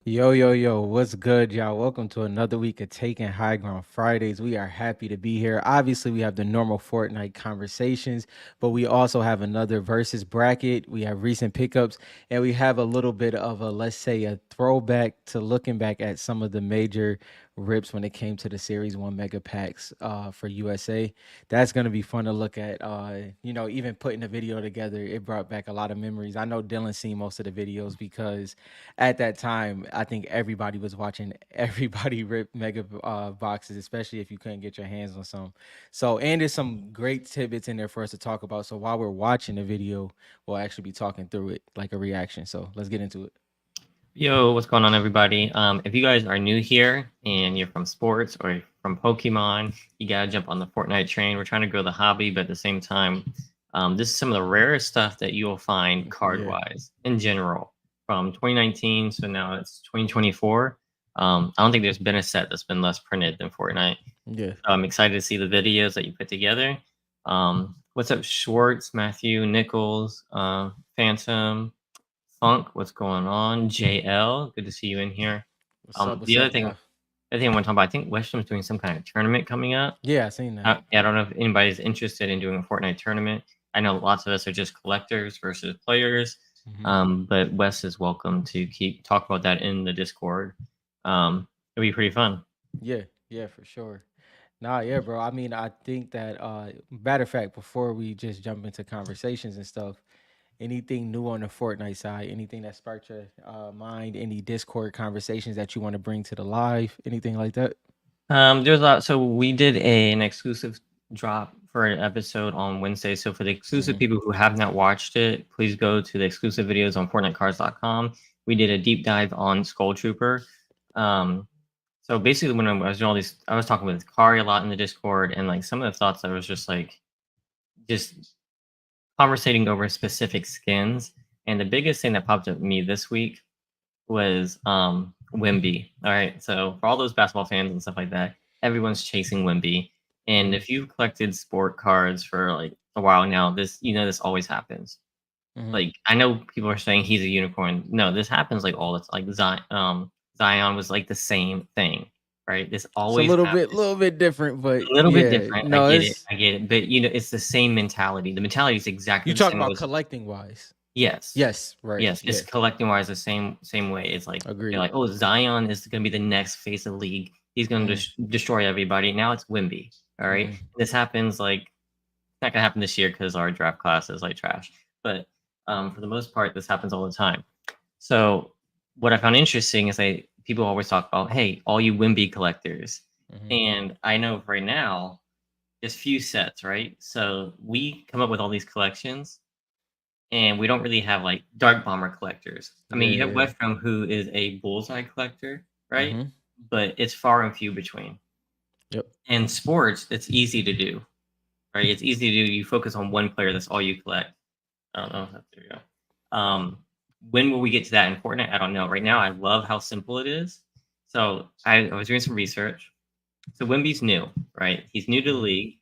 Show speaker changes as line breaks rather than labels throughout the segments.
Yo, yo, yo, what's good, y'all? Welcome to another week of Taking High Ground Fridays. We are happy to be here. Obviously, we have the normal Fortnite conversations, but we also have another versus bracket. We have recent pickups, and we have a little bit of a, let's say, a throwback to looking back at some of the major rips when it came to the Series 1 mega packs for USA. That's going to be fun to look at. Even putting the video together, it brought back a lot of memories. I know Dylan seen most of the videos because at that time, I think everybody was watching everybody rip mega boxes, especially if you couldn't get your hands on some. So, and there's some great tidbits in there for us to talk about. So, while we're watching the video, we'll actually be talking through it like a reaction. So, let's get into it.
Yo, what's going on, everybody? If you guys are new here and you're from sports or from Pokemon, you gotta jump on the Fortnite train. We're trying to grow the hobby, but at the same time, this is some of the rarest stuff that you will find
Yeah.
card-wise in general. From 2019 so now it's 2024. I don't think there's been a set that's been less printed than Fortnite.
Yeah.
So I'm excited to see the videos that you put together. What's up, Schwartz, Matthew, Nichols, Phantom? Funk, what's going on? JL, good to see you in here.
What's up? What's
The
up, y'all?
other thing I want to talk about, I think Westham's doing some kind of tournament coming up.
Yeah, I seen that.
Yeah, I don't know if anybody's interested in doing a Fortnite tournament. I know lots of us are just collectors versus players, but West is welcome to keep talk about that in the Discord. It'll be pretty fun.
Yeah, for sure. Nah, yeah, bro. I mean, I think that matter of fact, before we just jump into conversations and stuff, anything new on the Fortnite side, anything that sparked your mind, any Discord conversations that you want to bring to the live, anything like that?
There's a lot. So we did an exclusive drop for an episode on Wednesday. So for the exclusive people who have not watched it, please go to the exclusive videos on FortniteCards.com. We did a deep dive on Skull Trooper. So basically, when I was doing all these, I was talking with Kari a lot in the Discord, and like some of the thoughts I was just conversating over specific skins. And the biggest thing that popped up at me this week was Wimby. All right, so for all those basketball fans and stuff like that, everyone's chasing Wimby. And if you've collected sport cards for like a while now, this always happens. Like I know people are saying he's a unicorn. No, this happens like all the like Zion was like the same thing, right? This
It's a
always happens.
little bit different, but
A little bit
yeah,
different.
no, it's
I get it. But it's the same mentality. The mentality is exactly
you
the
talk
same. It
about
was
collecting wise.
yes.
Yes, right.
Yes,
Yeah,
it's collecting wise the same way. It's like you're
agreed.
like, oh, Zion is going to be the next face of the league. He's going to destroy everybody. Now it's Wimby. All right, this happens like it's not going to happen this year because our draft class is like trash. But for the most part, this happens all the time. So what I found interesting is people always talk about, hey, all you Wimby collectors, and I know right now there's few sets, right? So we come up with all these collections and we don't really have like dark bomber collectors. I mean, you have
Yeah.
Westrom who is a bullseye collector, right? But it's far and few between.
Yep.
In sports, it's easy to do, right? It's easy to do. You focus on one player. That's all you collect. I don't know. There you go. When will we get to that in Fortnite? I don't know. Right now, I love how simple it is. So I was doing some research. So Wimby's new, right? He's new to the league.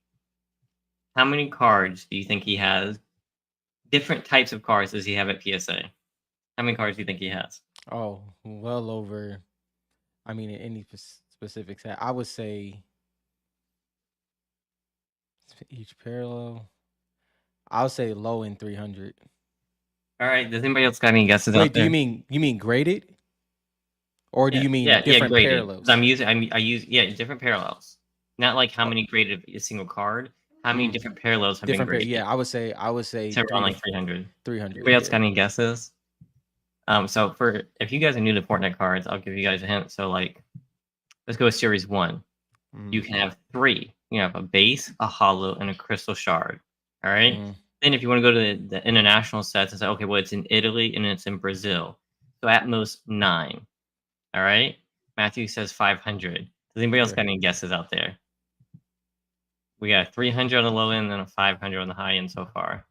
How many cards do you think he has? Different types of cards does he have at PSA? How many cards do you think he has?
Oh, well over. I mean, in any specific set, I would say each parallel. I would say low in 300.
All right. Does anybody else got any guesses
Wait,
out
do you
there?
mean graded, or do
Yeah,
you mean different
graded.
parallels?
I use different parallels. Not like how many graded a single card. How many different parallels have been graded?
Yeah, I would say
So around
three to
like 300.
300.
Anybody else
Yeah.
got any guesses? So for if you guys are new to Fortnite cards, I'll give you guys a hint. So like, let's go with Series 1. You can have 3. You have a base, a hollow, and a crystal shard. All right. Then if you want to go to the international sets and say, okay, well, it's in Italy and it's in Brazil. So at most 9. All right. Matthew says 500. Does anybody else
Yeah.
got any guesses out there? We got 300 on the low end and a 500 on the high end so far.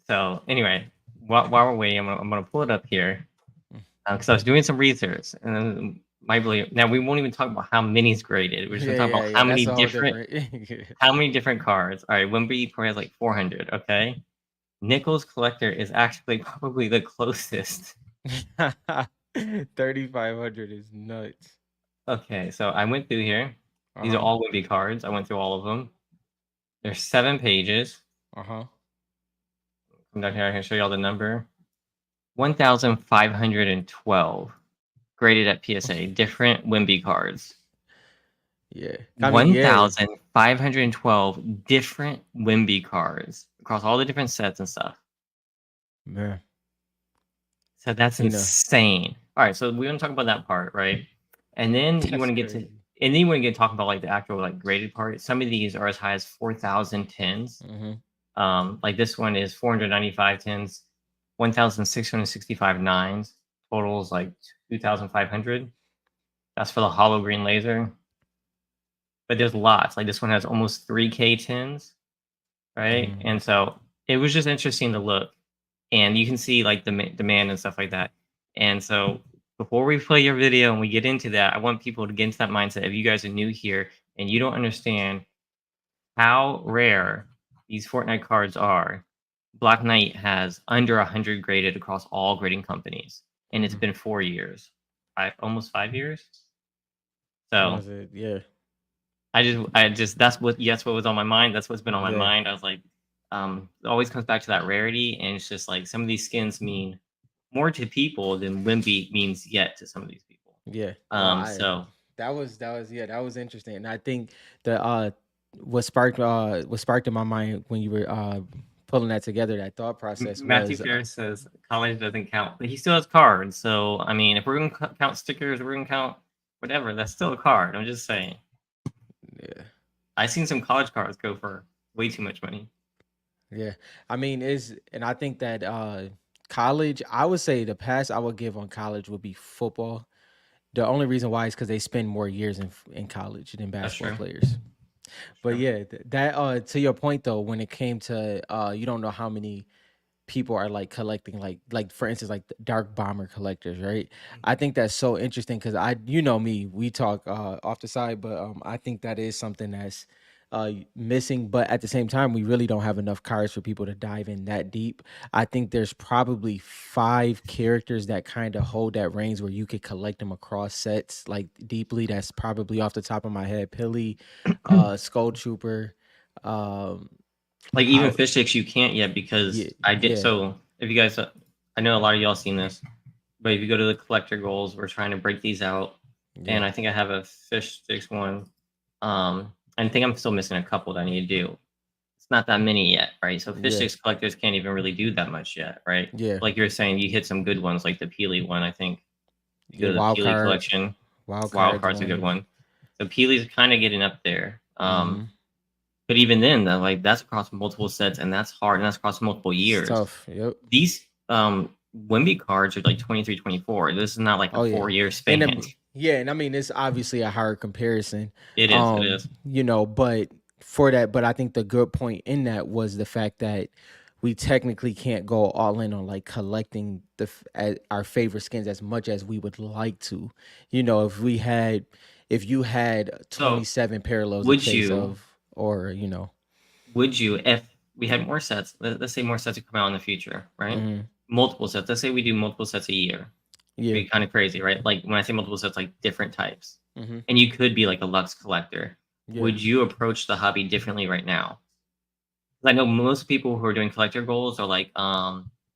So anyway, while we're waiting, I'm gonna pull it up here because I was doing some research and then now we won't even talk about how many is graded. We're just gonna talk about how
That's
many
all
different
different.
cards. All right, Wimby probably has like 400. Okay, Nichols Collector is actually probably the closest.
3,500 is nuts.
Okay, so I went through here. These are
Uh-huh.
all Wimpy cards. I went through all of them. There's 7 pages.
Uh-huh.
Come down here. I can show you all the number. 1,512 graded at PSA. Different Wimpy cards.
Yeah. I mean, yeah,
1,512 different Wimby cards across all the different sets and stuff.
man.
So that's
You know,
insane. All right, so we want to talk about that part, right? And then you want
that's
to get to,
crazy.
and then you want to get to talk about like the actual like graded part. Some of these are as high as 4,010s.
Mm-hmm.
Like this one is 495 tens, 1,665 nines. Totals like 2,500. That's for the hollow green laser. But there's lots. Like this one has almost 3K tens, right?
Mm-hmm.
And so it was just interesting to look, and you can see like the demand and stuff like that. And so before we play your video and we get into that, I want people to get into that mindset. If you guys are new here and you don't understand how rare these Fortnite cards are, Black Knight has under 100 graded across all grading companies, and it's
Mm-hmm.
been 4 years, almost 5 years. So
Was it? Yeah.
I just that's what was on my mind. That's what's been on my
Yeah.
mind. I was like, it always comes back to that rarity, and it's just like some of these skins mean more to people than Wimpy means yet to some of these people.
Yeah. No, I
So
that was yeah, that was interesting. And I think the what sparked in my mind when you were pulling that together, that thought process
Matthew
was
Ferris says college doesn't count, but he still has cards. So I mean, if we're gonna count stickers, we're gonna count whatever. That's still a card. I'm just saying.
yeah.
I've seen some college cards go for way too much money.
Yeah. I mean, is and I think that college, I would say the pass I would give on college would be football. The only reason why is because they spend more years in college than
That's
basketball
true.
players.
That's
But
true.
yeah, that to your point though, when it came to you don't know how many people are like collecting like for instance like the dark bomber collectors, right? I think that's so interesting because I you know me, we talk off the side, but I think that is something that's missing, but at the same time we really don't have enough cards for people to dive in that deep. I think there's probably 5 characters that kind of hold that range where you could collect them across sets like deeply. That's probably off the top of my head: Pilly, Skull Trooper, um
Like even
I
fish sticks, you can't yet
yeah,
because I did.
yeah,
So if you guys, I know a lot of y'all seen this, but if you go to the collector goals, we're trying to break these out,
yeah,
and I think I have a fish sticks one. I think I'm still missing a couple that I need to do. It's not that many yet, right? So fish
yeah,
sticks collectors can't even really do that much yet, right?
yeah.
Like you're saying, you hit some good ones, like the Peely one. I think if you
Yeah,
go to the
wild
Peely
card,
collection,
wild
Wild
cards
Card's a good
one.
one. So Peely's kind of getting up there.
Mm-hmm.
But even then, like that's across multiple sets, and that's hard, and that's across multiple
It's
years.
tough. Yep.
These Wimby cards are like 23, 24. This is not like a
Oh yeah.
4 year
And
span.
yeah, and I mean it's obviously a hard comparison.
It is. It is.
You know, but for that, but I think the good point in that was the fact that we technically can't go all in on like collecting our favorite skins as much as we would like to. You know, if you had
So
27 parallels a
would
case
you
of or you know,
would you if we had more sets? Let's say more sets would come out in the future, right?
mhm,
Multiple sets. Let's say we do multiple sets a year.
yeah.
Be kind of crazy, right? Like when I say multiple sets, like different types,
Mhm.
and you could be like a Lux collector.
Yeah.
Would you approach the hobby differently right now? I know most people who are doing collector goals are like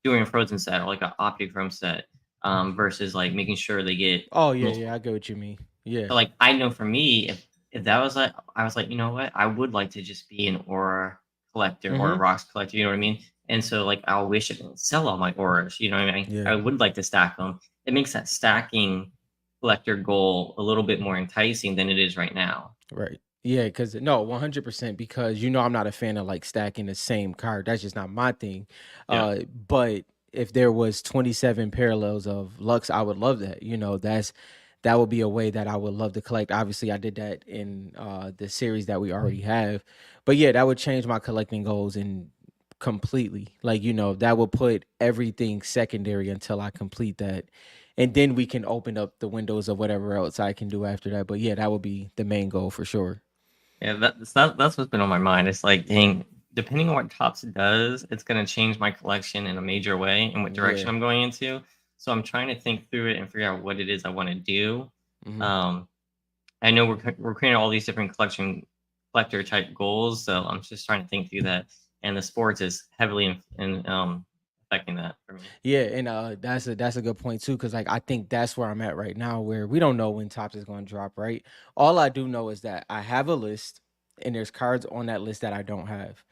doing a frozen set or like an optic chrome set versus like making sure they get
Oh yeah,
multiple.
yeah, I get what you mean. Yeah.
So like I know for me, if that was like I was like, you know what, I would like to just be an aura collector or a
Mhm.
rocks collector, you know what I mean? And so like I wish I didn't sell all my auras, you know what I mean?
Yeah.
I would like to stack them. It makes that stacking collector goal a little bit more enticing than it is right now.
Right. Yeah, because no, 100% because you know I'm not a fan of like stacking the same card. That's just not my thing.
Yeah.
But if there was 27 parallels of Lux, I would love that. You know, that would be a way that I would love to collect. Obviously, I did that in the series that we already have. But yeah, that would change my collecting goals and completely. Like, you know, that would put everything secondary until I complete that. And then we can open up the windows of whatever else I can do after that. But yeah, that would be the main goal for sure.
Yeah, that's what's been on my mind. It's like, dang, depending on what Topps does, it's going to change my collection in a major way and what direction
Yeah.
I'm going into. So I'm trying to think through it and figure out what it is I want to do.
Hmm.
Um, I know we're creating all these different collector type goals, so I'm just trying to think through that. And the sports is heavily affecting that for me.
Yeah, and that's a good point too, because like I think that's where I'm at right now, where we don't know when Tops is going to drop. Right, all I do know is that I have a list, and there's cards on that list that I don't have.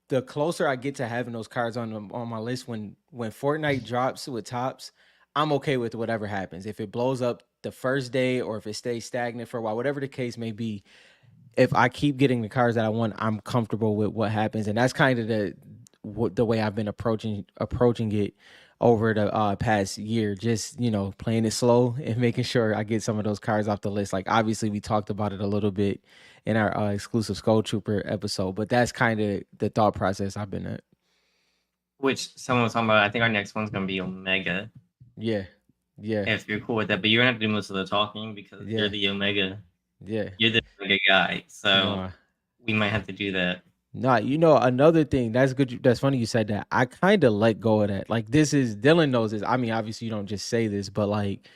The closer I get to having those cards on my list, when Fortnite drops with Tops, I'm okay with whatever happens. If it blows up the first day or if it stays stagnant for a while, whatever the case may be, if I keep getting the cards that I want, I'm comfortable with what happens, and that's kind of the way I've been approaching it over the past year. Just playing it slow and making sure I get some of those cards off the list. Like obviously, we talked about it a little bit in our exclusive Skull Trooper episode, but that's kind of the thought process I've been at.
Which someone was talking about. I think our next one's going to be Omega.
Yeah, yeah,
If you're cool with that, but you're gonna have to do most of the talking because
yeah, yeah.
You're the Omega guy. So
No,
we might have to do that.
nah, another thing that's good. That's funny you said that. I kind of let go of that. Like this is Dylan knows this. I mean, obviously you don't just say this, but like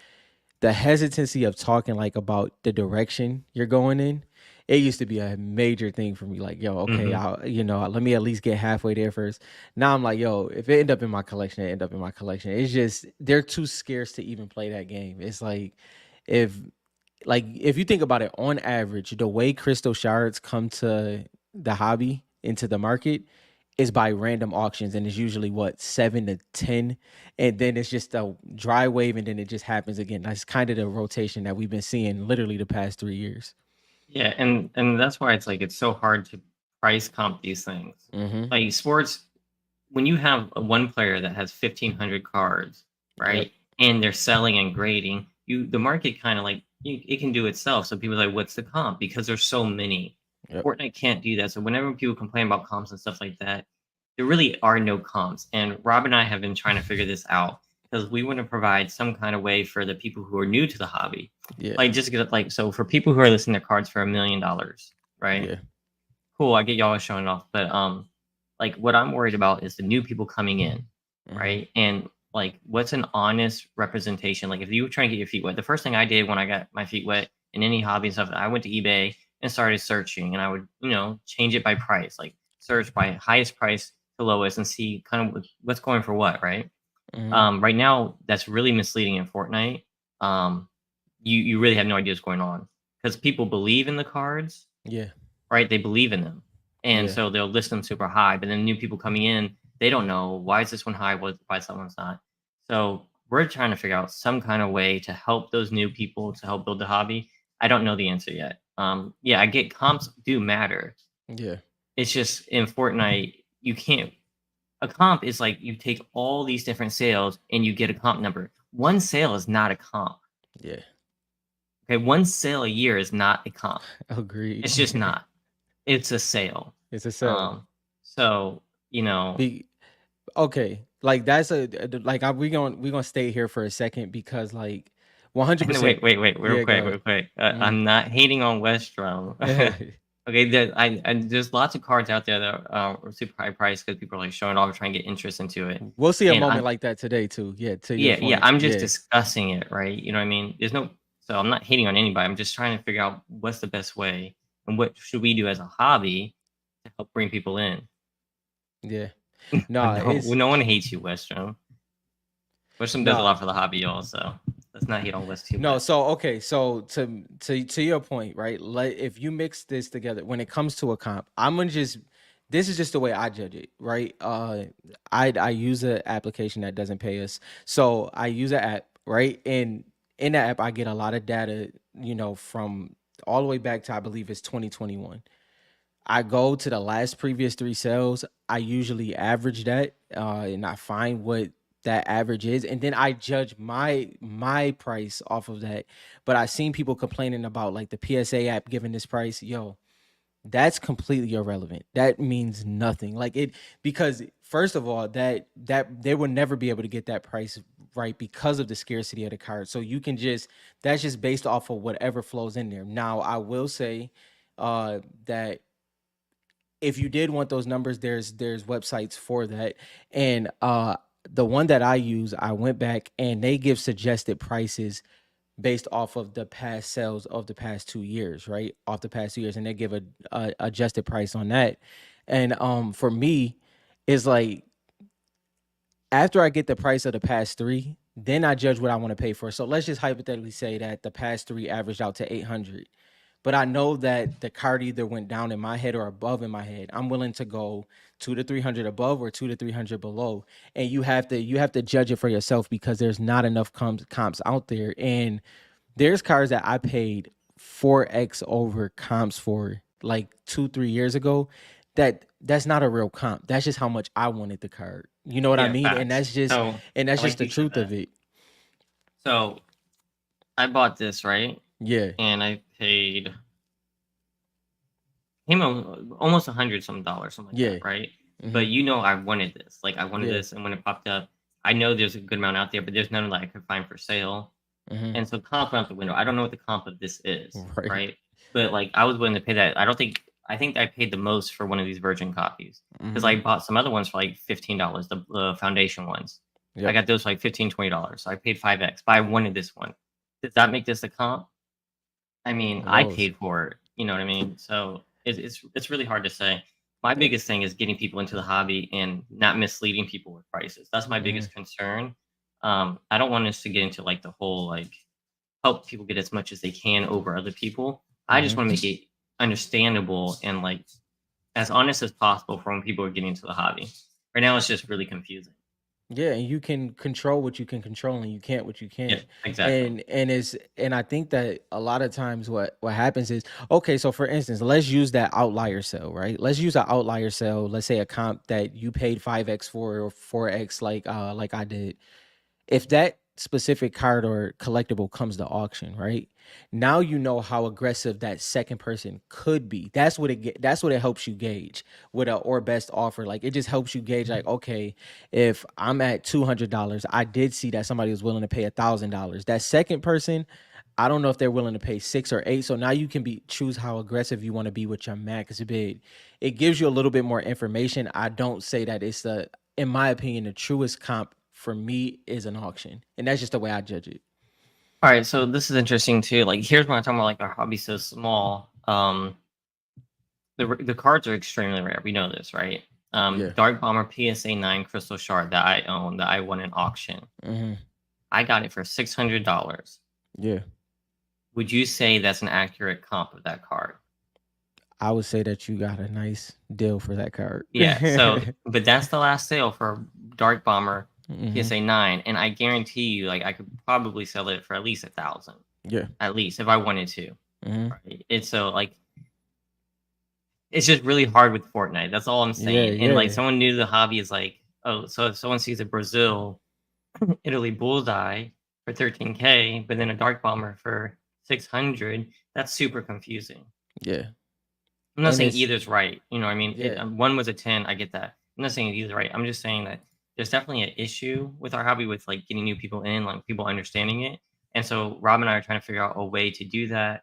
the hesitancy of talking like about the direction you're going in. It used to be a major thing for me. Like, yo, okay,
Hmm.
let me at least get halfway there first. Now I'm like, yo, if it end up in my collection, it end up in my collection. It's just they're too scarce to even play that game. It's if if you think about it, on average, the way crystal shards come to the hobby into the market is by random auctions, and it's usually what 7 to 10, and then it's just a dry wave, and then it just happens again. That's kind of the rotation that we've been seeing literally the past 3 years.
Yeah, and that's why it's like it's so hard to price comp these things.
Mm-hmm.
Like sports, when you have a one player that has 1,500 cards,
Yep.
right, and they're selling and grading, the market kind of like it can do itself. So people are like, what's the comp? Because there's so many.
Yep.
Fortnite can't do that. So whenever people complain about comps and stuff like that, there really are no comps. And Rob and I have been trying to figure this out because we want to provide some kind of way for the people who are new to the hobby.
Yeah.
Like just get it like so for people who are listing their cards for $1 million, right?
Yeah.
Cool, I get y'all showing off, but like what I'm worried about is the new people coming in,
Mm-hmm.
right? And like what's an honest representation? Like if you were trying to get your feet wet, the first thing I did when I got my feet wet in any hobby and stuff, I went to eBay and started searching and I would, change it by price, like search by highest price to lowest and see kind of what's going for what, right?
Mm-hmm.
Right now that's really misleading in Fortnite. Um, you really have no idea what's going on because people believe in the cards,
Yeah.
right? They believe in them. And
Yeah.
so they'll list them super high, but then new people coming in, they don't know why is this one high, why is that one's not. So we're trying to figure out some kind of way to help those new people to help build the hobby. I don't know the answer yet. Yeah, I get comps do matter.
Yeah.
It's just in Fortnite, you can't. A comp is like you take all these different sales and you get a comp number. One sale is not a comp.
Yeah.
Okay, one sale a year is not a comp. It's just
Agreed.
not. It's a sale.
It's a sell.
Um, so you know,
Be Okay, like that's like we gonna stay here for a second because like
and
100%.
wait, real
Yeah, go
quick,
ahead.
real quick.
Mhm.
I'm not hating on Westrom. Okay, there's lots of cards out there that are super high priced because people are like showing off, trying to get interest into it.
We'll see a
And
moment
I'm
like that today too. Yeah, to your
yeah,
point.
I'm just
Yeah,
discussing it, right? You know what I mean? So I'm not hating on anybody. I'm just trying to figure out what's the best way and what should we do as a hobby to help bring people in.
yeah.
But
No,
no,
it's
no one hates you, Westrom. Westrom does a
no.
lot for the hobby, also. Let's not hate on West too
No,
much.
so okay, so to your point, right? Like if you mix this together when it comes to a comp, I'm gonna just this is just the way I judge it, right? I use an application that doesn't pay us. So I use an app, right? And in that app I get a lot of data, from all the way back to I believe it's 2021. I go to the last previous three sales. I usually average that, and I find what that average is, and then I judge my price off of that. But I've seen people complaining about like the PSA app giving this price. Yo, that's completely irrelevant. That means nothing. Like it because first of all, that they will never be able to get that price right because of the scarcity of the card. So you can just that's just based off of whatever flows in there. Now I will say that if you did want those numbers, there's websites for that. And the one that I use, I went back and they give suggested prices based off of the past sales of the past 2 years, right? Off the past 2 years, and they give a adjusted price on that. And for me, it's like after I get the price of the past three, then I judge what I want to pay for. So let's just hypothetically say that the past three averaged out to 800. But I know that the card either went down in my head or above in my head. I'm willing to go 2 to 300 above or 2 to 300 below. And you have to judge it for yourself because there's not enough comps out there. And there's cars that I paid 4x over comps for like 2 3 years ago. That's not a real comp. That's just how much I wanted the card. You know what I
Yeah,
mean?
facts. So
And that's
I
just
like
the
you said
truth
that.
of it.
So I bought this, right?
Yeah.
And I paid him almost 100 some dollars, something like
Yeah.
that, right?
Mm-hmm.
But I wanted this. Like I wanted
Yeah.
this, and when it popped up, I know there's a good amount out there, but there's none that I could find for sale.
Mm-hmm.
And so comp went out the window. I don't know what the comp of this is,
Right.
right? But like I was willing to pay that. I think I paid the most for one of these virgin copies because
Mm-hmm.
I bought some other ones for like $15, the foundation ones. I
Yep.
got those for like $15, $20. So I paid 5x, but I wanted this one. Does that make this a comp? I mean,
Who
I
knows?
paid for it. You know what I mean? So it's really hard to say. My
Yep.
biggest thing is getting people into the hobby and not misleading people with prices. That's my
Mm-hmm.
biggest concern. I don't want us to get into like the whole like help people get as much as they can over other people. I just
Mm-hmm.
want to make it understandable and like as honest as possible for when people are getting into the hobby. Right now, it's just really confusing.
Yeah, and you can control what you can control, and you can't what you
Yeah,
can't.
exactly.
And I think that a lot of times what happens is, okay, so for instance, let's use that outlier sale, right? Let's use an outlier sale. Let's say a comp that you paid 5x for or 4x like I did. If that specific card or collectible comes to auction, right? Now you know how aggressive that second person could be. That's what it helps you gauge with a or best offer. Like it just helps you gauge like, okay, if I'm at $200, I did see that somebody was willing to pay $1,000. That second person, I don't know if they're willing to pay 6 or 8. So now you can choose how aggressive you want to be with your max bid. It gives you a little bit more information. I don't say that it's the, in my opinion, the truest comp for me is an auction, and that's just the way I judge it.
All right, so this is interesting too. Like, here's when I'm talking about like our hobby's so small. The cards are extremely rare. We know this, right?
Yeah.
Dark Bomber PSA 9 Crystal Shard that I own that I won in auction.
Hmm.
I got it for $600.
Yeah.
Would you say that's an accurate comp of that card?
I would say that you got a nice deal for that card.
Yeah. So, but that's the last sale for Dark Bomber
Hmm.
PSA 9, and I guarantee you, like, I could probably sell it for at least 1,000,
Yeah.
at least if I wanted to.
Hmm.
Right? It's so like it's just really hard with Fortnite. That's all I'm
Yeah.
saying. And like
Yeah.
someone new to the hobby is like, oh, so if someone sees a Brazil Italy bullseye for 13K, but then a dark bomber for 600, that's super confusing.
Yeah.
I'm not
And
saying
it's
either's right. You know, what I mean,
yeah.
one was a 10. I get that. I'm not saying either's right. I'm just saying that there's definitely an issue with our hobby with like getting new people in, like people understanding it. And so Rob and I are trying to figure out a way to do that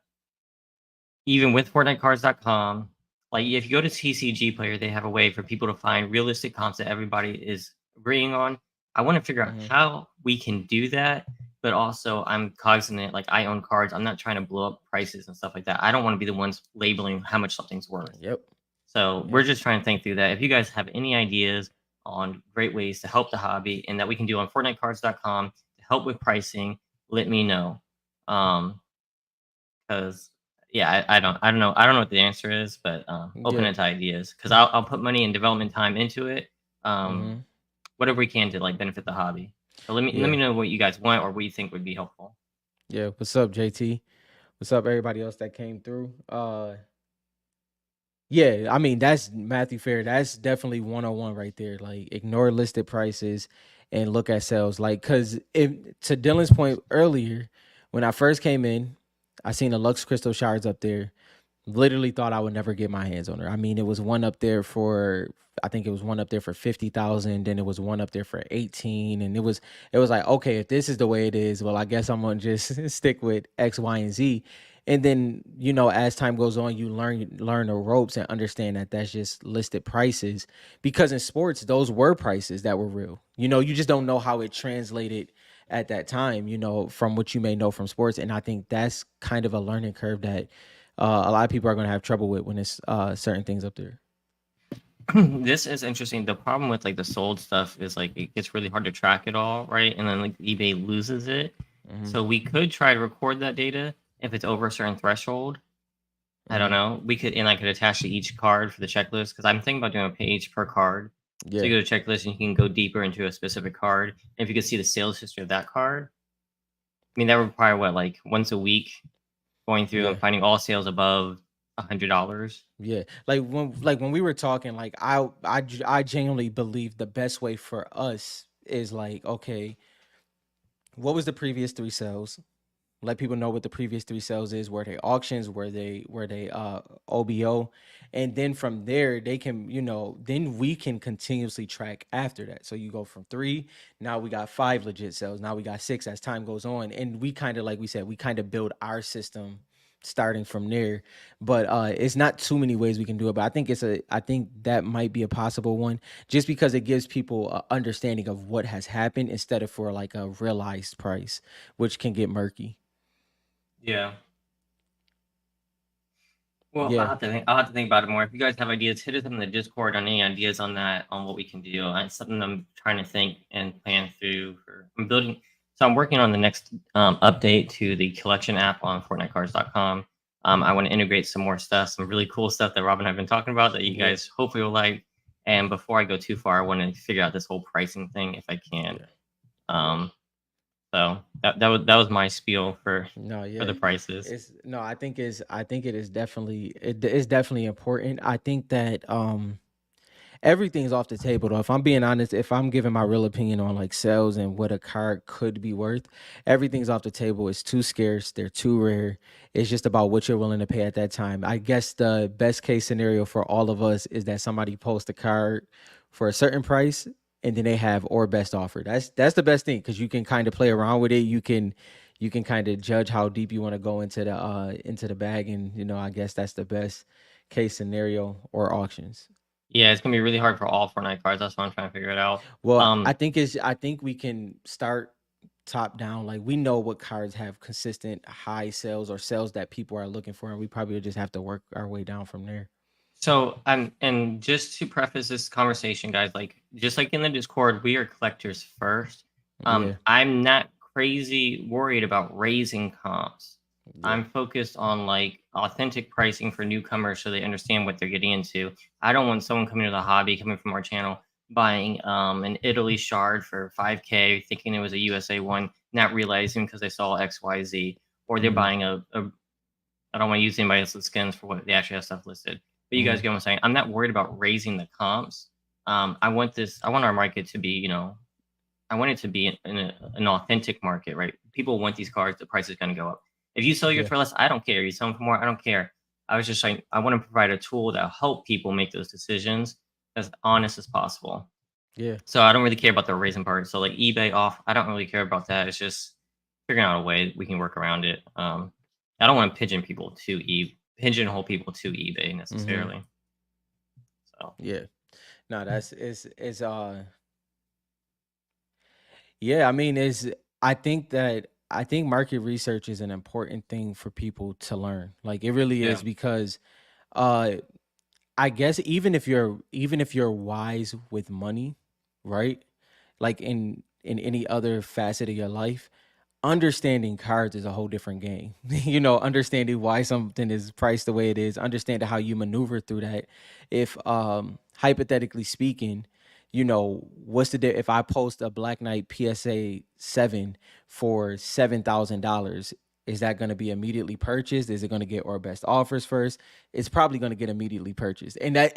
even with FortniteCards.com, like if you go to TCG Player, they have a way for people to find realistic comps that everybody is agreeing on. I want to figure out
Hmm.
how we can do that, but also I'm cognizant like I own cards. I'm not trying to blow up prices and stuff like that. I don't want to be the ones labeling how much something's worth.
Yep.
So we're
Yep.
just trying to think through that. If you guys have any ideas on great ways to help the hobby and that we can do on FortniteCards.com to help with pricing, let me know. Because yeah, I don't know what the answer is, but open
Yeah.
it to ideas because I'll put money and development time into it. Um,
Hmm.
whatever we can to like benefit the hobby. So let
Yeah.
me know what you guys want or what you think would be helpful.
Yeah. What's up, JT? What's up, everybody else that came through? Yeah, I mean that's Matthew Fair. That's definitely 101 right there. Like ignore listed prices and look at sales. Like, cause if to Dylan's point earlier, when I first came in, I seen the Lux Crystal Shards up there. Literally thought I would never get my hands on her. I mean, it was one up there for I think it was one up there for 50,000, then it was one up there for 18, and it was like, okay, if this is the way it is, well, I guess I'm gonna just stick with X, Y, and Z. And then, as time goes on, you learn the ropes and understand that that's just listed prices, because in sports those were prices that were real. You just don't know how it translated at that time, from what you may know from sports. And I think that's kind of a learning curve that a lot of people are going to have trouble with when it's certain things up there.
This is interesting. The problem with like the sold stuff is like it gets really hard to track it all, right? And then like eBay loses it.
Hmm.
So we could try to record that data if it's over a certain threshold. I don't
Hmm.
know. We could, and I could attach to each card for the checklist because I'm thinking about doing a page per card. So
Yeah.
you go to checklist and you can go deeper into a specific card. And if you could see the sales history of that card, I mean that would require what, like once a week going through
Yeah.
and finding all sales above $100.
Yeah, like when we were talking, like I genuinely believe the best way for us is like, okay, what was the previous three sales? Let people know what the previous three sales is, where they auctions, where they OBO, and then from there they can, then we can continuously track after that. So you go from three, now we got five legit sales, now we got six as time goes on, and we kind of, like we said, we kind of build our system starting from there. But it's not too many ways we can do it, but I think that might be a possible one, just because it gives people a understanding of what has happened instead of for like a realized price, which can get murky.
Yeah. Well,
Yeah.
I'll have to think about it more. If you guys have ideas, hit us up in the Discord on any ideas on that, on what we can do. It's something I'm trying to think and plan through. I'm building, so I'm working on the next update to the collection app on FortniteCards.com. I want to integrate some more stuff, some really cool stuff that Rob and I have been talking about that you
Yeah.
guys hopefully will like. And before I go too far, I want to figure out this whole pricing thing if I can.
Yeah.
Um, so that was my spiel
No,
for
yeah.
the prices.
It's no, I think it is definitely important. I think that everything's off the table though. If I'm being honest, if I'm giving my real opinion on like sales and what a card could be worth, everything's off the table. It's too scarce, they're too rare. It's just about what you're willing to pay at that time. I guess the best case scenario for all of us is that somebody posts a card for a certain price and then they have or best offer. That's the best thing, because you can kind of play around with it. You can kind of judge how deep you want to go into the bag, and I guess that's the best case scenario, or auctions.
Yeah, it's gonna be really hard for all Fortnite cards. That's why I'm trying to figure it out.
Well,
Um,
I think we can start top down. Like, we know what cards have consistent high sales or sales that people are looking for, and we probably just have to work our way down from there.
so and just to preface this conversation, guys, like just like in the Discord, we are collectors first.
Yeah,
I'm not crazy worried about raising comps.
yeah.
I'm focused on like authentic pricing for newcomers so they understand what they're getting into. I don't want someone coming to the hobby, coming from our channel, buying an Italy shard for 5K, thinking it was a USA one, not realizing because they saw XYZ, or they're
Hmm.
buying a I don't want to use anybody else's skins for what they actually have stuff listed. But you guys
Hmm.
get what I'm saying. I'm not worried about raising the comps. I want this. I want our market to be, I want it to be an authentic market, right? People want these cards. The price is going to go up. If you sell yours
Yeah,
for less, I don't care. You sell them for more, I don't care. I was just like, I want to provide a tool that will help people make those decisions as honest as possible.
yeah,
So I don't really care about the raising part. So like eBay off, I don't really care about that. It's just figuring out a way we can work around it. I don't want to pigeonhole people to eBay
hmm,
necessarily. So
yeah. No, that's it's yeah. I mean, I think market research is an important thing for people to learn. Like, it really
yeah,
is, because uh I guess even if you're wise with money, right? Like in any other facet of your life, understanding cards is a whole different game. Understanding why something is priced the way it is, understanding how you maneuver through that. If hypothetically speaking, if I post a Black Knight PSA 7 for $7,000, is that going to be immediately purchased? Is it going to get our best offers first? It's probably going to get immediately purchased. And that's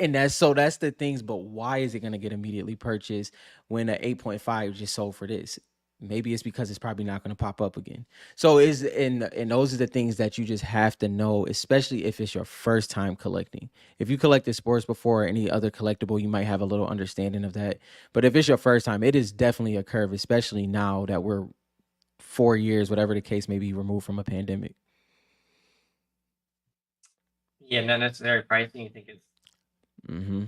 the things, but why is it going to get immediately purchased when an 8.5 just sold for this? Maybe it's because it's probably not going to pop up again. So is and those are the things that you just have to know, especially if it's your first time collecting. If you collected sports before or any other collectible, you might have a little understanding of that. But if it's your first time, it is definitely a curve, especially now that we're 4 years, whatever the case may be, removed from a pandemic.
Yeah, not necessary pricing. You think it's
Mm-hmm.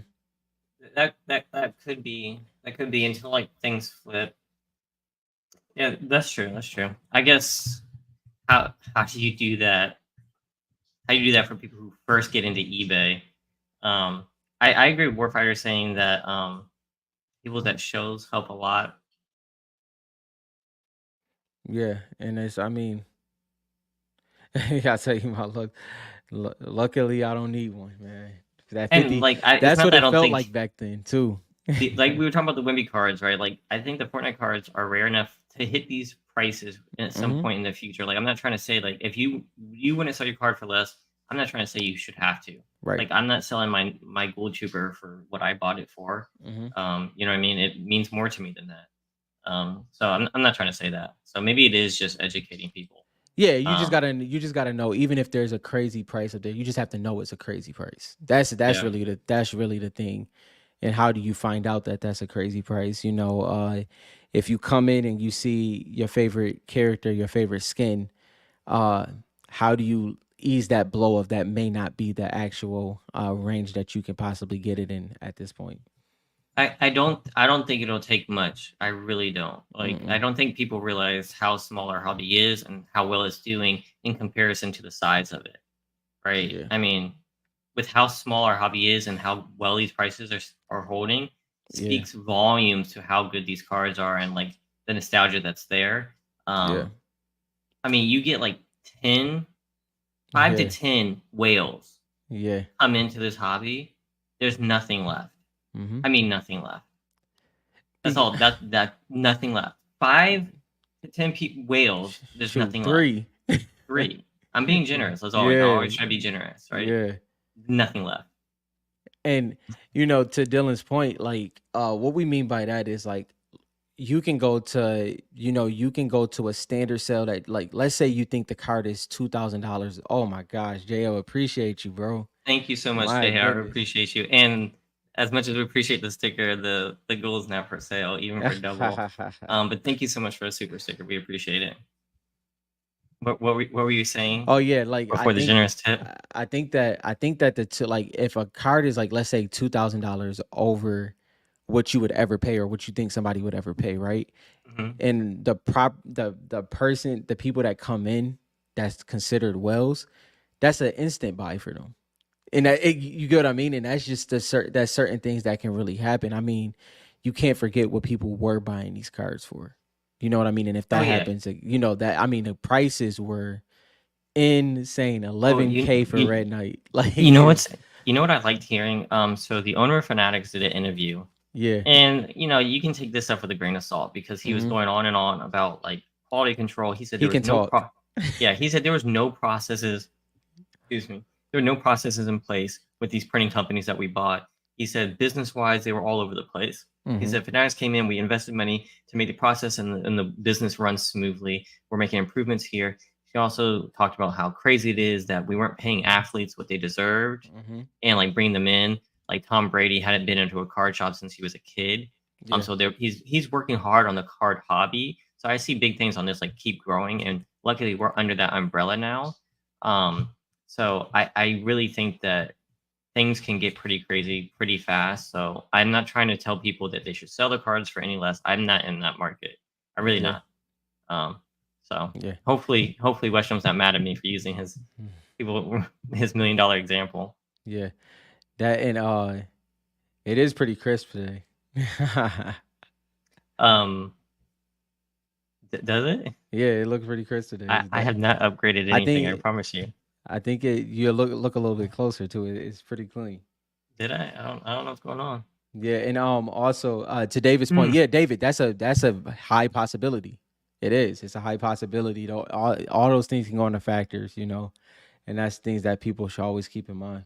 that could be until like things flip. Yeah, that's true. That's true. I guess how do you do that? How do you do that for people who first get into eBay? I agree with Warfighter saying that people that shows help a lot.
Yeah, and it's I mean, I gotta tell you my luck. Luckily, I don't need one, man. That
And
50,
like, it's
that's
not
what
that I
it
don't
felt
think
like back then too.
like we were talking about the Wimby cards, right? Like, I think the Fortnite cards are rare enough to hit these prices at some
Mm-hmm.
point in the future. Like, I'm not trying to say like if you wouldn't sell your card for less. I'm not trying to say you should have to.
Right.
Like, I'm not selling my gold trooper for what I bought it for.
Mm-hmm.
You know what I mean? It means more to me than that. So I'm not trying to say that. So maybe it is just educating people.
Yeah,
Um,
you just gotta know. Even if there's a crazy price up there, you just have to know it's a crazy price. That's
yeah.
really the thing. And how do you find out that that's a crazy price? If you come in and you see your favorite character, your favorite skin, uh, how do you ease that blow of that may not be the actual range that you can possibly get it in at this point?
I don't think it'll take much. I really don't. Like, I
Mm-mm.
don't think people realize how small our hobby is and how well it's doing in comparison to the size of it, right?
Yeah,
I mean, with how small our hobby is and how well these prices are holding,
yeah,
speaks volumes to how good these cards are and like the nostalgia that's there.
yeah,
Um, I mean, you get like 10, 5 to
yeah,
10 whales
yeah.
come into this hobby. There's nothing left.
Mm-hmm.
I mean, nothing left. That's all. That nothing left. 5 to 10 whales. There's
Shoot,
nothing left.
three.
3. I'm being generous as always. I
Yeah,
always try to be generous, right?
yeah.
Nothing left.
And to Dylan's point, like what we mean by that is like you can go to a standard sale that, like, let's say you think the card is $2,000. Oh my gosh, Jo, appreciate you, bro.
Thank you so much,
My
Jay. I
goodness.
appreciate you. And as much as we appreciate the sticker, the goal is now for sale, even for double. But thank you so much for a super sticker. We appreciate it. What were you saying
Oh yeah, like
before the generous tip?
I think that like if a card is like, let's say $2,000 over what you would ever pay or what you think somebody would ever pay, right?
Hmm.
And the people that come in that's considered wells, that's an instant buy for them. And you get what I mean? And that's just that's certain things that can really happen. I mean, you can't forget what people were buying these cards for. You know what I mean? And if
Oh
that
yeah.
happens, that, I mean, the prices were insane.
Oh,
11K for Red Knight.
you
Like
know
it's
what's you know what I liked hearing? So the owner of Fanatics did an interview.
yeah.
And you can take this stuff with a grain of salt because he was
Hmm.
going on and on about like quality control. He said
He
there was
can
no
talk.
yeah, he said there was no processes, excuse me, there were no processes in place with these printing companies that we bought. He said business wise, they were all over the place. He
Hmm.
said Fanatics came in, we invested money to make the process and the business run smoothly. We're making improvements here. He also talked about how crazy it is that we weren't paying athletes what they deserved
Hmm.
and like bringing them in. Like Tom Brady hadn't been into a card shop since he was a kid.
Yeah.
So he's working hard on the card hobby. So I see big things on this, like keep growing, and luckily we're under that umbrella now. Um, so I really think that things can get pretty crazy pretty fast. So I'm not trying to tell people that they should sell the cards for any less. I'm not in that market. I really
Yeah.
not. Um, so
Yeah.
hopefully Weststrom's not mad at me for using people his $1 million example.
Yeah. That and it is pretty crisp today.
Um, does it?
Yeah, it looks pretty crisp today.
I have not upgraded
I
anything. I
think
promise you.
you look a little bit closer to it. It's pretty clean.
Did I? I don't know what's going on.
Yeah, and also to David's point,
Hmm.
yeah, David, that's a high possibility. It is. It's a high possibility. Though all those things can go into factors, and that's things that people should always keep in mind.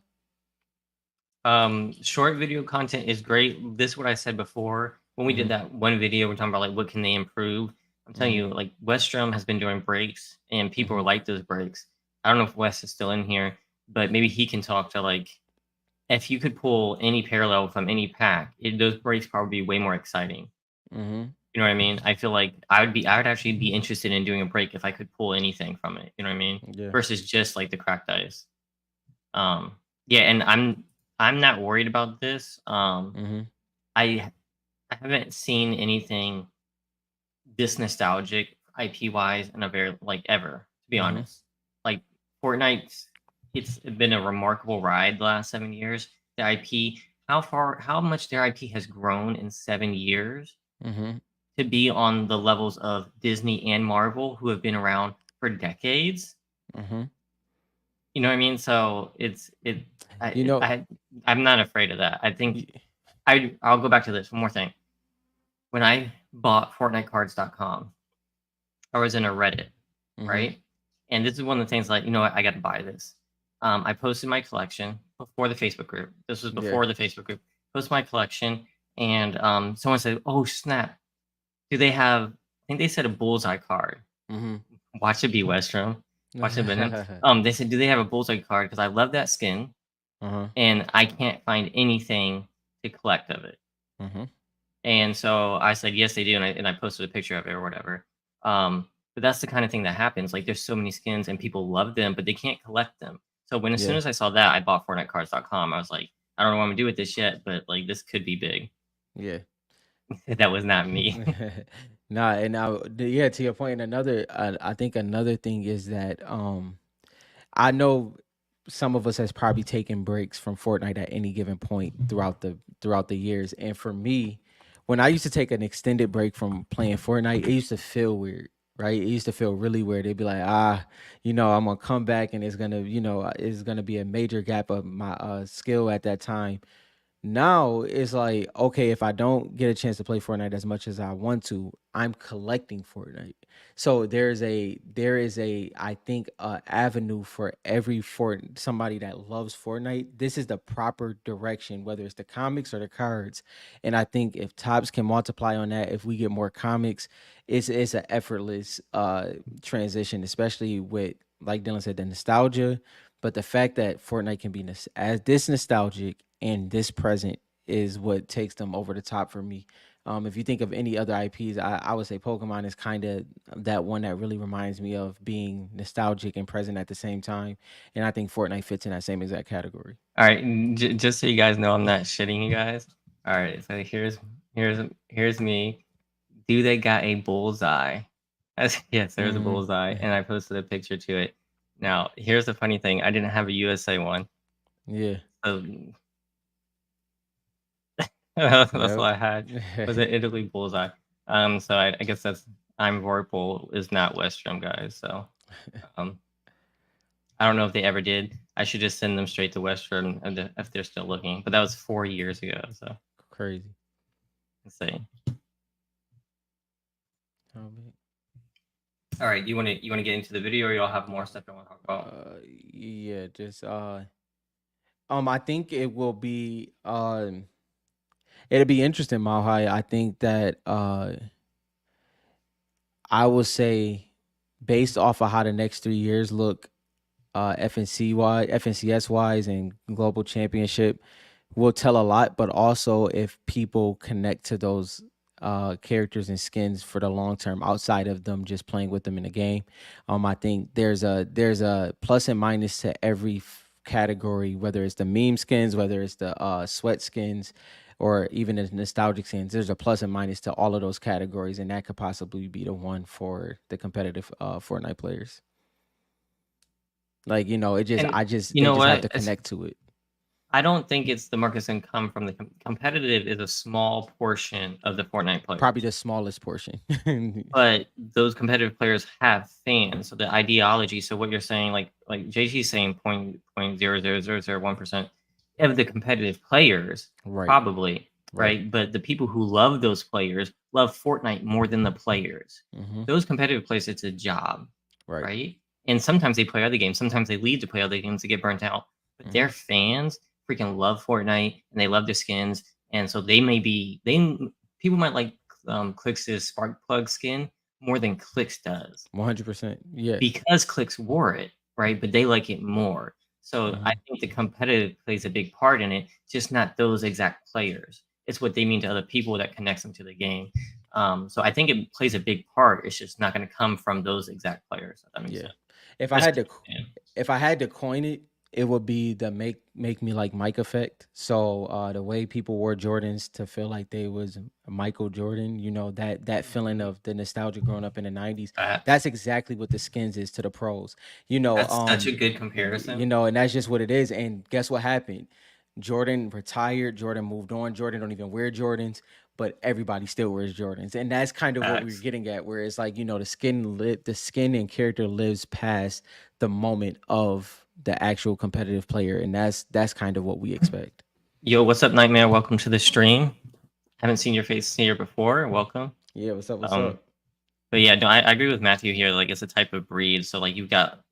Short video content is great. This is what I said before when we did
Hmm.
that one video. We're talking about like what can they improve. I'm telling
Hmm.
you, like Weststrom has been doing breaks, and people
Hmm.
like those breaks. I don't know if Wes is still in here, but maybe he can talk to like if you could pull any parallel from any pack, those breaks probably be way more exciting.
Hmm.
You know what I mean? I feel like I would actually be interested in doing a break if I could pull anything from it. You know what I mean?
Yeah.
Versus just like the cracked ice. Um, yeah, and I'm not worried about this.
Mhm.
I I haven't seen anything this nostalgic IP wise in a very like ever, to be
Mhm.
honest. Like Fortnite, it's been a remarkable ride the last 7 years. The IP, how much their IP has grown in 7 years
Mhm.
to be on the levels of Disney and Marvel, who have been around for decades.
Mhm.
You know what I mean? So
You know.
I'm not afraid of that. I think
y-
I'll go back to this one more thing. When I bought FortniteCards.com, I was in a Reddit,
Mhm.
right? And this is one of the things like, you know what, I got to buy this. I posted my collection before the Facebook group. This was
Yeah.
before the Facebook group. Posted my collection, and someone said, "Oh snap! Do they have? I think they said a bullseye card.
Mhm.
Watch it be Westrom. Watch it be him.
Uh-huh.
They said, do they have a bullseye card? Because I love that skin, and I can't find anything to collect of it.
Mhm.
And so I said, yes, they do. And I posted a picture of it or whatever. But that's the kind of thing that happens. Like there's so many skins and people love them, but they can't collect them. So as soon
Yeah.
as I saw that, I bought FortniteCards.com. I was like, I don't know what I'm gonna do with this yet, but like this could be big.
Yeah.
That was not me.
Nah, and now, yeah, to your point, another, I think another thing is that, I know some of us has probably taken breaks from Fortnite at any given point throughout the years. And for me, when I used to take an extended break from playing Fortnite, it used to feel weird, right? It used to feel really weird. It'd be like, I'm gonna come back and it's gonna be a major gap of my skill at that time. Now it's like, okay, if I don't get a chance to play Fortnite as much as I want to, I'm collecting Fortnite. So there is a I think avenue for every somebody that loves Fortnite. This is the proper direction, whether it's the comics or the cards. And I think if Tops can multiply on that, if we get more comics, it's an effortless transition, especially with, like Dylan said, the nostalgia, but the fact that Fortnite can be as this nostalgic and this present is what takes them over the top for me. If you think of any other IPs, I would say Pokemon is kind of that one that really reminds me of being nostalgic and present at the same time. And I think Fortnite fits in that same exact category.
All right, just so you guys know, I'm not shitting you guys. All right, so here's me. Do they got a bullseye? Yes, there's a
Mm,
bullseye, and I posted a picture to it. Now, here's the funny thing: I didn't have a USA one,
yeah.
so that's
Yep.
all I had was an Italy bullseye. So I guess that's I'm Vorpal is not Westrom guys. So um, I don't know if they ever did. I should just send them straight to Westrom if they're still looking. But that was 4 years ago, so
Crazy.
insane.
Oh, man.
All right, you want to get into the video, or y'all have more stuff you want to talk about?
Yeah, just I think it will be it'll be interesting, Malhai. I think that I would say, based off of how the next 3 years look, FNC wise, FNCS wise, and global championship will tell a lot. But also, if people connect to those characters and skins for the long term, outside of them just playing with them in the game, I think there's a plus and minus to every category, whether it's the meme skins, whether it's the sweat skins, or even the nostalgic skins. There's a plus and minus to all of those categories, and that could possibly be the one for the competitive Fortnite players. Like, it just
And
I just
you
they
know
just have
what?
to connect to it.
I don't think it's the market's gonna come from the competitive is a small portion of the Fortnite
Probably
players.
the smallest portion.
But those competitive players have fans. So the ideology. So what you're saying, like JG's saying, point 0.0001% of the competitive players,
Right,
probably
right.
right. But the people who love those players love Fortnite more than the players.
Mhm.
Those competitive players, it's a job,
Right.
right? And sometimes they play other games. Sometimes they leave to play other games to get burnt out. But their
Mhm.
fans freaking love Fortnite and they love their skins. And so people might like Clix's spark plug skin more than Clix does
100%. Yeah.
because Clix wore it, right? But they like it more. So I
Mhm.
think the competitive plays a big part in it, just not those exact players. It's what they mean to other people that connects them to the game. So I think it plays a big part. It's just not going to come from those exact players. If that makes
Yeah.
sense.
If I had
Especially
to if I had to coin it, it would be the make me like Mike effect. So the way people wore Jordans to feel like they was Michael Jordan, that feeling
Mhm.
of the nostalgia growing up in the 90s.
Facts.
That's exactly what the skins is to the pros. You know,
That's such a good comparison.
and that's just what it is. And guess what happened? Jordan retired, Jordan moved on, Jordan don't even wear Jordans, but everybody still wears Jordans. And that's kind of what we're
Facts.
getting at, where it's like, the skin and character lives past the moment of the actual competitive player, and that's kind of what we expect.
Yo, what's up, Nightmare? Welcome to the stream. Haven't seen your face here before. Welcome.
Yeah, what's up? What's
Um,
up?
but yeah, no, I agree with Matthew here. Like, it's a type of breed. So like, you've got,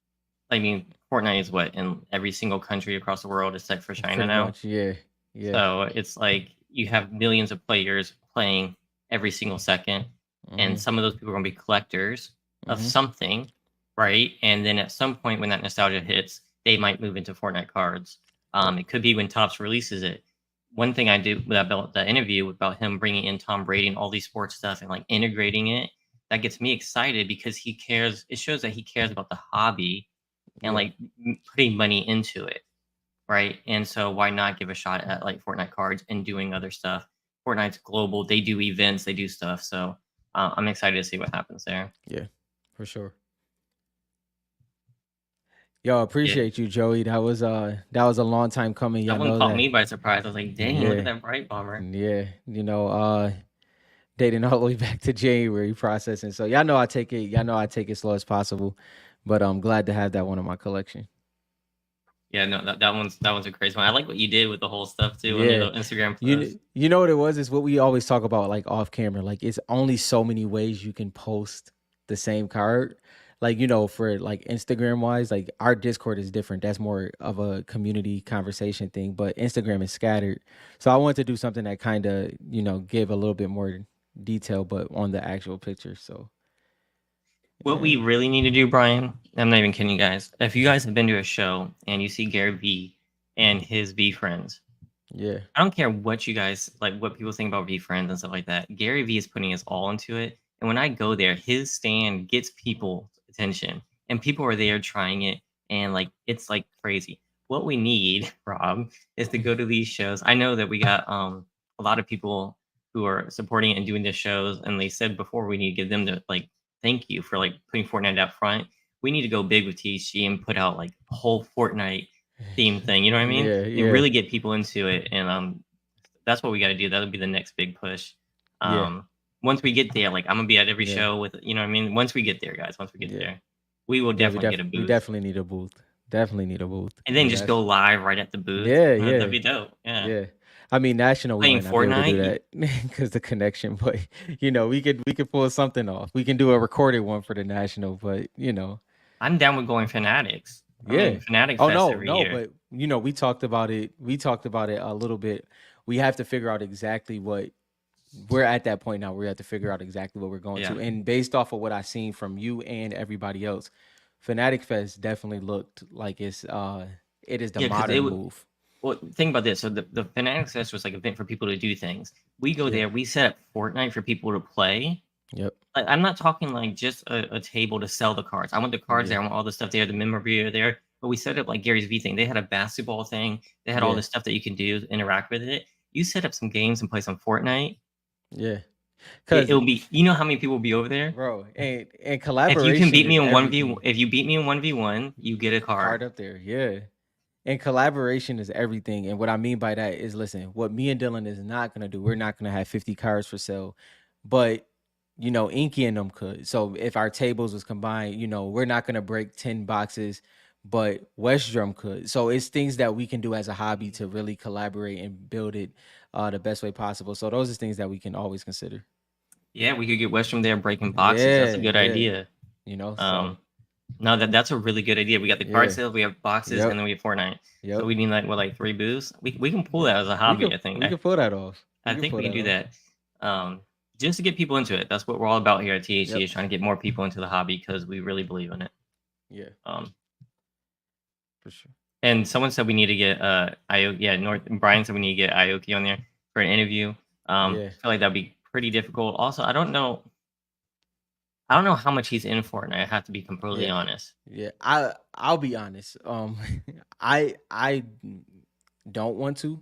I mean, Fortnite is what in every single country across the world except for China
Pretty
now.
much, yeah, yeah.
So it's like you have millions of players playing every single second, and
Mm-hmm.
some of those people are going to be collectors of
Mm-hmm.
something, right? And then at some point when that nostalgia hits, they might move into Fortnite cards.
Yep.
It could be when Topps releases it. One thing I do about the interview about him bringing in Tom Brady and all these sports stuff and like integrating it, that gets me excited because he cares. It shows that he cares about the hobby and
Yeah.
like putting money into it, right? And so why not give a shot at like Fortnite cards and doing other stuff? Fortnite's global; they do events, they do stuff. So I'm excited to see what happens there.
Yeah. For sure. Yo,
Yeah,
appreciate you, Joey. That was a long time coming.
that
Y'all
one
know
caught
that.
me by surprise. I was like, "Dang, look at
Yeah.
that bright bomber."
Yeah. Dating all the way back to January processing. So y'all know I take it slow as possible. But I'm glad to have that one in my collection.
Yeah, no, that one's a crazy one. I like what you did with the whole stuff too on your
Yeah.
little Instagram post.
You know what it was? Is what we always talk about like off camera. Like it's only so many ways you can post the same card. Like, for like Instagram wise, like our Discord is different. That's more of a community conversation thing, but Instagram is scattered. So I wanted to do something that kind of, give a little bit more detail, but on the actual picture. So
What
yeah.
we really need to do, Brian, I'm not even kidding you guys. If you guys have been to a show and you see Gary V and his V friends,
Yeah.
I don't care what you guys like, what people think about V friends and stuff like that. Gary V is putting his all into it, and when I go there, his stand gets people attention, and people are there trying it, and like it's like crazy. What we need, Rob, is to go to these shows. I know that we got a lot of people who are supporting it and doing the shows, and they said before we need to give them the like thank you for like putting Fortnite up front. We need to go big with THG and put out like a whole Fortnite theme thing. You know what I mean?
Yeah,
And
yeah,
really get people into it. And that's what we got to do. That'll be the next big push.
yeah,
Um, once we get there, like I'm gonna be at every
yeah,
show with, you know what I mean. Once we get there, guys, once we get
yeah,
there, we will
yeah. We
definitely get
def
a
we
booth,
definitely need a booth. Definitely need a booth
and then
because
just
that's
go live right at the booth.
yeah,
That'd
yeah,
be dope. Yeah,
yeah. I mean, national, we
playing
might not be able to do
Fortnite.
that because the connection, but we could pull something off. We can do a recorded one for the national, but
I'm down with going Fanatics. I
yeah.
mean, Fanatic
Oh
Fest
no,
every
no,
year.
but we talked about it. We talked about it a little bit. We have to figure out exactly what we're at that point now. We have to figure out exactly what we're going
Yeah,
to, and based off of what I seen from you and everybody else, Fanatic Fest definitely looked like it is the
yeah, because it
modern
would.
move.
Well, think about this. So the Fanatics Fest was like an event for people to do things. We go
Yeah.
there. We set up Fortnite for people to play.
Yep.
Like, I'm not talking like just a table to sell the cards. I want the cards
Yeah.
there. I want all the stuff there, the memorabilia there. But we set up like Gary's V thing. They had a basketball thing. They had all
Yeah.
this stuff that you can do, interact with it. You set up some games and play some Fortnite.
Yeah.
It,
Cause
it'll be. You know how many people will be over there?
bro, and
If you can
collaboration
beat me
is
in 1v,
everything.
if you beat me in 1v1, you get a
A card
card.
up there. Yeah. And collaboration is everything. And what I mean by that is, listen, what me and Dylan is not gonna do, we're not gonna have 50 cards for sale, but Inky and them could. So if our tables was combined, we're not gonna break 10 boxes, but Westdrum could. So it's things that we can do as a hobby to really collaborate and build it the best way possible. So those are things that we can always consider.
Yeah, we could get West from there breaking boxes. That's
Yeah,
a good
yeah.
idea.
So
Um, No, that's a really good idea. We got the card
yeah.
sales, we have boxes, and
Yep.
then we have Fortnite. So
Yep.
we need like what, like 3 booths. We can pull
Yeah.
that as a
We
hobby.
could
I think.
we could pull that off. We
I
could
think
pull
we can
that
do
off.
that. Just to get people into it. That's what we're all about here at THC
Yep.
is trying to get more people into the hobby because we really believe in it.
Yeah,
Um,
for sure.
and someone said we need to get Ioki. Yeah, Brian said we need to get Ioki on there for an interview. I
Yeah.
feel like that'd be pretty difficult. Also, I don't know. I don't know how much he's in Fortnite. I have to be completely
Yeah,
honest.
yeah. I'll be honest. I don't want to,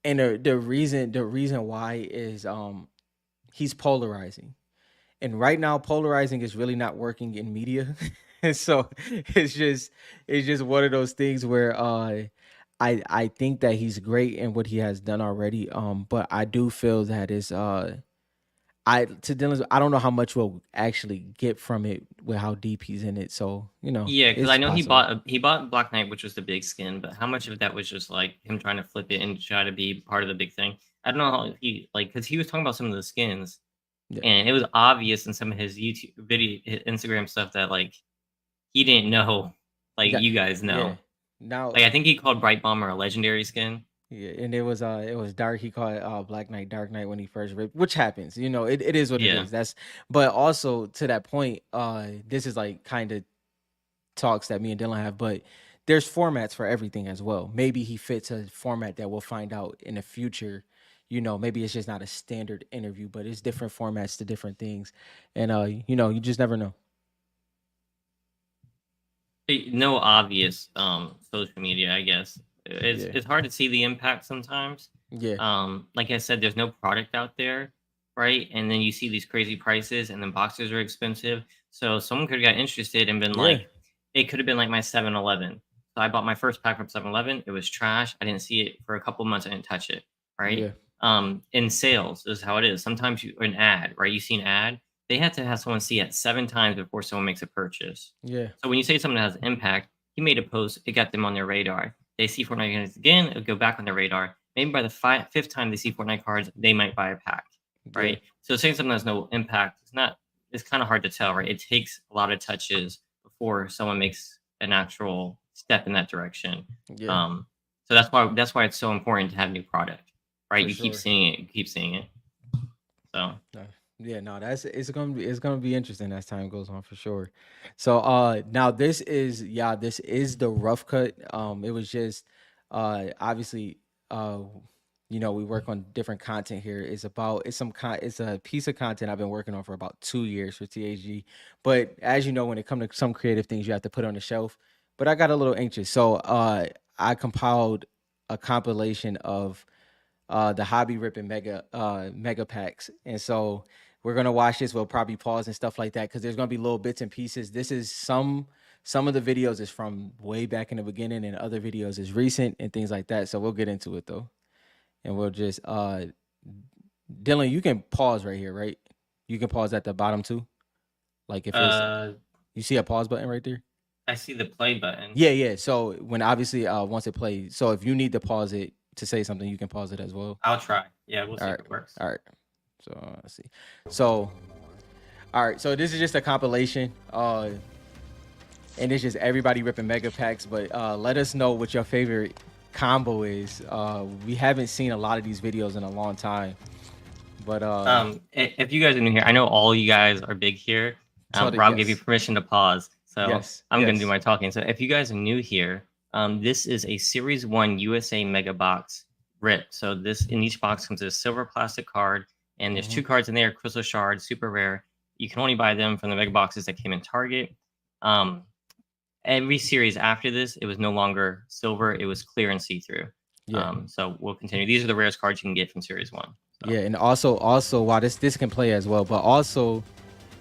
and the reason why is he's polarizing, and right now polarizing is really not working in media, and so it's just one of those things where I think that he's great in what he has done already, but I do feel that is I to Dylan's I don't know how much we'll actually get from it with how deep he's in it. So,
Yeah, because I
it's
know he
possible.
bought Black Knight, which was the big skin, but how much of that was just like him trying to flip it and try to be part of the big thing? I don't know how he like because he was talking about some of the skins,
Yeah.
and it was obvious in some of his YouTube video, his Instagram stuff that like he didn't know, like
Yeah.
you guys
Yeah.
know.
Now,
Like I think he called Bright Bomber a legendary skin.
yeah, and it was dark. He called it Black Knight, Dark Knight when he first ripped, which happens. It is what it
Yeah.
is. But also to that point, this is like kind of talks that me and Dylan have, but there's formats for everything as well. Maybe he fits a format that we'll find out in the future. Maybe it's just not a standard interview, but it's different formats to different things. And you just never know.
No obvious social media, I guess. It's
Yeah.
it's hard to see the impact sometimes.
Yeah.
Like I said, there's no product out there, right? And then you see these crazy prices, and then boxes are expensive. So someone could have got interested and been
Yeah.
like, it could have been like my 7-Eleven. So I bought my first pack from 7-Eleven. It was trash. I didn't see it for a couple months. I didn't touch it, right?
Yeah.
In sales, this is how it is. Sometimes an ad, right? You see an ad, they have to have someone see it 7 times before someone makes a purchase.
Yeah.
So when you say something that has impact, he made a post, it got them on their radar. They see Fortnite cards again, it'll go back on their radar. Maybe by the fifth time they see Fortnite cards, they might buy a pack,
Yeah.
right? So saying something has no impact, it's kind of hard to tell, right? It takes a lot of touches before someone makes an actual step in that direction.
Yeah.
Um, so that's why it's so important to have new product, right?
For
You keep
sure.
seeing it, you keep seeing it. So
No. Yeah, no, it's gonna be interesting as time goes on for sure. So now this is the rough cut. It was just obviously we work on different content here. It's a piece of content I've been working on for about 2 years for THG. But as you know, when it comes to some creative things you have to put on the shelf. But I got a little anxious. So I compiled a compilation of the hobby ripping mega packs. And so we're gonna watch this. We'll probably pause and stuff like that because there's gonna be little bits and pieces. This is some of the videos is from way back in the beginning, and other videos is recent and things like that. So we'll get into it though, and we'll just Dylan, you can pause right here, right? You can pause at the bottom too. Like if it's
uh,
you see a pause button right there.
I see the play button.
Yeah, yeah. So when obviously once it plays, so if you need to pause it to say something, you can pause it as well.
I'll try. Yeah, we'll
All
see if
right.
it works.
All right. So let's see. So all right. So this is just a compilation. And it's just everybody ripping mega packs. But let us know what your favorite combo is. We haven't seen a lot of these videos in a long time. But
If you guys are new here, I know all you guys are big here.
tell the
Rob gave you
yes.
permission to pause, so
Yes.
I'm gonna do
Yes.
my talking. So if you guys are new here, this is a Series 1 USA Mega Box rip. So this in each box comes with a silver plastic card, and there's
Mm-hmm.
2 cards in there, Crystal Shard, super rare. You can only buy them from the Mega Boxes that came in Target. Um, every series after this, it was no longer silver; it was clear and see-through.
Yeah.
So we'll continue. These are the rarest cards you can get from Series 1. So.
Yeah. And also while this can play as well, but also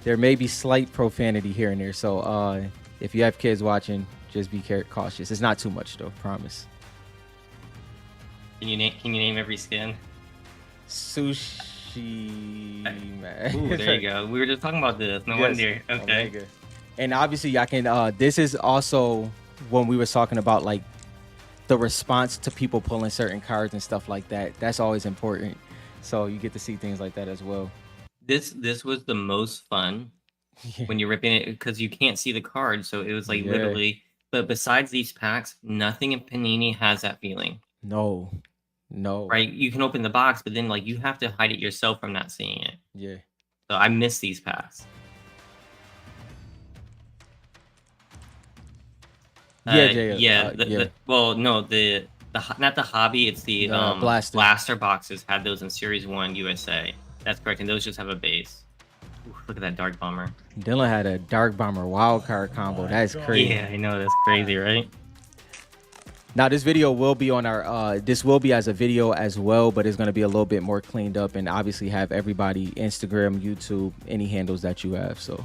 there may be slight profanity here and there. So if you have kids watching, just be cautious. It's not too much though, promise.
Can you name every skin?
Sushi man.
Ooh, there you go. We were just talking about this. No
Yes.
wonder. Okay.
Omega. And obviously I can this is also when we were talking about like the response to people pulling certain cards and stuff like that. That's always important. So you get to see things like that as well.
This was the most fun
Yeah.
when you're ripping it because you can't see the card, so it was like
Yeah.
literally. But besides these packs, nothing in Panini has that feeling,
No. No.
right? You can open the box, but then like you have to hide it yourself from not seeing it.
Yeah.
So I miss these packs.
Yeah, Jay.
Yeah.
Yeah.
Well, no, not the hobby. It's the
Blaster.
blaster boxes had those in Series 1 USA. That's correct, and those just have a base. Look at that Dark Bomber.
Dylan had a Dark Bomber wild card combo. That's crazy.
Yeah, I know, that's crazy, right?
Now this video will be on our this will be as a video as well, but it's going to be a little bit more cleaned up and obviously have everybody Instagram, YouTube, any handles that you have. So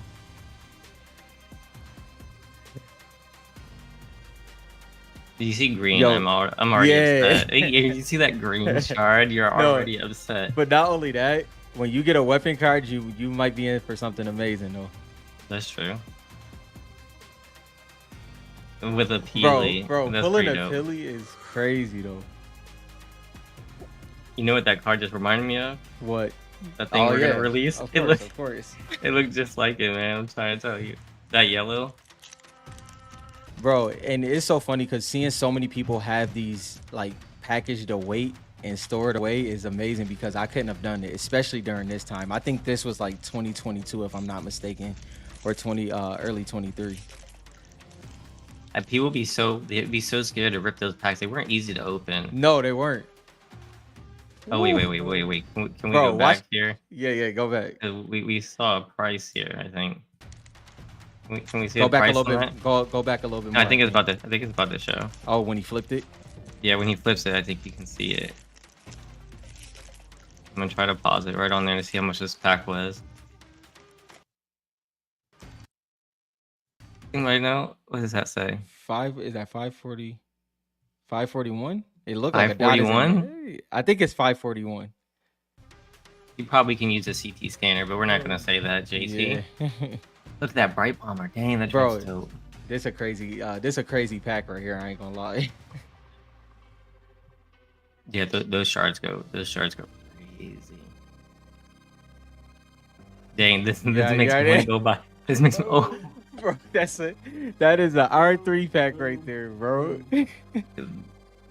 Do you see green?
Yo,
I'm already
yeah.
upset. You see that green shard? You're
No,
already upset.
but not only that, when you get a weapon card, you might be in for something amazing though.
That's true. With a Peely.
Bro,
That's
pulling a
pretty dope.
Peely is crazy though.
You know what that card just reminded me of?
What?
That thing we're gonna release?
Of
It
course, of course.
It looked just like it, man. I'm trying to tell you. That yellow?
Bro, and it's so funny because seeing so many people have these like packaged away and stored away is amazing because I couldn't have done it, especially during this time. I think this was like 2022 if I'm not mistaken, or early 23.
And they'd be so scared to rip those packs. They weren't easy to open.
No, they weren't.
Oh wait. Can we
Bro,
go back
watch
here?
Yeah, go back.
We saw a price here, I think. Can we see
Go
a
back a
price
little
on
bit.
that?
Go back a little bit
No,
more.
I think it's about to show.
Oh, when he flipped it?
Yeah, when he flips it, I think you can see it. I'm gonna try to pause it right on there to see how much this pack was. Right now, what does that say?
Is that 540? 541? It looked like a dot.
541?
I think it's 541.
You probably can use a CT scanner, but we're not gonna say that, JT.
Yeah.
Look at that Bright Bomber. Dang, that
Bro,
trip's dope.
this a crazy pack right here. I ain't gonna lie.
Yeah, those shards go crazy. Dang, this makes me go by. This makes me
Bro, that is an R3 pack right there, bro.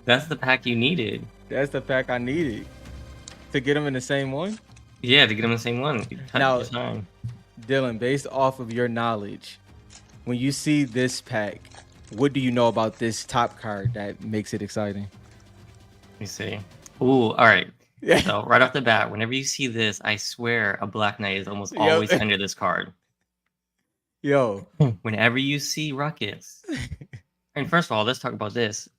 That's the pack you needed.
That's the pack I needed to get them in the same one.
Yeah, to get them in the same one.
Now, Dylan, based off of your knowledge, when you see this pack, what do you know about this top card that makes it exciting?
Let me see. Ooh, all right. Yeah. So right off the bat, whenever you see this, I swear a Black Knight is almost always under this card.
Yo.
Whenever you see Ruckus. And first of all, let's talk about this.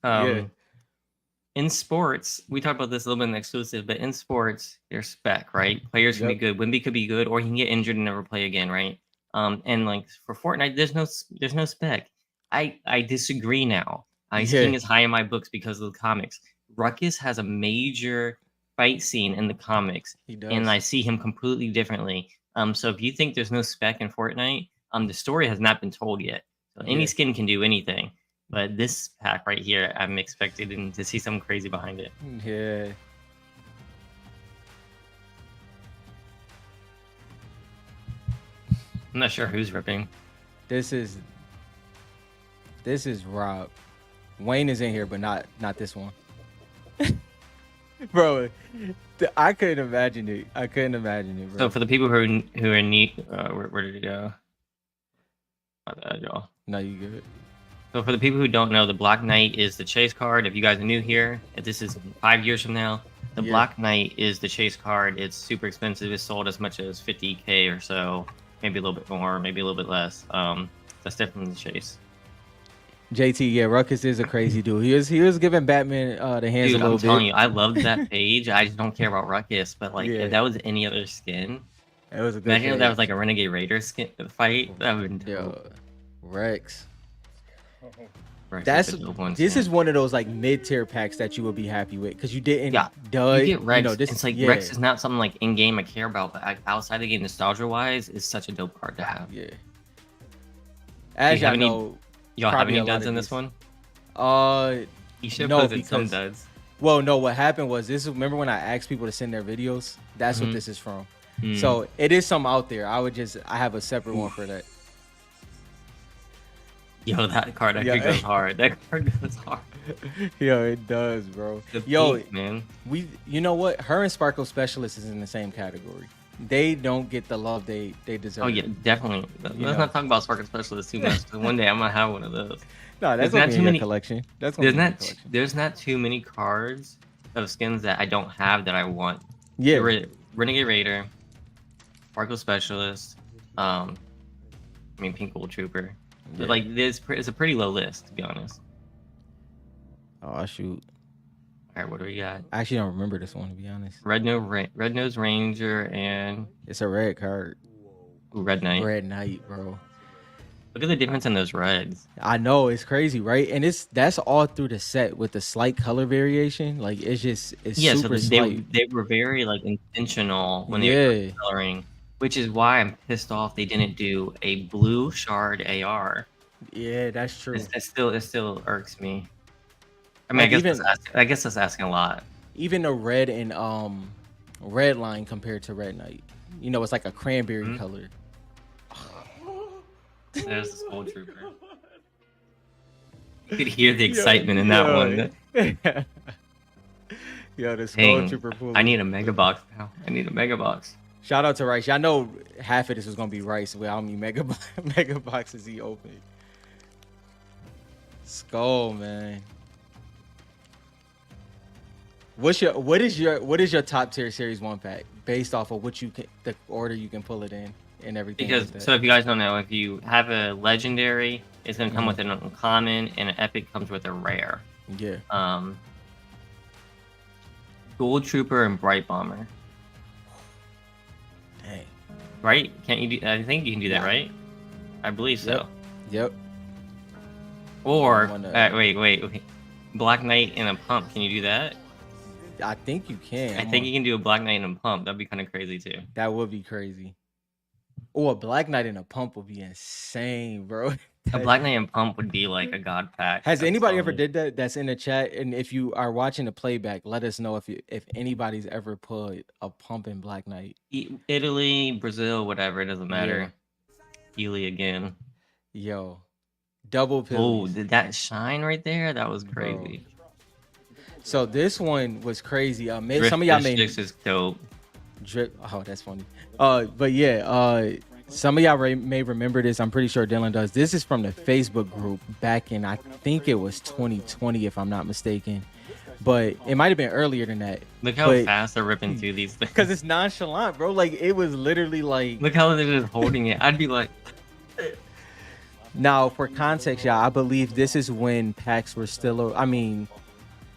In sports, we talked about this a little bit in the exclusive, but in sports, there's spec, right? Players can be good. Wimby could be good, or he can get injured and never play again, right? And like for Fortnite, there's no spec. I disagree now. King is high in my books because of the comics. Ruckus has a major fight scene in the comics, and I see him completely differently. So if you think there's no spec in Fortnite, the story has not been told yet. So any skin can do anything. But this pack right here, I'm expecting to see something crazy behind it.
Yeah.
I'm not sure who's ripping.
This is Rob. Wayne is in here, but not this one. Bro, I couldn't imagine it. Bro.
So for the people who are neat, where did it go? Y'all.
No, you good.
So for the people who don't know, the Black Knight is the chase card. If you guys are new here, if this is 5 years from now, the Black Knight is the chase card. It's super expensive. It's sold as much as 50K or so, maybe a little bit more, maybe a little bit less. That's definitely the chase.
JT, yeah, Ruckus is a crazy dude. He was giving Batman the hands a little bit.
I'm telling you, I loved that page. I just don't care about Ruckus, but like if that was any other skin,
it was a good.
Imagine if that was like a Renegade Raider skin fight. That would be dope.
Rex.
Rex
This is one of those like mid-tier packs that you would be happy with because you didn't.
Yeah,
dud,
you get Rex.
You know,
it's like Rex is not something like in game I care about, but outside the game, nostalgia-wise, is such a dope card to have.
Yeah. As y'all know,
y'all have any duds in this one? You should put some duds.
Well, no. What happened was remember when I asked people to send their videos? That's what this is from. So it is some out there. I have a separate one for that.
Yo, that card actually goes hard. That card goes hard.
Yo, it does, bro.
Man.
You know what? Her and Sparkle Specialist is in the same category. They don't get the love they deserve.
Oh yeah, definitely. Let's not talk about Sparkle Specialist too much. One day I'm gonna have one of those.
No, that's not too many collection.
There's not too many cards of skins that I don't have that I want.
Yeah.
Renegade Raider, Sparkle Specialist, I mean, Pink Gold Trooper.
Yeah.
Like this is a pretty low list, to be honest.
Oh shoot.
All right, what do we got?
I actually don't remember this one, to be honest.
Red Nose Ranger and
It's a red card.
Red Knight.
Red Knight, bro.
Look at the difference in those reds.
I know, it's crazy, right? And that's all through the set with the slight color variation. Like it's
Yeah,
super
so
slight.
they were very like intentional when they
Yeah.
were coloring, which is why I'm pissed off they didn't do a blue shard AR.
Yeah, that's true.
It still irks me. I mean,
Like,
I guess that's asking a lot.
Even the red and red line compared to Red Knight. You know, it's like a cranberry color.
There's the Skull Trooper. You could hear the excitement in that one.
Yo, the Skull Trooper pool.
I need a mega box now. I need a mega box.
Shout out to Rice. I know half of this was gonna be Rice without me mega boxes he opened. Skull, man. What is your top tier series 1 pack based off of what the order you can pull it in and everything?
Because so if you guys don't know, if you have a legendary, it's gonna come with an uncommon, and an epic comes with a rare.
Yeah.
Gold Trooper and Bright Bomber.
Dang.
Right? Can't you do? I think you can do that, right? I believe so.
Yep.
Or wait. Black Knight and a pump. Can you do that?
I think you can.
I think you can do a Black Knight and a pump. That'd be kind of crazy too.
That would be crazy. Oh, a Black Knight and a pump would be insane, bro.
A Black Knight and pump would be like a god pack.
Has anybody ever did that? That's in the chat. And if you are watching the playback, let us know if anybody's ever put a pump in Black Knight.
Italy, Brazil, whatever, it doesn't matter. Ely again.
Yo, double pills.
Oh, did that shine right there? That was crazy.
Bro. So this one was crazy. Some of y'all may
is dope.
Drip. Oh, that's funny. But yeah, some of y'all may remember this. I'm pretty sure Dylan does. This is from the Facebook group back in, I think it was 2020, if I'm not mistaken. But it might have been earlier than that.
Look how fast they're ripping through these things.
Because it's nonchalant, bro. Like, it was literally like...
Look how they're just holding it. I'd be like...
Now, for context, y'all, I believe this is when packs were still... I mean,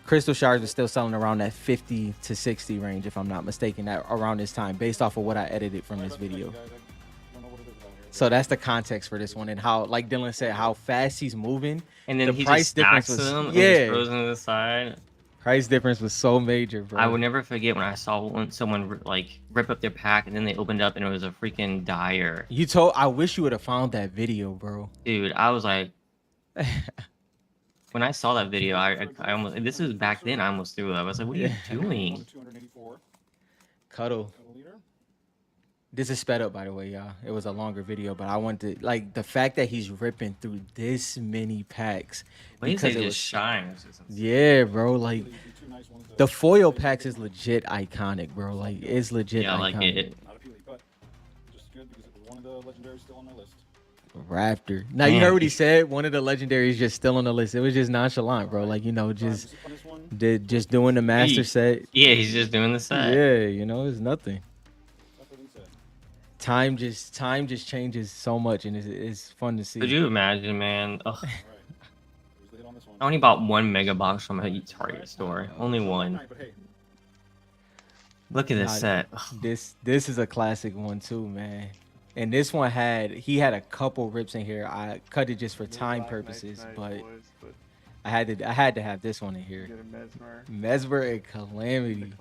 Crystal Shards were still selling around that 50 to 60 range, if I'm not mistaken, around this time, based off of what I edited from this video. So that's the context for this one, and how, like Dylan said, how fast he's moving.
And then
the price difference was
and just throws them to the side.
Price difference was so major, bro.
I would never forget when I saw someone like rip up their pack, and then they opened up and it was a freaking dire.
I wish you would have found that video, bro.
Dude, I was like, when I saw that video, I almost, this was back then, I almost threw it. I was like, what are you doing?
Cuddle. This is sped up, by the way, y'all. It was a longer video, but I wanted, like, the fact that he's ripping through this many packs.
Because it just shines.
Yeah, bro. Like, the foil packs is legit iconic, bro. Like, it's legit iconic.
Like it.
Raptor. Now, you heard what he said? One of the legendaries just still on the list. It was just nonchalant, bro. Like, you know, just doing the master set.
Yeah, he's just doing the set.
Yeah, you know, it's nothing. Time just changes so much, and it's fun to see.
Could you imagine, man? Ugh. I only bought one mega box from a Target store. Only one. Look at this set.
This is a classic one too, man. And this one he had a couple rips in here. I cut it just for time purposes, but I had to have this one in here. Mesmer and Calamity.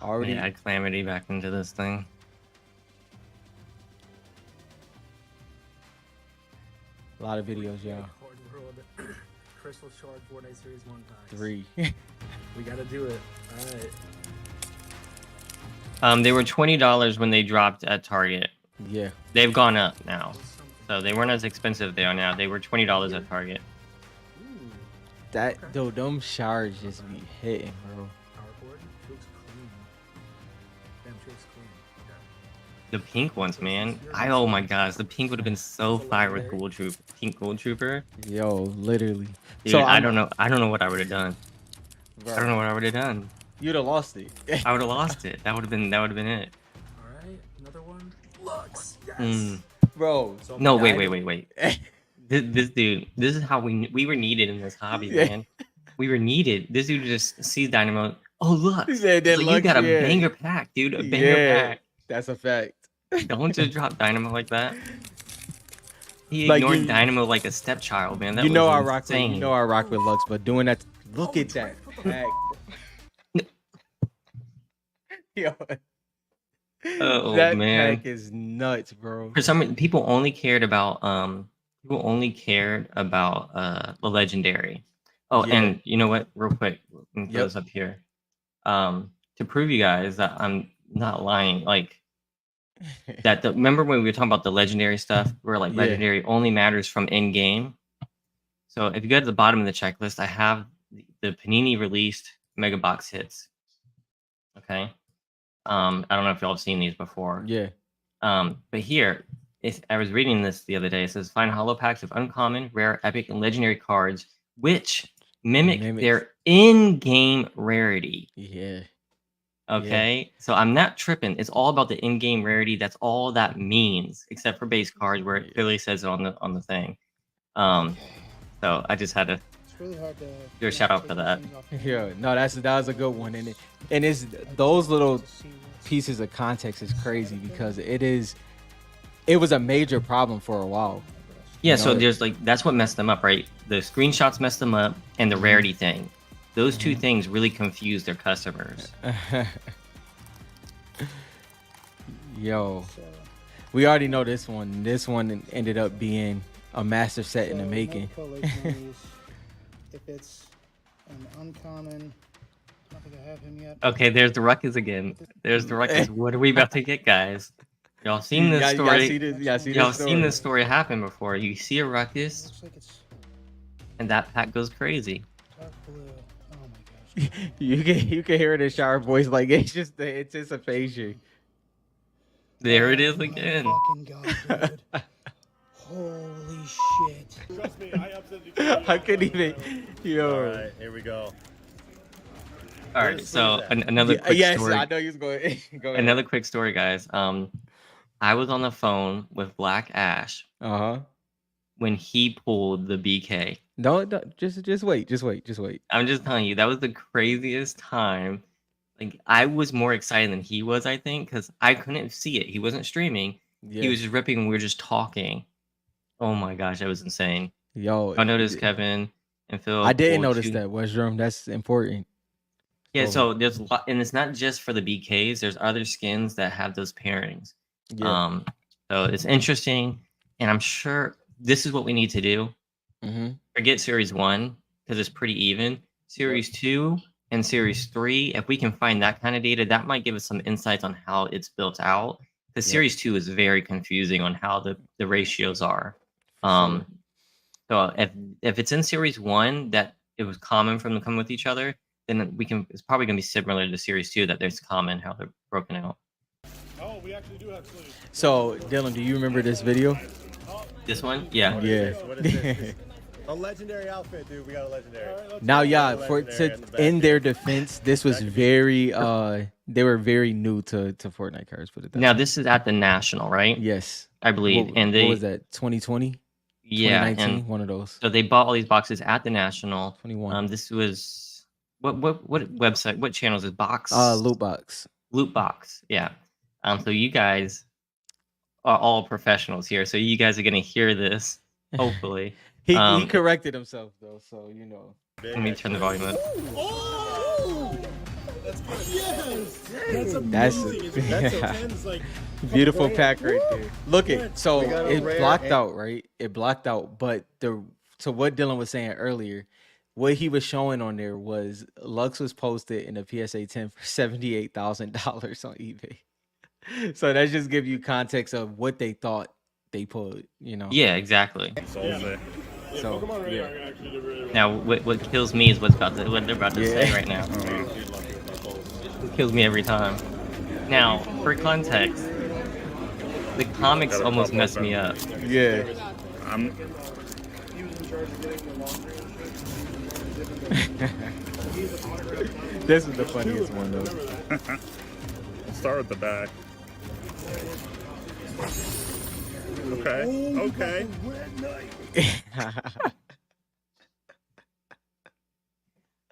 Already
add Calamity back into this thing.
A lot of videos, y'all.
Crystal Shard Fortnite Series 1 packs.
3.
We gotta do it. All
right. They were $20 when they dropped at Target.
Yeah.
They've gone up now. So they weren't as expensive they are now. They were $20 at Target.
Them shards just be hitting, bro.
The pink ones, man. Oh my gosh, the pink would have been so fire with Pink Gold Trooper.
Yo, literally.
Dude, so I don't know what I would have done. Bro. I don't know what I would have done.
You'd have lost it.
I would have lost it. That would have been it.
All right, one. Lux. Yes.
Bro.
So
No,
yeah,
wait. This dude, this is how we were needed in this hobby,
Yeah.
man. We were needed. This dude just sees Dynamo. Oh, Lux.
Yeah,
It's
that
like, you
Lux,
got a
yeah.
banger pack, dude. A banger
Yeah,
pack.
that's a fact.
Don't just drop Dynamo like that. He
Like
ignored
you,
Dynamo like a stepchild, man. That
you
was
know I
insane.
rock with Lux, but doing that, look at that pack. Yo,
Oh
that
man.
pack is nuts, bro.
For some reason, people only cared about the legendary. Oh,
Yeah.
and you know what? Real quick, let me throw
Yep.
this up here. To prove you guys that I'm not lying, like remember when we were talking about the legendary stuff, where like
Yeah.
legendary only matters from in game. So if you go to the bottom of the checklist, I have the Panini released mega box hits. Okay. I don't know if y'all have seen these before.
Yeah.
But here, I was reading this the other day. It says find hollow packs of uncommon, rare, epic, and legendary cards which mimic their in-game rarity.
Yeah.
Okay, so I'm not tripping. It's all about the in-game rarity. That's all that means, except for base cards, where it clearly says it on the thing. So I just had to
Really hard to
do a shout out for that.
Yeah. No, that was a good one, and it's those little pieces of context is crazy because it was a major problem for a while.
Yeah,
You know,
so there's like that's what messed them up, right? The screenshots messed them up, and the rarity thing. Those two things really confuse their customers.
Yo, we already know this one. This one ended up being a master set in the making.
If it's an uncommon, I don't think I have him yet.
Okay, there's the Ruckus again. There's the Ruckus. What are we about to get, guys? Y'all seen this story? Y'all seen this story happen before? You see a Ruckus,
Looks like it's
and that pack goes crazy.
dark blue. Oh my gosh.
You can hear it in Shower voice, like it's just the anticipation.
There it is
Oh my
again.
fucking god, dude. Holy shit.
Trust me, I upset
I couldn't even. Yo.
All right, here we go.
All right, so another quick
Yes,
story.
I know you was going. Go ahead.
Another quick story, guys. I was on the phone with Black Ash
Uh-huh.
when he pulled the BK.
No, just wait.
I'm just telling you, that was the craziest time. Like, I was more excited than he was, I think, because I couldn't see it. He wasn't streaming.
Yeah.
He was just ripping, and we were just talking. Oh my gosh, that was insane.
Yo,
I noticed Kevin and Phil.
I didn't
pulled
notice
two-
that. Westrum, that's important.
Yeah,
Oh.
so there's a lot, and it's not just for the BKs. There's other skins that have those pairings.
Yeah.
So it's interesting, and I'm sure this is what we need to do.
Mm-hmm.
Forget Series 1 because it's pretty even. Series 2 and Series 3, if we can find that kind of data, that might give us some insights on how it's built out. Because Series 2 is very confusing on how the ratios are. So if it's in Series 1 that it was common for them to come with each other, then it's probably going to be similar to Series 2 that there's common how they're broken out.
Oh, we actually do have sleeves.
So, Dylan, do you remember this video?
This one? Yeah.
Yeah.
What is this? A legendary outfit, dude. We got a legendary.
Now, yeah,
Legendary on the back
in
here.
their defense, this was very they were very new to Fortnite cards. Put it that
Now
way.
this is at the National, right?
Yes,
I believe.
What,
And they
what was that? 2020,
yeah,
2019,
and
one of those.
so they bought all these boxes at the National.
21.
This was what website? What channel is this? Box.
Loot box.
Loot box. Yeah. So you guys are all professionals here. So you guys are gonna hear this. Hopefully.
He corrected himself though, so you know.
Let me turn the volume up.
Oh! That's good. Yes! That's
That's
amazing. That's a 10's like
beautiful
brand.
pack right there. Look it. So
We got a
it
rare
blocked
and-
out, right? It blocked out, but to what Dylan was saying earlier, what he was showing on there was Lux was posted in a PSA 10 for $78,000 on eBay. So that just gives you context of what they thought they pulled, you know.
Yeah, exactly.
Yeah,
So,
Pokemon Radar
yeah.
actually did really well.
Now what kills me is what they're about to say
Yeah.
right now. It kills me every time. Now, for context, the comics almost messed me up.
Yeah.
I'm
This is the funniest one though.
I'll start with the back. Okay. Okay.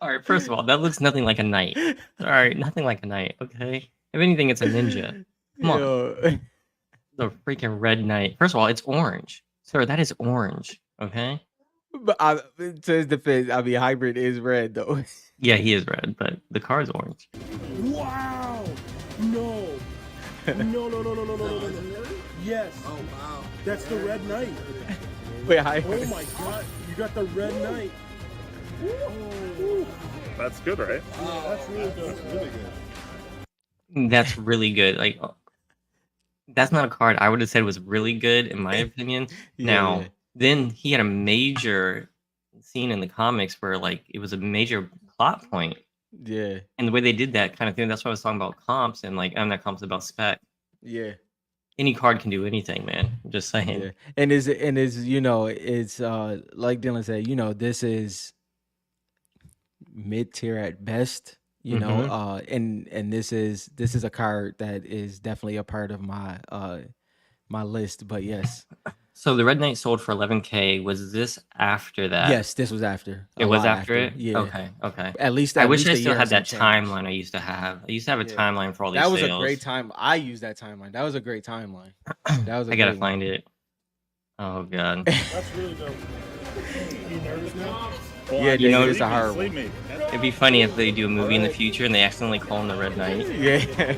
All right, first of all, that looks nothing like a knight. All right, nothing like a knight. Okay, if anything, it's a ninja. Come on,
Yo.
the freaking red knight. First of all, it's orange, sir. That is orange. Okay.
But to his defense, I mean, hybrid is red though.
Yeah, he is red, but the car is orange.
Wow! No! No, no, no, no, no, no, no, no. Yes.
Oh wow.
That's the Red Knight.
Wait,
Oh
hybrid.
my god, you got the Red Knight.
That's good, right?
That's really good.
That's really good.
That's really good. Like, that's not a card I would have said was really good in my opinion.
Yeah,
Now,
yeah.
then he had a major scene in the comics where like it was a major plot point,
Yeah,
and the way they did that kind of thing. That's why I was talking about comps and like I'm not comps about spec.
yeah,
Any card can do anything, man. I'm just saying.
yeah. And is you know, it's like Dylan said, you know, this is mid tier at best. You know, and this is a card that is definitely a part of my list. But yes,
So the Red Knight sold for 11K. Was this after that?
yes, this was after.
It
A
was
lot
after it.
Yeah.
Okay. Okay.
At least
I
at
wish
least
I
a
still
year
had
and
that
some change.
timeline I used to have. I used to have a
Yeah.
timeline for all these
That was
sales.
a great time. I used that timeline. That was a great timeline. That was a
I gotta
great one.
find it. Oh god.
That's really dope. You nervous now?
Yeah,
You know,
dude, it's a hard one.
me.
It'd be funny if they do a movie in the future and they accidentally call him the Red Knight.
Yeah.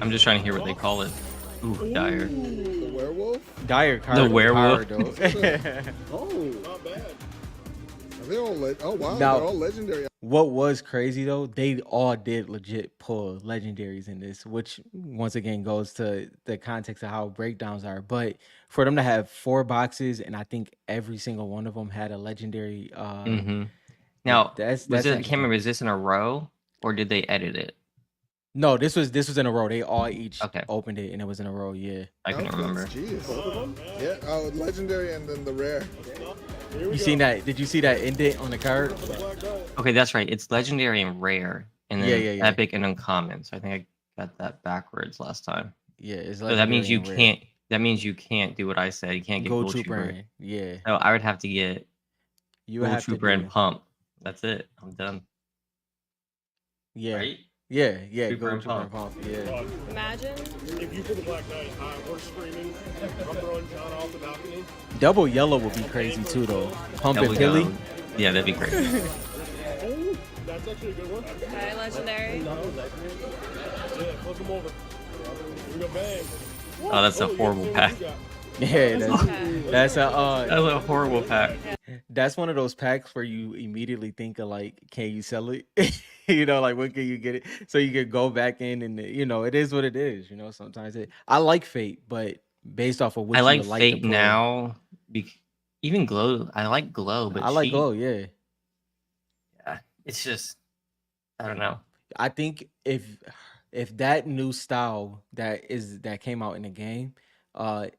I'm just trying to hear what they call it. Ooh, dire.
The werewolf?
Dire card.
The
was
werewolf.
hard, though.
Oh, not bad. Are they all oh wow,
Now-
they're all legendary.
What was crazy though, they all did legit pull legendaries in this, which once again goes to the context of how breakdowns are. But for them to have 4 boxes, and I think every single one of them had a legendary.
Now,
that's
was it? I can't
interesting.
remember. Is this in a row or did they edit it?
No, this was in a row. They all each
Okay.
opened it, and it was in a row. Yeah.
I couldn't remember.
Jeez. Yeah, oh, legendary and then the rare.
You seen that? Did you see that indent on the card?
Okay, that's right. It's legendary and rare, and then
Yeah.
epic and uncommon. So I think I got that backwards last time.
Yeah. It's
So that means
legendary
you
and rare.
can't. That means you can't do what I said. You can't get
Go
Gold
Trooper.
Trooper.
in. Yeah.
No, I would have to get
You
Gold
have to
Trooper and
do.
Pump. That's it. I'm done.
Yeah.
Right?
Yeah.
Trooper
Go
and
Trooper and
Pump.
Pump. Yeah.
Imagine if you put the Black Knight, we're screaming. I'm throwing John off the balcony.
Double yellow would be crazy too, though. Pump
That
and
would
Pilly.
go. Yeah, that'd be great.
Oh, that's actually a good one.
Okay, legendary.
Yeah, flip him over. Here we go, bang.
Oh, that's a horrible pack.
Yeah, that's a
That's a horrible pack.
that's one of those packs where you immediately think of like, can you sell it? You know, like when can you get it? So you can go back in and you know, it is what it is. You know, sometimes I like Fate, but based off of what
I
you
like
would like to
Fate
pull.
now. Even Glow. I like Glow, but
I like
she-
Glow, yeah.
Yeah, it's just I don't know.
I think if that new style that came out in the game,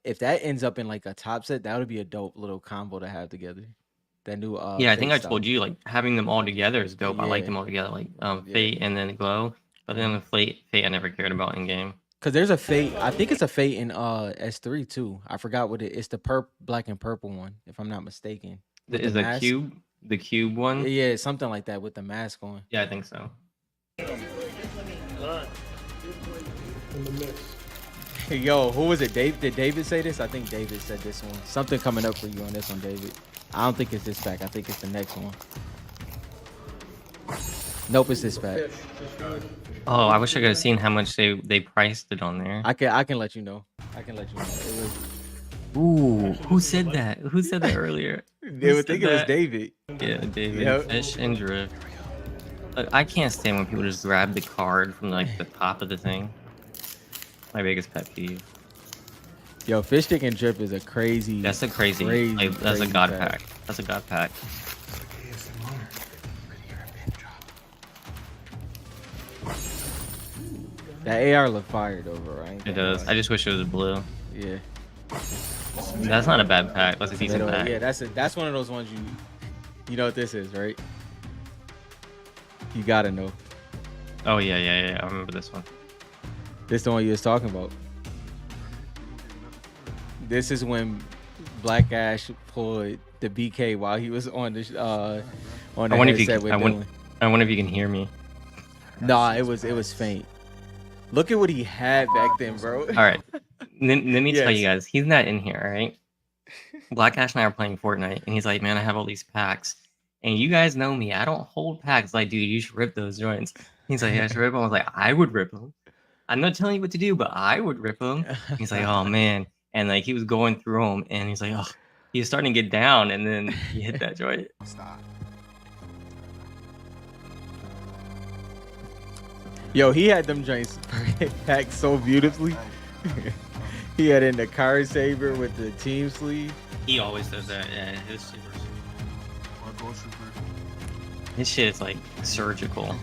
if that ends up in like a top set, that would be a dope little combo to have together. That new
Yeah, I think
Fate
I told
style.
you like having them all together is dope. I like
Yeah.
them all together, like Fate and then Glow. But then the Fate I never cared about in game.
Cause there's a Fate. I think it's a Fate in S3 too. I forgot what it's the black and purple one, if I'm not mistaken. With
Is the
mask.
cube one?
Yeah, something like that with the mask on.
Yeah, I think so.
Alright. In the mix.
Yo, who was it? Dave? Did David say this? I think David said this one. Something coming up for you on this one, David. I don't think it's this pack. I think it's the next one. Nope, it's this pack.
Oh, I wish I could have seen how much they priced it on there.
I can let you know. I can let you know. It was.
Ooh, who said that? Who said that earlier?
They would
said
think it was
that?
David.
Yeah, David,
Yep.
Fish, and Drift. Look, I can't stand when people just grab the card from like the top of the thing. My biggest pet peeve.
Yo, fish stick and drip is a crazy.
That's a crazy. Like, that's a
crazy
god pack. That's a god pack.
That AR look fire though, bro. I ain't
It
gonna
does.
lie.
I just wish it was blue.
Yeah.
That's not a bad pack. That's a decent
Middle,
pack.
yeah, that's one of those ones you know what this is, right? You gotta know.
Oh yeah. I remember this one.
This the one you was talking about. This is when Black Ash pulled the BK while he was on the
I wonder if you
headset
can,
with
I,
Dylan.
wonder, I wonder if you can hear me.
Nah, it was faint. Look at what he had back then, bro.
All right. Let me tell you
Yes.
guys, he's not in here, all right? Black Ash and I are playing Fortnite, and he's like, man, I have all these packs. And you guys know me. I don't hold packs. Like, dude, you should rip those joints. He's like, yeah, I should rip them. I was like, I would rip them. I'm not telling you what to do, but I would rip them. He's like, oh, man. And, like, he was going through them, and he's like, oh, he was starting to get down, and then he hit that joint.
Stop.
Yo, he had them joints packed so beautifully. He had in the card saver with the team sleeve.
He always does that. Yeah, his
Or Ghost Trooper.
shit is, like, surgical.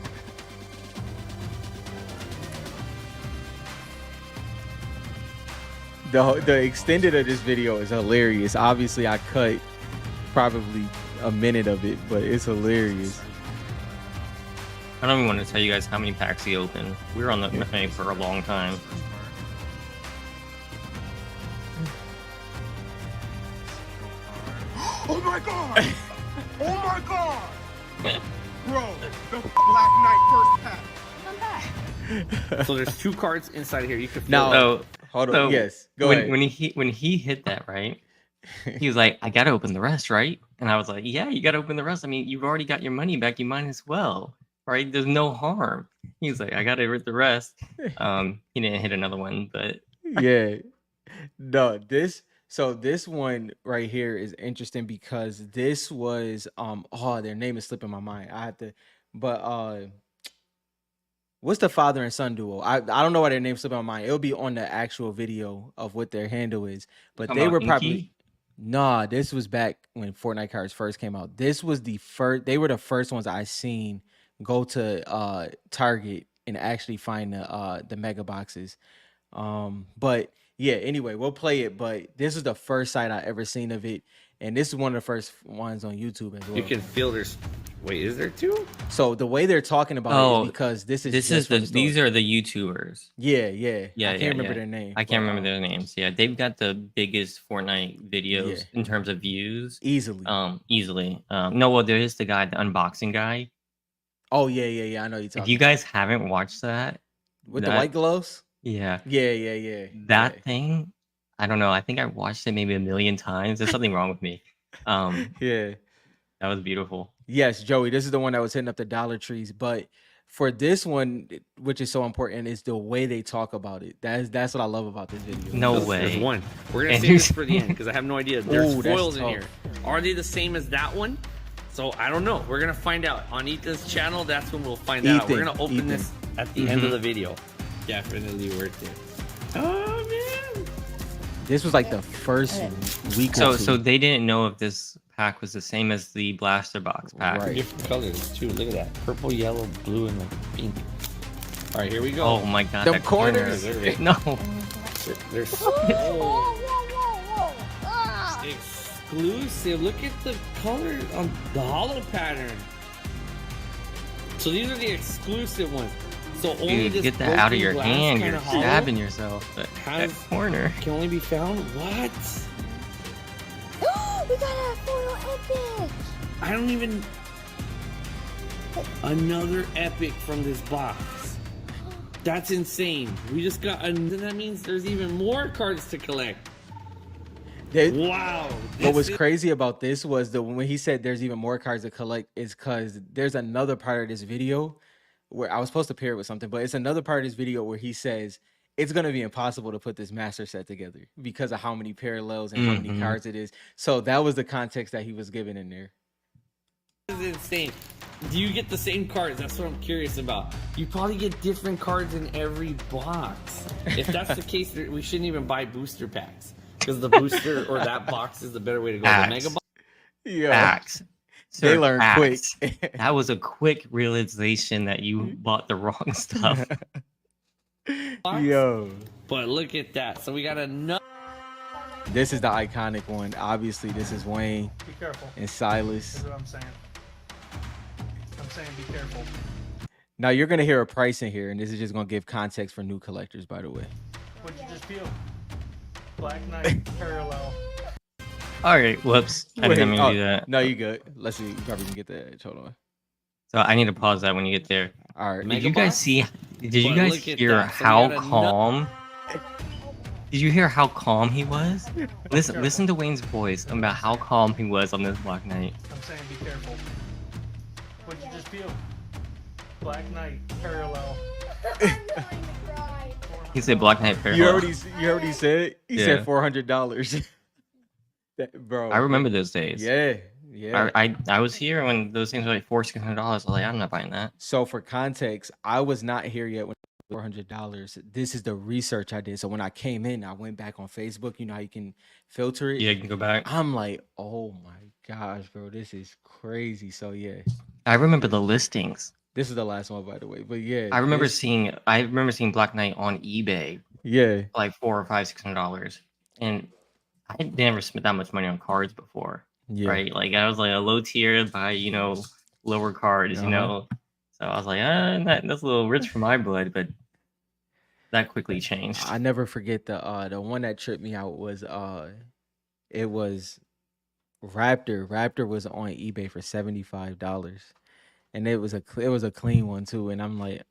The extended of this video is hilarious. Obviously, I cut probably a minute of it, but it's hilarious.
I don't even want to tell you guys how many packs he opened. We were on the thing for a long time.
Oh my god! Oh my god! Bro, the Black Knight first pack.
So there's 2 cards inside here. You can feel
Now,
it.
So,
hold on.
so
Yes, go
when,
ahead.
when he hit that, right? He was like, I gotta open the rest, right? And I was like, yeah, you gotta open the rest. I mean, you've already got your money back. You might as well, right? There's no harm. He's like, I gotta rip the rest. He didn't hit another one, but
Yeah. No, this one right here is interesting because this was their name is slipping my mind. I have to but what's the father and son duo? I don't know why their name slipping my mind. It'll be on the actual video of what their handle is. But
Talking
they
about
were
Inky?
probably nah, this was back when Fortnite cards first came out. This was the first they were the first ones I seen go to Target and actually find the mega boxes. But yeah, anyway, we'll play it. But this is the first site I ever seen of it, and this is one of the first ones on YouTube as well.
You can feel there's. Wait, is there 2?
So the way they're talking about it
Oh,
is because this is
these are the YouTubers.
yeah.
Yeah,
I can't
yeah,
remember
yeah.
their name.
I can't remember their names. Yeah, they've got the biggest Fortnite videos
Yeah.
in terms of views.
Easily.
Easily. No, well, there is the guy, the unboxing guy.
Oh yeah. I know you talking.
If you guys haven't watched that,
with the
that-
white gloves.
yeah,
Yeah.
that
yeah.
thing, I don't know. I think I watched it maybe 1,000,000 times. There's something wrong with me.
Yeah.
That was beautiful.
Yes, Joey. This is the one that was hitting up the Dollar Trees. But for this one, which is so important, is the way they talk about it. That's what I love about this video.
No
There's
way.
1. We're gonna
And
save this
here's-
for the end because I have no idea. There's
Ooh, that's
foils in
tough.
here. Are they the same as that one? So I don't know. We're gonna find out on Ethan's channel. That's when we'll find out. We're gonna open this at the end of the video. Definitely worth it. Oh man!
This was like the first week.
So
or two.
so they didn't know if this pack was the same as the blaster box pack.
Right.
Different colors too. Look at that. Purple, yellow, blue, and like pink. All right, here we go.
Oh my god,
Them
that corner.
corners.
No.
There's exclusive. Look at the color on the hollow pattern. So these are the exclusive ones. So only
Dude,
this
get that out of
broken
your
glass
hand.
kinda
You're
hollow
stabbing yourself. That
has-
corner.
can only be found. What?
We got a foil epic!
I don't even. Another epic from this box. That's insane. We just got. That means there's even more cards to collect. Wow.
What was crazy about this was when he said there's even more cards to collect is because there's another part of this video where I was supposed to pair it with something, but it's another part of this video where he says it's going to be impossible to put this master set together because of how many parallels and how many cards it is. So that was the context that he was given in there.
This is insane. Do you get the same cards? That's what I'm curious about. You probably get different cards in every box. If that's the case, we shouldn't even buy booster packs because the booster or that box is the better way to go. The mega box.
Yeah.
Facts.
They
Sir,
learn
facts.
quick.
That was a quick realization that you bought the wrong stuff.
Yo.
But look at that. So we got another.
This is the iconic one. Obviously, this is Wayne
Be careful.
and Silas.
Is what I'm saying. I'm saying be careful.
Now you're gonna hear a price in here, and this is just gonna give context for new collectors, by the way.
What'd you just feel? Black Knight parallel.
All right, whoops. I didn't mean to do that.
No, you good. Let's see. You probably can get that. Hold on.
So I need to pause that when you get there.
All right.
Did
Mega
you guys
box?
see? Did you
But
guys
look at
hear
that. So we
how
got a
calm? Did you hear how calm he was? Listen to Wayne's voice about how calm he was on this Black Knight.
I'm saying be careful. What'd you just feel? Black Knight parallel.
I'm going to cry.
He said Black Knight
You
parallel.
already said. He
Yeah.
said $400. Bro.
I remember those days.
Yeah. Yeah.
I was here when those things were like $400-$600. I was like, I'm not buying that.
So for context, I was not here yet when $400. This is the research I did. So when I came in, I went back on Facebook. You know how you can filter it.
Yeah, you can go back.
I'm like, oh my gosh, bro, this is crazy. So yeah,
I remember the listings.
this is the last one, by the way. But yeah,
I remember
this-
seeing Black Knight on eBay
Yeah,
for like $400 or $600, and I had never spent that much money on cards before.
yeah.
Right? Like I was like a low tier by lower cards,
Uh-huh.
So I was like, that's a little rich for my blood, but that quickly changed.
I never forget the one that tripped me out was it was Raptor. Raptor was on eBay for $75. And it was a clean one too. And I'm like,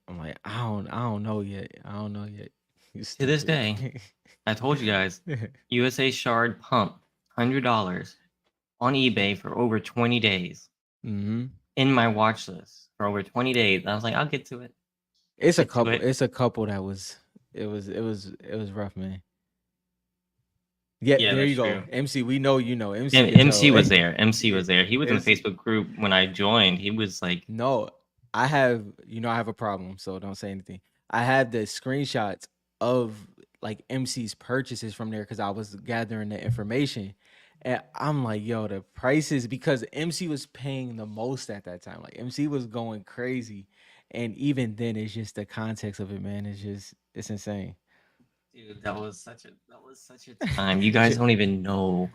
I don't know yet. I don't know yet. You
To this
stupid.
I told you guys, USA Shard Pump, $100 on eBay for over 20 days
Mm-hmm.
in my watch list for over 20 days. I was like, I'll get to it.
It's a
Get to
couple.
it.
It's a couple that was. It was rough, man. Yeah,
Yeah,
there you
that's
go.
true.
MC, we know you know. MC.
And
can
MC
tell.
was there. MC was there. He was in the
MC.
Facebook group when I joined. He was like,
No, I have. I have a problem. So don't say anything. I have the screenshots of like MC's purchases from there because I was gathering the information, and I'm like, yo, the prices because MC was paying the most at that time. Like MC was going crazy, and even then, it's just the context of it, man. It's insane.
dude, that was such a time. You guys don't even know.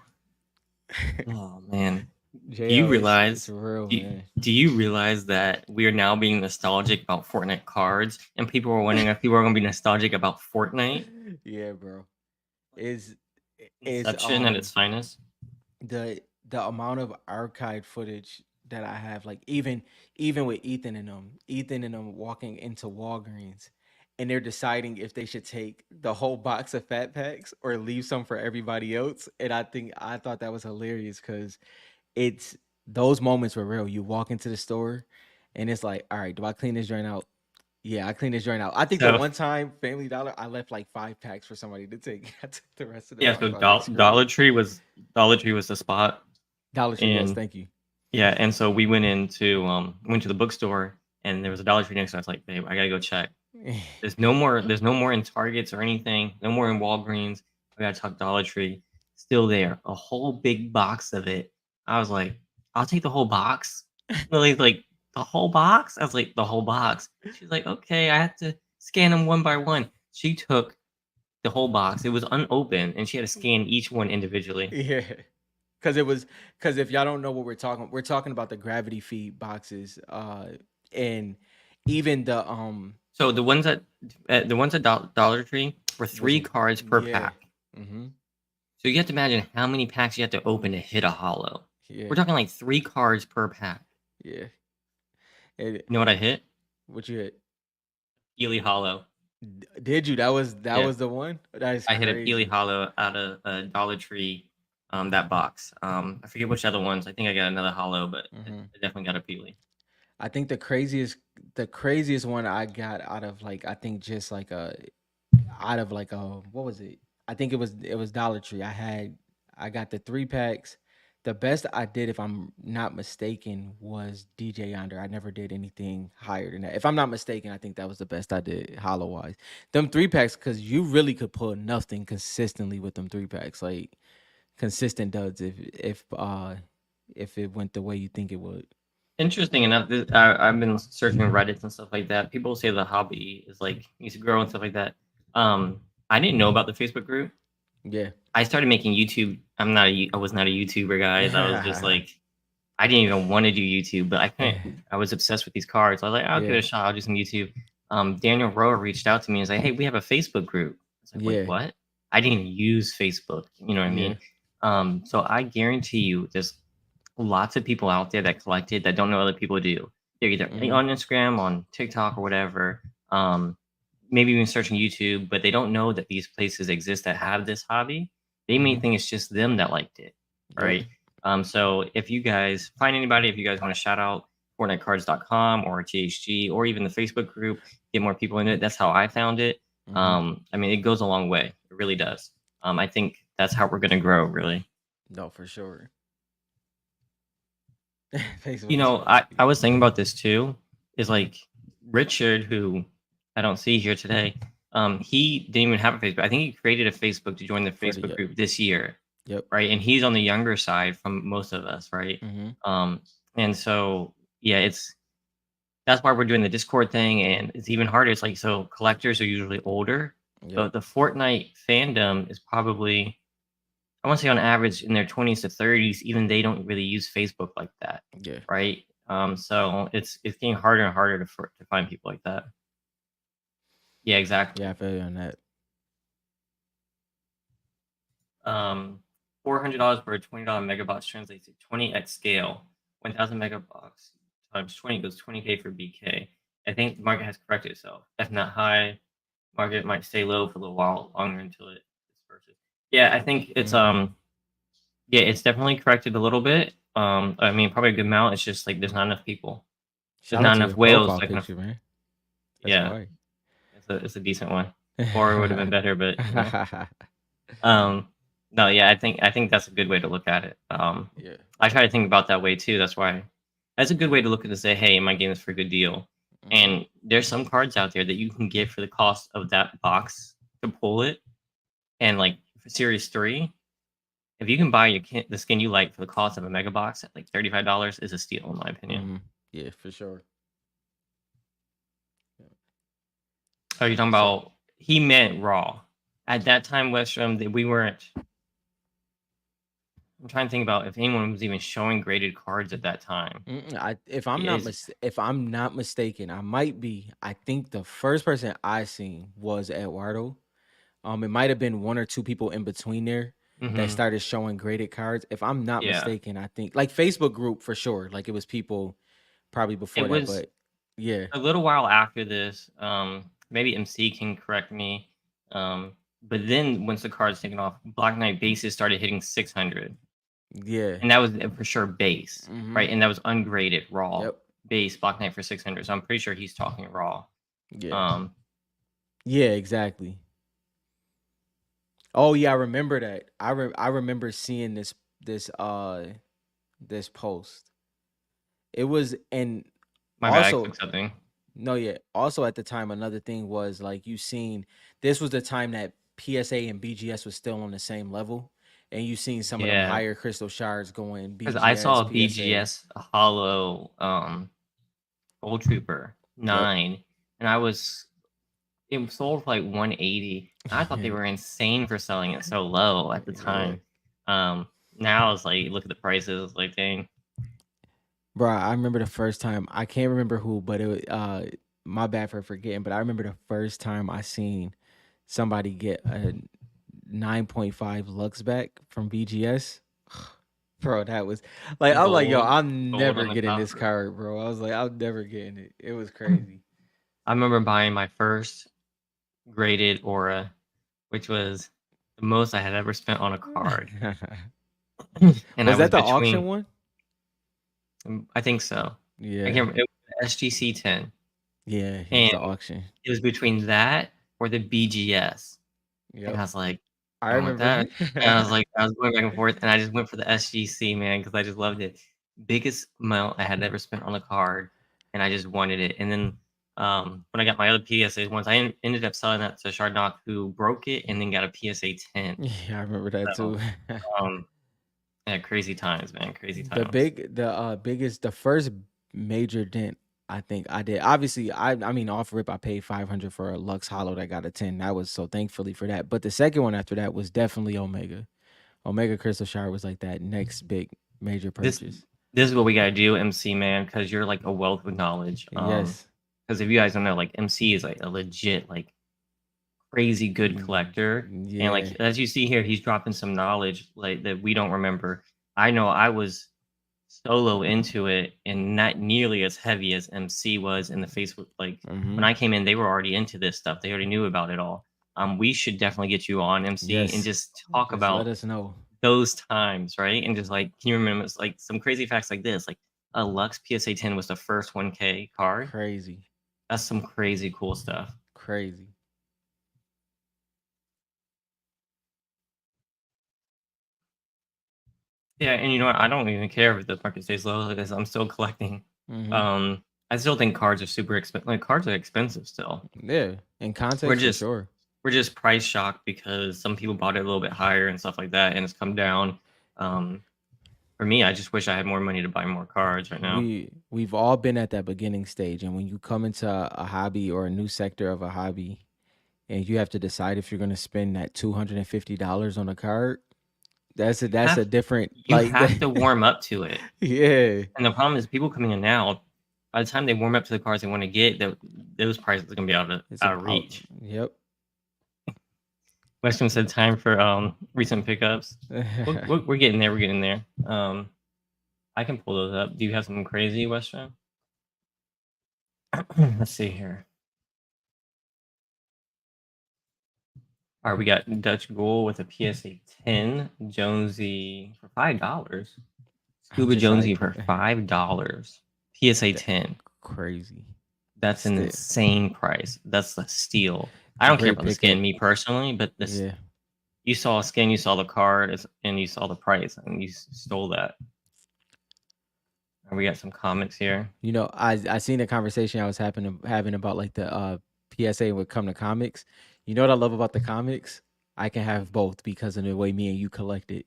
Oh man.
JL,
Do you
it's
realize
real,
do,
man?
do you realize that we are now being nostalgic about Fortnite cards, and people are wondering if people are going to be nostalgic about Fortnite?
Yeah, bro. Is
Inception at its finest.
the amount of archived footage that I have, like even with Ethan and them walking into Walgreens, and they're deciding if they should take the whole box of fat packs or leave some for everybody else. And I thought that was hilarious because it's those moments were real. You walk into the store, and it's like, all right, do I clean this joint out? Yeah, I cleaned this joint out. I think the
So-
one time Family Dollar, I left like 5 packs for somebody to take. I took the rest of the
Yeah, so
box. I was like,
Dollar Tree was the spot.
Dollar Tree, yes,
and-
thank you.
Yeah, and so we went to the bookstore, and there was a Dollar Tree next to us. Like, babe, I gotta go check. There's no more in Targets or anything. No more in Walgreens. I gotta talk Dollar Tree. Still there, a whole big box of it. I was like, I'll take the whole box. Lily's like, the whole box? I was like, the whole box. She's like, okay, I have to scan them one by one. She took the whole box. It was unopened, and she had to scan each one individually.
Yeah. Because if y'all don't know what we're talking about the gravity feed boxes, and even the
So the ones at Dollar Tree were 3 cards per
yeah.
pack.
mhm,
So you have to imagine how many packs you have to open to hit a hollow.
yeah,
We're talking like 3 cards per pack.
yeah. And
You know what I hit?
what you hit?
Peely Hollow.
Did you? That was
Yeah.
the one. That is
I hit a
crazy.
Peely Hollow out of a Dollar Tree. That box. I forget which other ones. I think I got another hollow, but
Mhm.
I definitely got a Peely.
I think the craziest one I got out of like I think just like what was it? I think it was Dollar Tree. I got the 3 packs. The best I did, if I'm not mistaken, was DJ Yonder. I never did anything higher than that. If I'm not mistaken, I think that was the best I did hollow wise. Them 3 packs, because you really could pull nothing consistently with them 3 packs, like consistent duds if it went the way you think it would.
Interesting enough, I've been searching Reddit and stuff like that. People say the hobby is like needs to grow and stuff like that. I didn't know about the Facebook group.
Yeah.
I started making YouTube. I was not a YouTuber, guys. I was just like, I didn't even want to do YouTube, but I couldn't. I was obsessed with these cards. I was like, I'll give it
Yeah.
a shot. I'll do some YouTube. Daniel Rowe reached out to me and was like, hey, we have a Facebook group. I was like, wait,
Yeah.
what? I didn't even use Facebook. You know what I
Yeah.
mean? So I guarantee you, there's lots of people out there that collected that don't know other people do. They're either on Instagram, on TikTok, or whatever. Maybe even searching YouTube, but they don't know that these places exist that have this hobby. They may think it's just them that liked it, right? So if you guys find anybody, if you guys want to shout out FortniteCards.com or THG or even the Facebook group, get more people in it. That's how I found it. I mean, it goes a long way. It really does. I think that's how we're going to grow, really.
No, for sure.
You know, I was thinking about this too. Is like Richard, who I don't see here today. He didn't even have a Facebook. I think he created a Facebook to join the Facebook group this year.
Yep.
Right, and he's on the younger side from most of us, right? And so yeah, that's why we're doing the Discord thing, and it's even harder. It's like, so collectors are usually older.
Yep.
The Fortnite fandom is probably, I want to say on average in their 20s to 30s, even they don't really use Facebook like that.
Yeah.
Right. So it's getting harder and harder to find people like that. Yeah, exactly.
Yeah, I feel you on that.
$400 for a $20 megabox translates to 20 at scale. 1,000 megabox times 20 goes 20K for BK. I think the market has corrected itself. If not high, market might stay low for a little while longer until it disperses. Yeah, I think it's yeah, it's definitely corrected a little bit. I mean, probably a good amount. It's just like there's not enough people.
Shout
There's
out
not
to
enough
your
whales.
profile
That can
picture, man. That's
yeah,
fire.
it's a decent one. Or it would have been better, but you know. No, yeah, I think that's a good way to look at it.
Yeah.
I try to think about that way too. That's why that's a good way to look at it and say, hey, am I getting this for a good deal? And there's some cards out there that you can get for the cost of that box to pull it. And like for Series 3, if you can buy the skin you like for the cost of a mega box at like $35 is a steal, in my opinion.
Yeah, for sure.
Are you talking about? He meant Raw. At that time, Westrom, we weren't. I'm trying to think about if anyone was even showing graded cards at that time.
If I'm not mistaken, I might be. I think the first person I seen was Eduardo. It might have been one or two people in between there that started showing graded cards. If I'm not mistaken, I think like Facebook group for sure. Like it was people probably before that, but yeah,
a little while after this. Maybe MC can correct me. But then once the cards taken off, Black Knight bases started hitting 600.
Yeah,
and that was for sure base, right? And that was ungraded raw base Black Knight for 600. So I'm pretty sure he's talking raw.
Yeah. Yeah, exactly. Oh yeah, I remember that. I remember seeing this post. It was and
My bad, I
also
clicked something.
no, yeah. Also at the time, another thing was like you seen this was the time that PSA and BGS was still on the same level, and you seen some of them higher crystal shards going BGS.
Because I saw a
PSA.
BGS hollow Gold Trooper 9, and it sold for like 180. I thought they were insane for selling it so low at the time. Now it's like look at the prices, like dang.
Bro, I remember the first time. I can't remember who, but it my bad for forgetting. But I remember the first time I seen somebody get a 9.5 Lux back from BGS. Bro, that was like I was like, yo, I'm never getting this card, bro. I was like, I'm never getting it. It was crazy.
I remember buying my first graded aura, which was the most I had ever spent on a card.
And was that the auction one?
I think so.
Yeah.
I can't remember. It was SGC 10.
Yeah, it was the auction.
It was between that or the BGS.
Yeah.
And I was like,
I remember
that. And I was going back and forth, and I just went for the SGC, man, because I just loved it. Biggest amount I had ever spent on a card, and I just wanted it. And then when I got my other PSA ones, I ended up selling that to Shardnock, who broke it and then got a PSA 10.
Yeah, I remember that too.
Yeah, crazy times, man. Crazy times.
The first major dent I think I did. Obviously, I mean, off rip, I paid 500 for a Lux Hollow that got a 10. That was so thankfully for that. But the second one after that was definitely Omega. Omega Crystal Shard was like that next big major
This
purchase.
this is what we gotta do, MC man, because you're like a wealth of knowledge.
Yes.
Because if you guys don't know, like MC is like a legit like crazy good collector, and like
Yeah.
as you see here, he's dropping some knowledge like that we don't remember. I know I was solo into it and not nearly as heavy as MC was in the Facebook. Like when I came in, they were already into this stuff. They already knew about it all. We should definitely get you on MC and
Yes.
just talk
Just let
about
us know.
those times, right? And just like, can you remember like some crazy facts like this? Like a Lux PSA 10 was the first 1K card.
Crazy.
That's some crazy cool stuff.
Crazy.
Yeah, and you know what? I don't even care if the market stays low because I'm still collecting. I still think cards are super expensive. Like cards are expensive still.
Yeah. In
We're
context, for
just
sure.
we're just price shocked because some people bought it a little bit higher and stuff like that, and it's come down. For me, I just wish I had more money to buy more cards right now.
We've all been at that beginning stage, and when you come into a hobby or a new sector of a hobby, and you have to decide if you're going to spend that $250 on a card, that's a different
You
like
have to warm up to it.
yeah.
And the problem is people coming in now, by the time they warm up to the cards they want to get, those prices are gonna be out of reach.
Yep.
Western said time for recent pickups. We're getting there. We're getting there. I can pull those up. Do you have something crazy, Western? Let's see here. All right, we got Dutch Ghoul with a PSA 10, Jonesy for $5. Scuba
just
Jonesy
like-
for $5. PSA 10.
Crazy.
That's an
Still.
insane price. That's the steal. I don't care
Great
about the skin,
pickup.
me personally, but this
Yeah.
you saw a skin, you saw the card, and you saw the price, and you stole that. And we got some comics here.
You know, I seen a conversation I was having about like the PSA would come to comics. You know what I love about the comics? I can have both because of the way me and you collect it.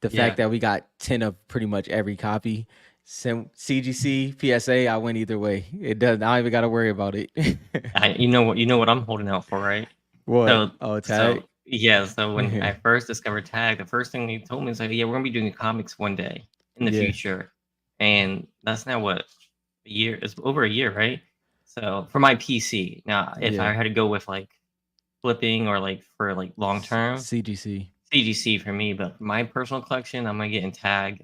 The fact that we got 10 of pretty much every copy. CGC, PSA, I win either way. It doesn't. I don't even got to worry about it.
You know what I'm holding out for, right?
What?
So,
Tag?
yeah. So when I first discovered Tag, the first thing they told me is like, yeah, we're gonna be doing comics one day in the future, and that's now what a year. It's over a year, right? So for my PC now, if I had to go with like flipping or like for like long term, CGC for me. But for my personal collection, I'm gonna get in Tag.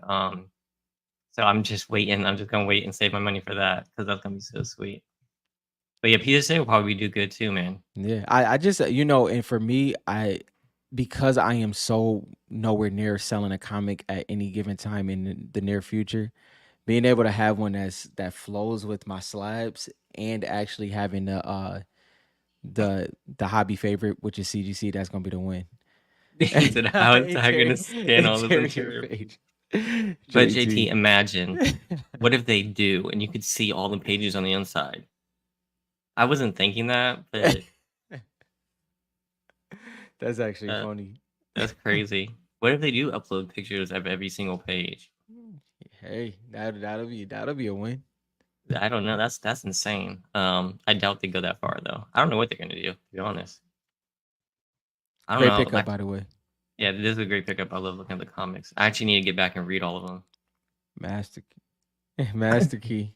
So I'm just waiting. I'm just gonna wait and save my money for that because that's gonna be so sweet. But yeah, PSA will probably do good too, man.
Yeah, I just and for me, because I am so nowhere near selling a comic at any given time in the near future, being able to have one that flows with my slabs and actually having the hobby favorite, which is CGC, that's gonna be the win.
He said, "How is that gonna scan all this interior page?" But JT, imagine what if they do, and you could see all the pages on the inside. I wasn't thinking that, but
that's actually funny.
That's crazy. What if they do upload pictures of every single page?
Hey, that'll be a win.
I don't know. That's insane. I doubt they go that far though. I don't know what they're gonna do. To be honest, I don't
Great
know.
pickup, by the way.
Yeah, this is a great pickup. I love looking at the comics. I actually need to get back and read all of them.
Master Key.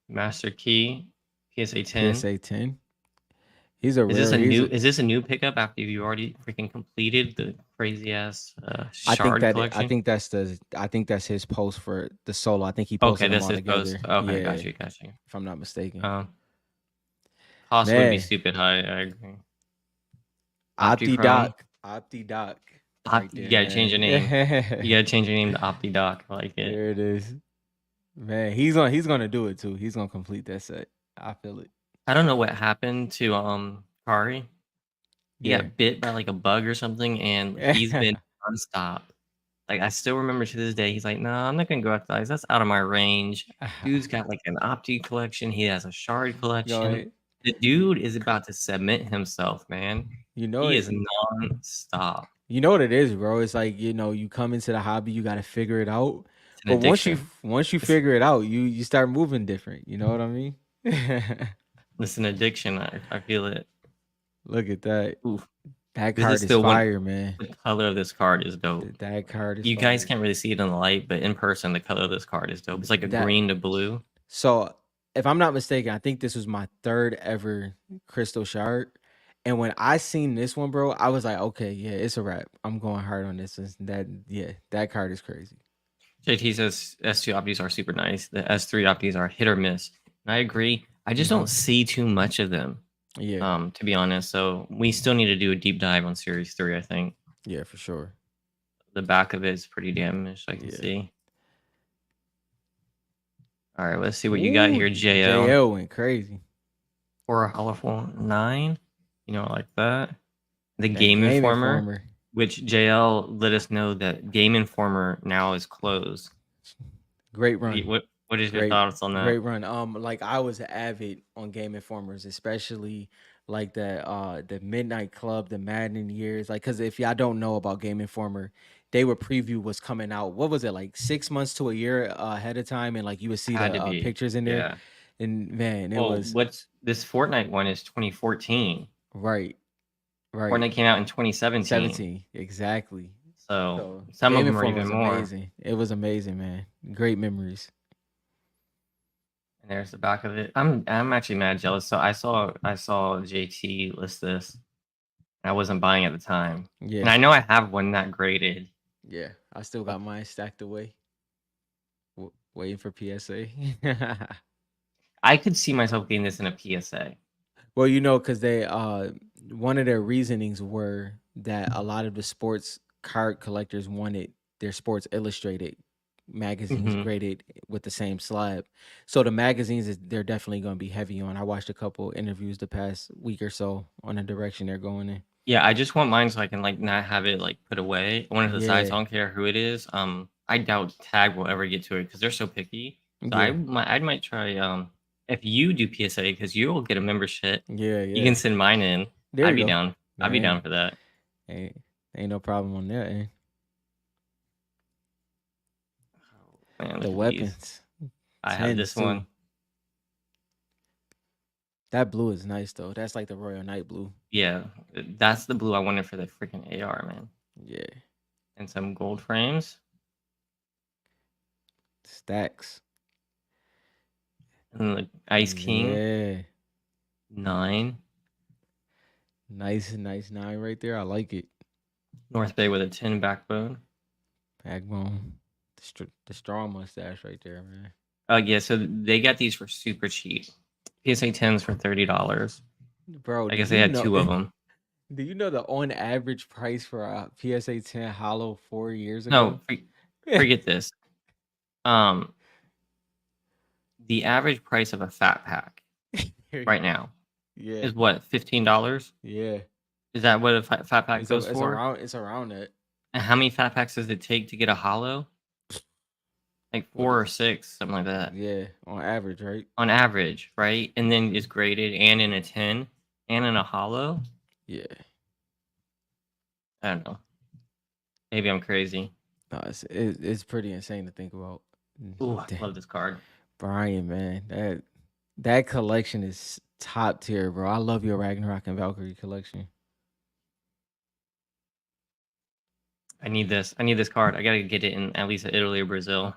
Master Key, PSA 10.
PSA 10. He's a
Is this a new pickup after you already freaking completed the crazy ass shard collection?
I think that's his post for the solo. I think he posted them all together.
Post. Okay,
yeah,
got you.
If I'm not mistaken.
Cost would be stupid high. I agree.
OptiDoc.
You gotta change your name. You gotta change your name to OptiDoc. I like it.
There it is. Man, he's gonna do it too. He's gonna complete that set. I feel it.
I don't know what happened to Kari. He got bit by like a bug or something, and he's been nonstop. Like I still remember to this day, he's like, "No, I'm not gonna go outside. That's out of my range." Dude's got like an Opti collection. He has a shard collection. The dude is about to submit himself, man. He is nonstop.
You know what it is, bro? It's like, you come into the hobby, you got to figure it out.
an addiction.
once you figure it out, you start moving different. You know what I mean?
It's an addiction. I feel it.
Look at that.
Ooh,
That
this is
card is
still one.
fire, man.
The color of this card is dope.
That card is
You guys
fire.
can't really see it in the light, but in person, the color of this card is dope. It's like a
That
green to blue.
So, if I'm not mistaken, I think this was my third ever crystal shard. And when I seen this one, bro, I was like, okay, yeah, it's a wrap. I'm going hard on this. That card is crazy.
JT says S2 opties are super nice. The S3 opties are hit or miss. And I agree. I just don't see too much of them.
Yeah,
To be honest. So we still need to do a deep dive on Series 3, I think.
yeah, for sure.
The back of it is pretty damaged, I can
Yeah.
see. All right, let's see what you got here, JL.
JL went crazy.
Or a colorful 9. You know, like that. The
That
Game Informer, which JL let us know that Game Informer now is closed.
Great run.
What is your thoughts on that?
Great run. Like I was avid on Game Informers, especially like the Midnight Club, the Madden years. Like, cause if y'all don't know about Game Informer, they would preview what's coming out. What was it, like 6 months to a year ahead of time, and like you would see
Had
the
to be.
pictures in there.
Yeah.
And man, it
Well,
was
what's this Fortnite one is 2014.
right.
Fortnite came out in 2017.
17, exactly.
So some of
Game
them are
Informer
even
was
more.
amazing. It was amazing, man. Great memories.
And there's the back of it. I'm actually mad jealous. So I saw JT list this, and I wasn't buying at the time.
Yeah.
And I know I have one not graded.
Yeah, I still got mine stacked away, waiting for PSA.
I could see myself getting this in a PSA.
Well, you know, because they one of their reasonings were that a lot of the sports card collectors wanted their Sports Illustrated magazines graded with the same slab. So the magazines they're definitely going to be heavy on. I watched a couple interviews the past week or so on the direction they're going in.
Yeah, I just want mine so I can like not have it like put away. One of the sites, I don't care who it is. I doubt Tag will ever get to it because they're so picky. So I might try if you do PSA because you will get a membership.
Yeah.
You can send mine in.
There
I'd
you
be
go.
down. I'd be down for that.
Ain't no problem on that. Eh?
Man,
The
look at these.
weapons.
I have this
too.
one.
That blue is nice though. That's like the Royal Night blue.
Yeah, that's the blue I wanted for the freaking AR, man.
Yeah.
And some gold frames.
Stacks.
And the Ice King.
Yeah.
9.
Nice 9 right there. I like it.
North Bay with a 10 backbone.
Backbone. The strong mustache right there, man.
Yeah, so they got these for super cheap. PSA 10s for $30.
Bro,
I guess they had 2 of them.
Do you know the on average price for a PSA 10 Hollow 4 years ago?
No, forget this. The average price of a fat pack right now is what, $15?
Yeah.
Is that what a fat pack goes for?
It's around that.
And how many fat packs does it take to get a hollow? Like 4 or 6, something like that.
Yeah, on average, right?
On average, right? And then it's graded and in a 10 and in a hollow.
Yeah.
I don't know. Maybe I'm crazy.
No, it's pretty insane to think about.
Ooh, I love this card.
Brian, man, that collection is top tier, bro. I love your Ragnarok and Valkyrie collection.
I need this card. I gotta get it in at least Italy or Brazil.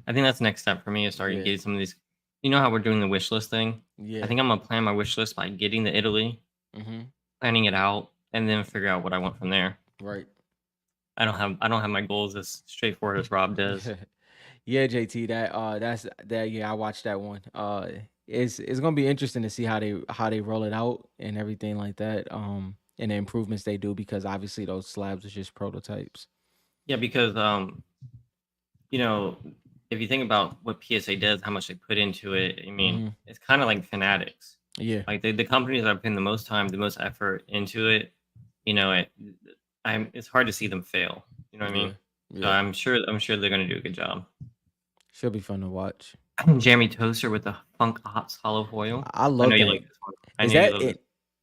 I think that's the next step for me is starting getting some of these. You know how we're doing the wish list thing?
Yeah.
I think I'm gonna plan my wish list by getting the Italy, planning it out, and then figure out what I want from there.
Right.
I don't have my goals as straightforward as Rob does.
Yeah, JT, I watched that one. It's gonna be interesting to see how they roll it out and everything like that. And the improvements they do because obviously those slabs are just prototypes.
Yeah, because you know, if you think about what PSA does, how much they put into it, I mean, it's kind of like Fanatics.
Yeah.
Like the companies that have put the most time, the most effort into it, you know, it's hard to see them fail. You know what I mean?
Yeah.
So I'm sure they're gonna do a good job.
Should be fun to watch.
Jeremy Toaster with the Funk Ops hollow foil.
I love that.
You like this one.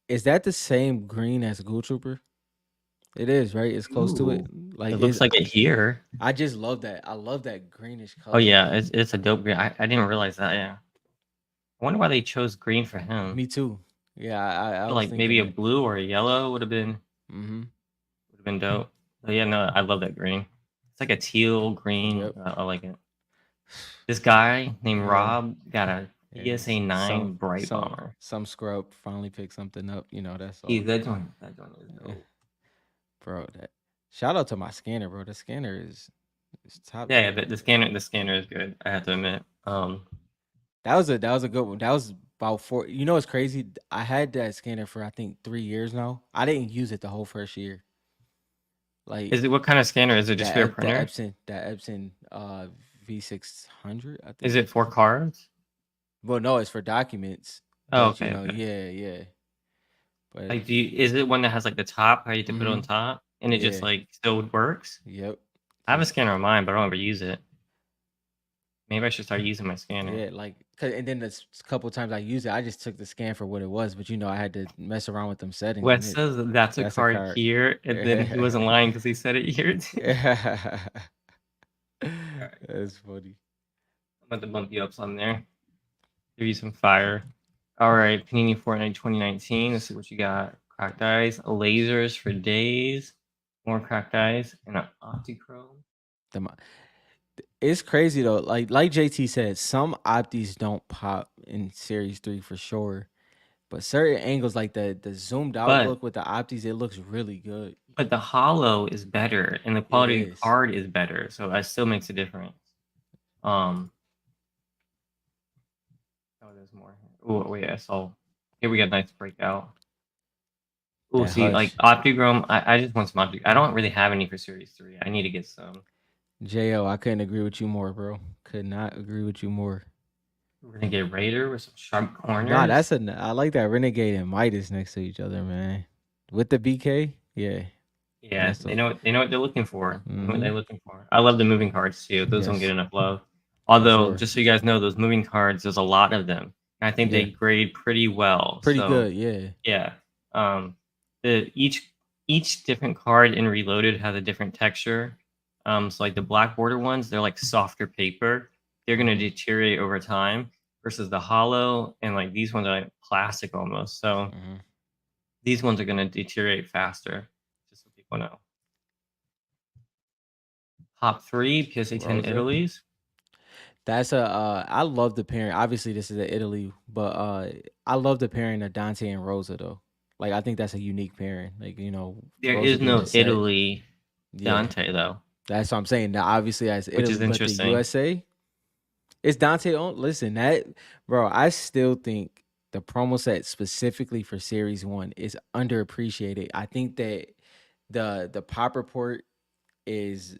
Is that the same green as Ghoul Trooper? It is, right? It's close to it. Like
It looks like it here.
I just love that. I love that greenish color.
Oh yeah, it's a dope green. I didn't realize that. Yeah. I wonder why they chose green for him.
Me too. Yeah, I was
Like
thinking
maybe a
that.
blue or a yellow would have
Mm-hmm.
been dope. But yeah, no, I love that green. It's like a teal green.
Yep.
I like it. This guy named
Yeah.
Rob got a
Yeah,
PSA 9 Bright
some
Bomber.
some scrub finally picked something up. You know, that's all.
Dude, that joint is
Yeah.
dope.
Bro, that shout out to my scanner, bro. The scanner is top.
Yeah,
tier.
the scanner is good. I have to admit.
That was a good one. That was about 4. You know, it's crazy. I had that scanner for I think 3 years now. I didn't use it the whole first year. Like
Is it what kind of scanner? Is it just for your printer?
That Epson V600. I think.
Is it for cards?
Well, no, it's for documents.
Oh,
But you
okay,
know,
okay.
yeah. But
Like, is it one that has like the top? How you have to put it on
Mhm.
top, and it just
Yeah.
like still works?
Yep.
I have a
Just
scanner on mine, but I don't ever use it. Maybe I should start using my scanner.
yeah, like and then the couple times I used it, I just took the scan for what it was. But you know, I had to mess around with them settings.
Wes
And
says that that's a
that's a
card
card.
here, and then he wasn't lying because he said it here. Too.
That's funny.
I'm about to bump you up some there. Give you some fire. All right, Panini Fortnite 2019. Let's see what you got. Cracked eyes, lasers for days, more cracked eyes, and an Optichrome.
It's crazy though. Like JT said, some opties don't pop in Series 3 for sure. But certain angles, like the zoomed out
But
look with the opties, it looks really good.
but the hollow is better, and the
It
quality
is.
card is better, so that still makes a difference. Oh, there's more. Oh wait, I saw. Here we got a nice breakout. Oh,
That
see, like
Hush.
Optichrome. I just want some Optic. I don't really have any for Series 3. I need to get some.
Jo, I couldn't agree with you more, bro. Could not agree with you more.
Renegade Raider with some sharp corners.
Nah, I like that Renegade and Midas next to each other, man. With the BK, yeah.
Yeah,
That's
they know what they're looking for. They know what
Mhm.
they're looking for. I love the moving cards too. Those don't
Yes.
get enough love. Although,
sure.
just so you guys know, those moving cards, there's a lot of them. And I think they
Yeah.
grade pretty well.
Pretty
So,
good, yeah.
yeah. Each different card in Reloaded has a different texture. So like the black border ones, they're like softer paper. They're gonna deteriorate over time versus the hollow and like these ones are like plastic almost. So
Mhm.
these ones are gonna deteriorate faster. Just so people know. Top 3 PSA 10
Rosa.
Italy's.
That's I love the pairing. Obviously, this is a Italy, but I love the pairing of Dante and Rosa though. Like I think that's a unique pairing. Like, you know,
There
Rosa
is
being
no
a set.
Italy
Yeah.
Dante though,
That's what I'm saying. Now, obviously, as
which is
Italy, but the
interesting.
USA, it's Dante on. Listen, that bro, I still think the promo set specifically for Series 1 is underappreciated. I think that the pop report is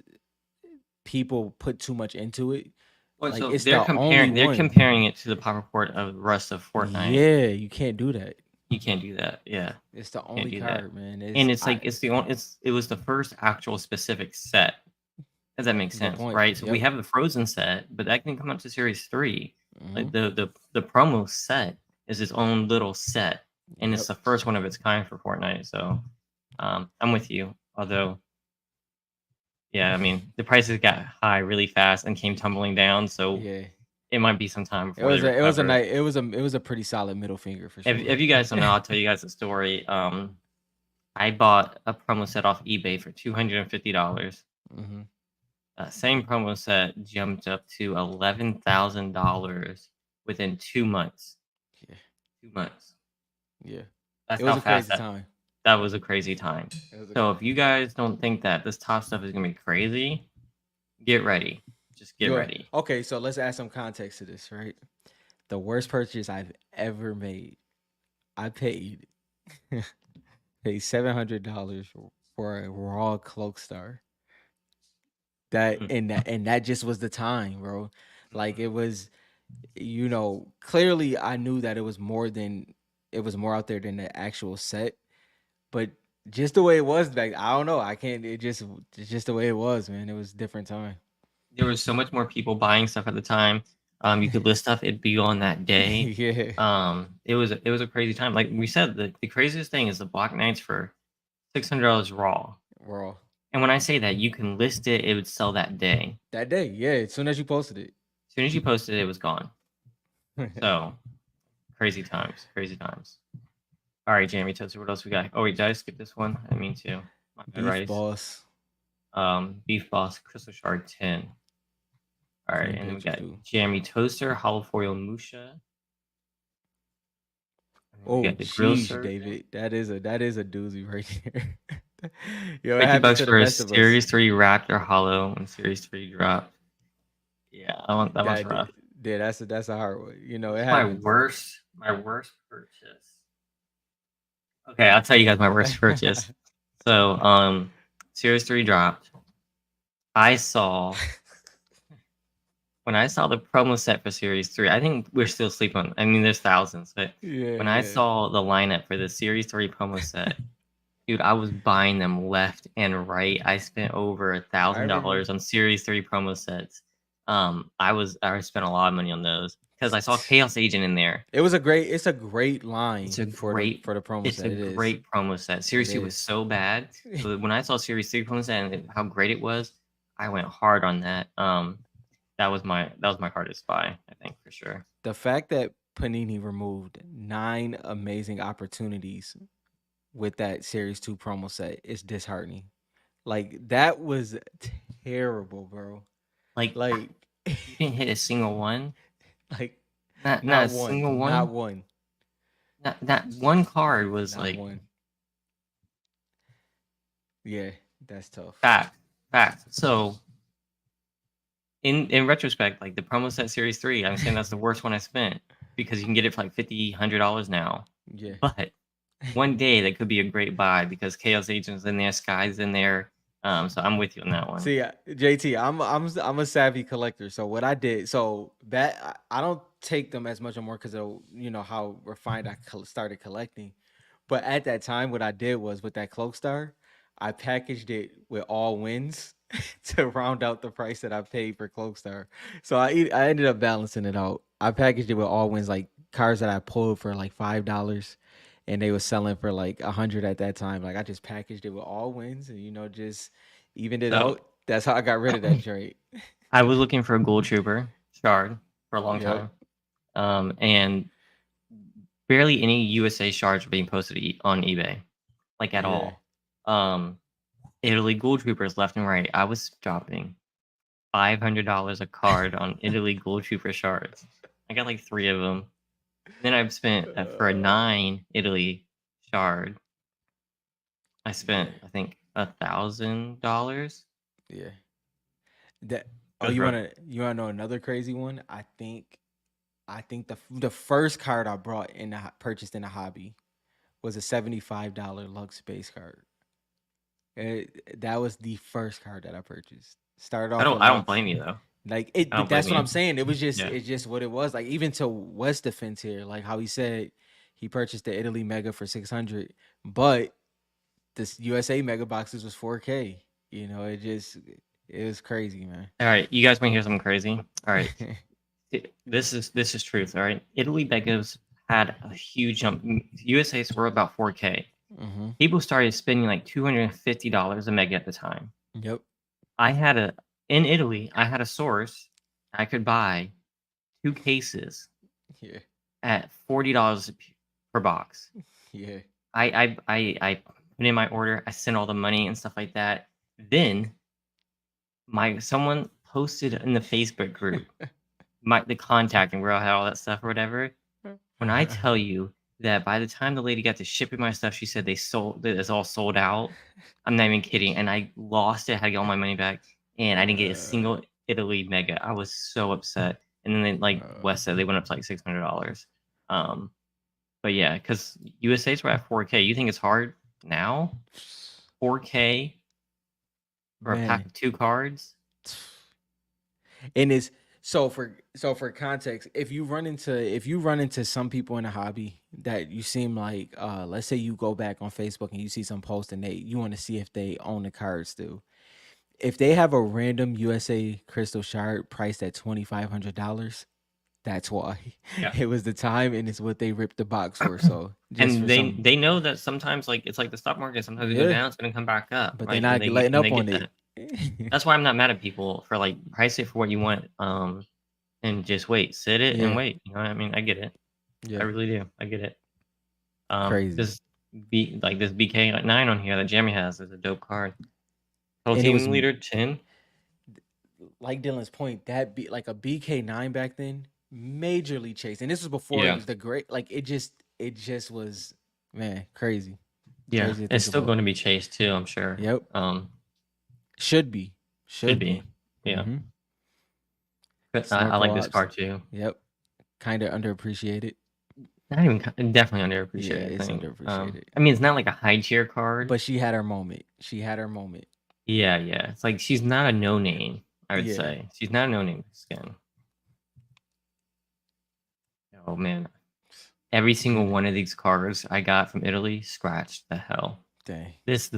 people put too much into it.
Well,
Like
so
it's
they're
the only
comparing
one.
it to the pop report of Rust of Fortnite.
Yeah, you can't do that.
You can't do that. Yeah.
It's the
Can't
only
do that.
card, man.
And it's like it's the only it was the first actual specific set. Does that make
Good
sense?
point.
Right? So we
Yep.
have the Frozen set, but that can come up to Series 3. Like
Mhm.
the promo set is its own little set. And it's
Yep.
the first one of its kind for Fortnite. So I'm with you. Although yeah, I mean the prices got high really fast and came tumbling down. So
Yeah.
it might be some time
It
before
was
they
a it was a
recover.
nice it was a pretty solid middle finger for sure.
If you guys don't know, I'll tell you guys a story. I bought a promo set off eBay for $250.
hmm
Same promo set jumped up to $11,000 within 2 months.
Yeah.
2 months.
Yeah.
That's
It was
how
a
fast
crazy time.
that was a crazy time.
It was a
So if you guys don't think that this top stuff is gonna be crazy, get ready. Just get ready.
Okay, so let's add some context to this, right? The worst purchase I've ever made. I paid paid $700 for a raw cloak star. That just was the time, bro. Like it was, you know, clearly I knew that it was more out there than the actual set, but just the way it was back, I don't know. I can't. It's just the way it was, man. It was a different time.
There was so much more people buying stuff at the time. You could list stuff, it'd be on that day.
Yeah.
It was a crazy time. Like we said, the craziest thing is the Black Knights for $600 raw.
Raw.
And when I say that, you can list it, it would sell that day.
That day, yeah, as soon as you posted it.
As soon as you posted it, it was gone. So crazy times, crazy times. All right, Jamie Toaster, what else we got? Oh wait, did I skip this one? I mean to. My bad,
Beef
Rice.
Boss.
Beef Boss, Crystal Shard 10. All right,
Clean
and then we
pictures
got
too.
Jamie Toaster, Hollow Foil Musha. And then we
Oh,
got the Grill
sheesh,
Surgeon.
David. That is a doozy right there. Yo, it
50
happens
bucks
to the
for a
best of us.
Series 3 Raptor Hollow when Series 3 dropped. Yeah, that one's
That,
rough.
yeah, that's a hard one. You know, it
What's
happens.
my worst purchase. Okay, I'll tell you guys my worst purchase. So, Series 3 dropped. I saw when I saw the promo set for Series 3, I think we're still sleeping on. I mean, there's thousands, but
Yeah,
when I
yeah.
saw the lineup for the Series 3 promo set, dude, I was buying them left and right. I spent over $1,000 on Series 3 promo sets. I spent a lot of money on those because I saw Chaos Agent in there.
It's a great line
It's a
for
great
the promo
it's
set.
a
It is.
great promo set. Series 2 was
is.
so bad. So when I saw Series 3 promo set and how great it was, I went hard on that. That was my hardest buy, I think, for sure.
The fact that Panini removed 9 amazing opportunities with that Series 2 promo set is disheartening. Like that was terrible, bro.
Like
Like
you didn't hit a single one.
like
Not
not
a
one,
single one.
not one,
Not one card was
not
like
one. Yeah, that's tough.
fact. So in retrospect, like the promo set Series 3, I'm saying that's the worst one I spent because you can get it for like $50-$100 now.
Yeah.
But one day that could be a great buy because Chaos Agent's in there, Sky's in there. So I'm with you on that one.
See, JT, I'm a savvy collector. So what I did, so that I don't take them as much anymore because of how refined I started collecting. But at that time, what I did was with that Cloak Star, I packaged it with all wins to round out the price that I paid for Cloak Star. So I ended up balancing it out. I packaged it with all wins, like cars that I pulled for like $5, and they was selling for like 100 at that time. Like I just packaged it with all wins, and just evened it
So-
out. That's how I got rid of that trade.
I was looking for a Gold Trooper shard for a long
Yep.
time. And barely any USA shards were being posted on eBay, like at
Yeah.
all. Italy Gold Troopers left and right. I was dropping $500 a card on Italy Gold Trooper shards. I got like 3 of them. Then I've spent for a 9 Italy shard. I spent I think $1,000.
Yeah. That. Oh,
Goes
you
rough.
wanna know another crazy one? I think the first card I purchased in a hobby was a $75 Lux Space card. That was the first card that I purchased. Started off.
I don't blame you though.
Like
I don't
that's
blame
what
you.
I'm saying. It was just
Yeah.
it's just what it was. Like even to West Defense here, like how he said he purchased the Italy Mega for 600, but this USA Mega boxes was 4K. It was crazy, man.
All right, you guys want to hear something crazy? All right, this is truth. All right, Italy Megas had a huge jump. USA's were about 4K.
Mm-hmm.
People started spending like $250 a mega at the time.
Yep.
In Italy, I had a source. I could buy 2 cases
Yeah.
at $40 per box.
Yeah.
I put in my order. I sent all the money and stuff like that. Then someone posted in the Facebook group the contact and where I had all that stuff or whatever. When I tell you that by the time the lady got to shipping my stuff, she said it's all sold out. I'm not even kidding. And I lost it, had to get all my money back, and I didn't get a single Italy Mega. I was so upset. And then Wes said they went up to like $600. But yeah, because USA's were at 4K. You think it's hard now? 4K for a pack
Man.
of 2 cards?
And it's so for context, if you run into some people in a hobby that you seem like, let's say you go back on Facebook and you see some post and you want to see if they own the card still. If they have a random USA Crystal Shard priced at $2,500, That's why.
Yeah.
It was the time, and it's what they ripped the box for. So just
And
for
they
some,
they know that sometimes, like, it's like the stock market. Sometimes it go
yeah,
down, it's gonna come back up,
but they're
right? And
not
they get
letting
and they
up
get
on it.
that. That's why I'm not mad at people for like price it for what you want, and just wait, sit it and
Yeah,
wait. You know what I mean? I get it. I
yeah,
really do. I get it.
crazy.
This BK9 on here that Jamie has is a dope card. Total
And it was
team leader 10.
like Dylan's point, that be like a BK9 back then, majorly chased. And this was before it
Yeah.
was the great, like it just was, man, crazy.
Yeah.
Crazy to
It's
think
still
about.
going to be chased too, I'm sure.
Yep. Should be.
Should
Should
be.
be.
Yeah.
Mm-hmm.
But I
Snorkel
like this
ops.
card too.
Yep. Kind of underappreciated.
Not even definitely
Yeah,
underappreciated, I
it's
think.
underappreciated.
I mean, it's not like a high tier card.
But she had her moment. She had her moment.
Yeah. It's like she's not a no name, I would
Yeah.
say. She's not a no name skin. Oh man. Every single one of these cards I got from Italy scratched the hell.
Dang.
This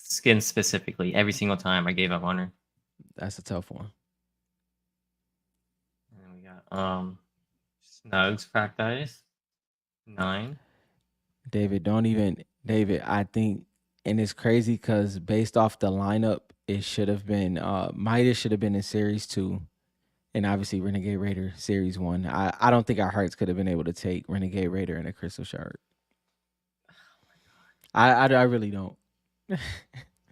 skin specifically, every single time I gave up on her.
That's a tough one.
And then we got Snugs cracked ice. 9.
David, I think, and it's crazy because based off the lineup, it should have been Midas should have been in series 2. And obviously Renegade Raider series 1. I don't think our hearts could have been able to take Renegade Raider and a Crystal Shard. I really don't.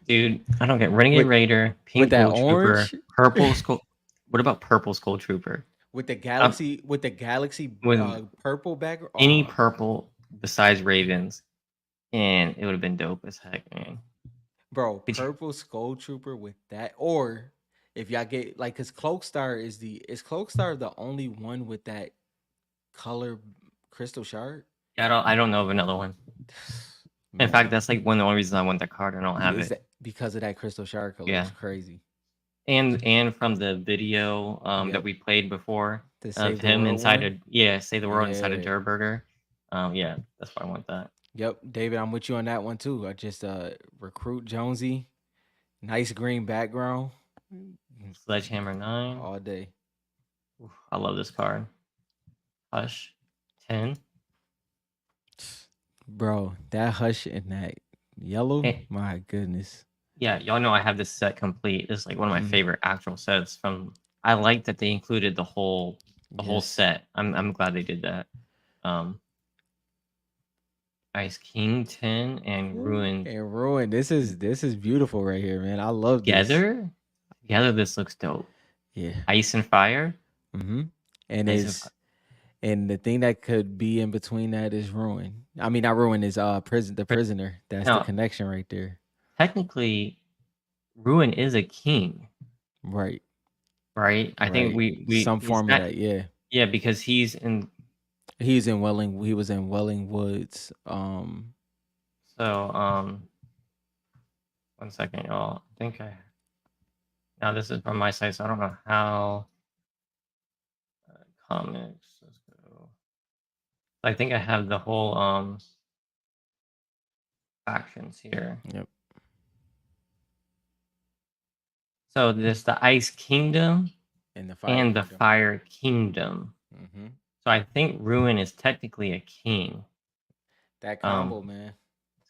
Dude, I don't get Renegade
With-
Raider, Pink
with that
Gold Trooper,
orange?
Purple Skull. What about Purple Skull Trooper?
With the galaxy,
With
purple background.
Any purple besides Ravens, and it would have been dope as heck, man.
Bro,
Could you-
purple Skull Trooper with that, or if y'all get like, cause Cloakstar is Cloakstar the only one with that color Crystal Shard?
I don't know of another one. In fact, that's like one of the only reasons I want that card. I don't have
Is
it.
that because of that Crystal Shard color?
Yeah.
It's crazy.
And from the video
Yep.
that we played before
To
of
Save the
him
World
inside
one?
Save the world inside a
Yeah.
Durburger. Yeah, that's why I want that.
Yep, David, I'm with you on that one too. I just recruit Jonesy, nice green background,
Sledgehammer 9.
all day.
Oof, I love this card. Hush 10.
Bro, that Hush and that yellow,
Eh.
my goodness.
Yeah, y'all know I have this set complete. It's like one of my favorite actual sets from. I like that they included the whole
Yes.
set. I'm glad they did that. Ice King 10 and Ruin
And Ruin. This is beautiful right here, man. I love this.
together. This looks dope.
Yeah.
Ice and Fire.
Mm-hmm. And
Nice and
is and the thing that could be in between that is Ruin. I mean, not Ruin, is the prisoner. That's the
No.
connection right there.
Technically, Ruin is a king,
Right.
right? I think
right.
we
some
he's
form
not-
of that, yeah.
Yeah, because he was in
Welling Woods.
So, 1 second, y'all. I think now this is from my site, so I don't know how. Comics. Let's go. I think I have the whole factions here.
Yep.
So there's the Ice Kingdom
And the Fire
and the
Kingdom.
Fire Kingdom.
Mm-hmm.
So I think Ruin is technically a king.
That combo, man.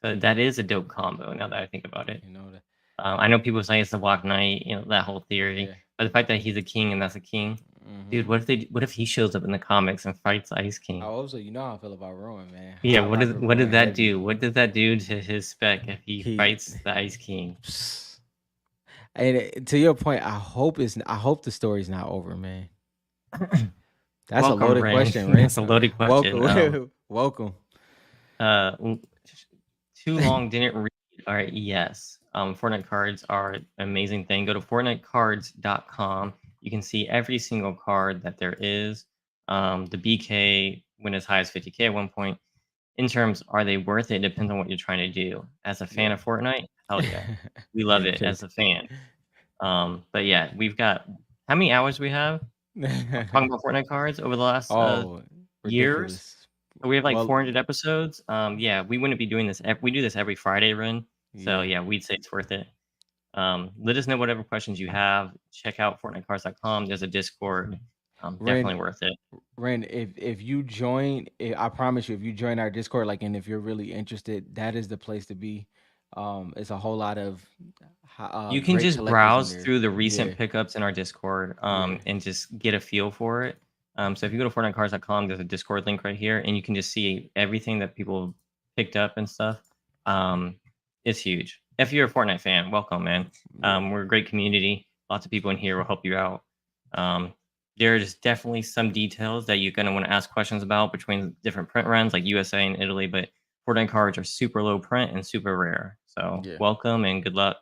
So that is a dope combo now that I think about it.
You know that.
I know people say it's the Black Knight, that whole theory.
Yeah.
But the fact that he's a king and that's a king,
Mhm.
dude. What if he shows up in the comics and fights Ice King?
Oh, so you know how I feel about Ruin, man.
Yeah,
I
what
rock
did
with
what did
Ruin
that
heavy.
do? What did that do to his spec if he fights the Ice King?
And to your point, I hope the story's not over, man. That's
Welcome,
a loaded
Ray.
question, right?
That's a loaded question.
Welcome. Welcome.
Too long didn't read. All right, yes. Fortnite cards are an amazing thing. Go to fortnitecards.com. You can see every single card that there is. The BK went as high as 50K at one point. In terms, are they worth it? It depends on what you're trying to do. As a fan of Fortnite, hell yeah. We love it as a fan. But yeah, we've got how many hours we have talking about Fortnite cards over the last years?
ridiculous.
So we have like
Well-
400 episodes. Yeah, we wouldn't be doing this. We do this every Friday run. So yeah, we'd say it's worth it. Let us know whatever questions you have. Check out FortniteCards.com. There's a Discord. Definitely
Ren,
worth it.
Ren, if you join, I promise you, if you join our Discord, like, and if you're really interested, that is the place to be. It's a whole lot of
You can
great
just
collectors in
browse
there.
through the
Yeah,
recent pickups in our Discord,
yeah.
and just get a feel for it. So if you go to FortniteCars.com, there's a Discord link right here, and you can just see everything that people picked up and stuff. Um, it's huge. If you're a Fortnite fan, welcome, man.
Yeah.
We're a great community. Lots of people in here will help you out. There's definitely some details that you're gonna want to ask questions about between different print runs, like USA and Italy, but Fortnite cards are super low print and super rare. So
Yeah.
welcome and good luck.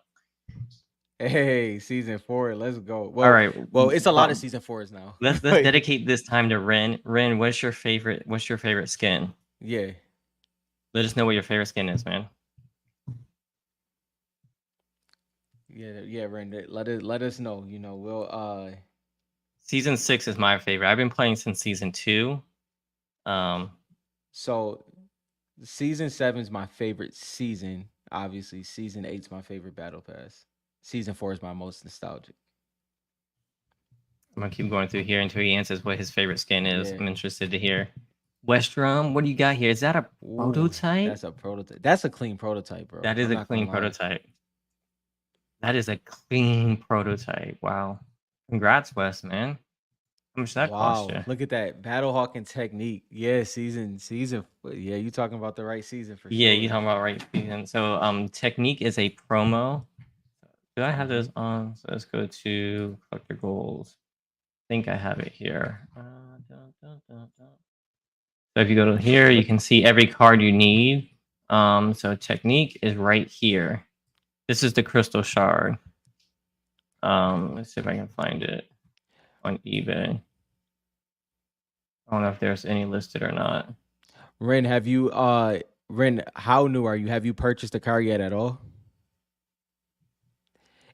Hey, season 4, let's go.
All
Well,
right,
it's a lot of season 4s now.
let's
But
dedicate this time to Ren. Ren, what's your favorite skin?
yeah,
Let us know what your favorite skin is, man.
yeah, Ren. Let us know. We'll
Season 6 is my favorite. I've been playing since season 2.
so season 7 is my favorite season. Obviously, season 8's my favorite battle pass. Season 4 is my most nostalgic.
I'm gonna keep going through here until he answers what his favorite skin is.
Yeah.
I'm interested to hear. Westrom, what do you got here? Is that a
Ooh,
prototype?
that's a prototype. That's a clean prototype, bro.
That is
I'm
a
not gonna
clean
lie.
prototype. That is a clean prototype. Wow. Congrats, Wes, man. How much that cost
Wow,
you?
look at that battle hawking technique. Yeah, season. Yeah, you talking about the right season for
Yeah,
sure.
you talking about right season. So Technique is a promo. Do I have those on? So let's go to collector goals. I think I have it here. So if you go to here, you can see every card you need. So Technique is right here. This is the crystal shard. Let's see if I can find it on eBay. I don't know if there's any listed or not.
Ren, Ren, how new are you? Have you purchased a car yet at all?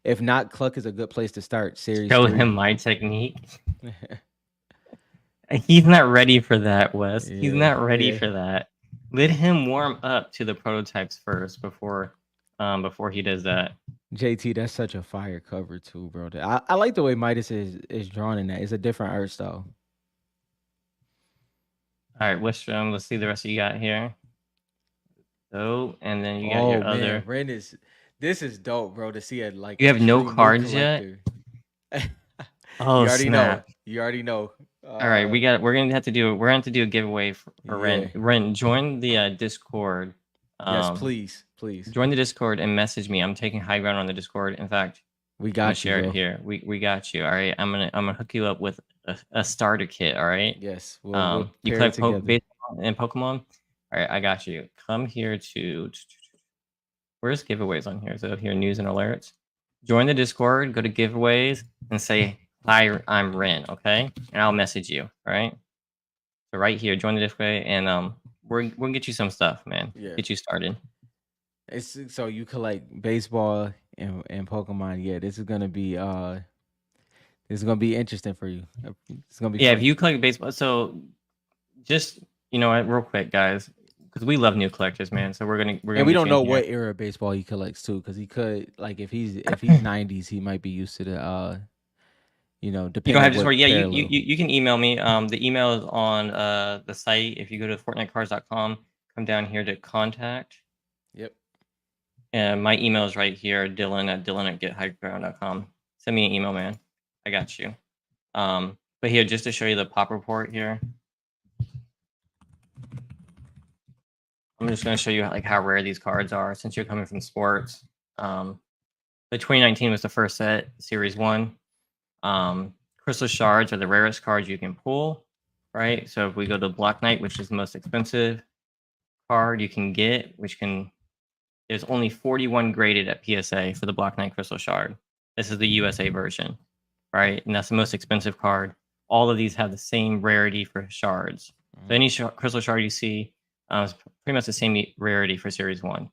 If not, Cluck is a good place to start. Series
Show
3.
him my technique. He's not ready for that, Wes. He's
Yeah,
not ready
yeah.
for that. Let him warm up to the prototypes first before he does that.
JT, that's such a fire cover too, bro. I like the way Midas is drawn in that. It's a different art style.
All right, Wistrom, let's see the rest you got here. So, and then you got
Oh
your
man,
other.
Ren this is dope, bro. To see
You
a
have no
true new
cards yet?
collector.
Oh,
You already know.
snap.
You already know.
All right, we're gonna have to do a giveaway for
Yeah.
Ren. Ren, join the Discord.
Yes, please, please.
Join the Discord and message me. I'm taking high ground on the Discord. In fact,
We
I'm gonna
got you,
share
bro.
it here. We got you. All right, I'm gonna hook you up with a starter kit. All right.
Yes, we'll
You
pair
play
it together.
baseball and Pokemon. All right, I got you. Come here to where's giveaways on here? So here, news and alerts. Join the Discord. Go to giveaways and say hi. I'm Ren. Okay, and I'll message you. All right. So right here, join the Discord, and we'll get you some stuff, man.
Yeah.
Get you started.
It's so you collect baseball and Pokemon. Yeah, this is gonna be interesting for you. It's gonna be
Yeah,
fun.
if you collect baseball, so just you know what, real quick, guys, because we love new collectors, man. So we're gonna
And we
get
don't
you in
know
here.
what era of baseball he collects too, because he could like if he's 90s, he might be used to the
You
depending
don't
on
have
what
Discord. Yeah,
parallel.
you can email me. The email is on the site. If you go to FortniteCars.com, come down here to contact.
Yep.
And my email is right here, dylan@gethighground.com. Send me an email, man. I got you. But here, just to show you the pop report here. I'm just going to show you like how rare these cards are since you're coming from sports. The 2019 was the first set, Series 1. Crystal Shards are the rarest cards you can pull, right? So if we go to Black Knight, which is the most expensive card you can get, there's only 41 graded at PSA for the Black Knight Crystal Shard. This is the USA version, right? And that's the most expensive card. All of these have the same rarity for shards. So any crystal shard you see is pretty much the same rarity for Series 1.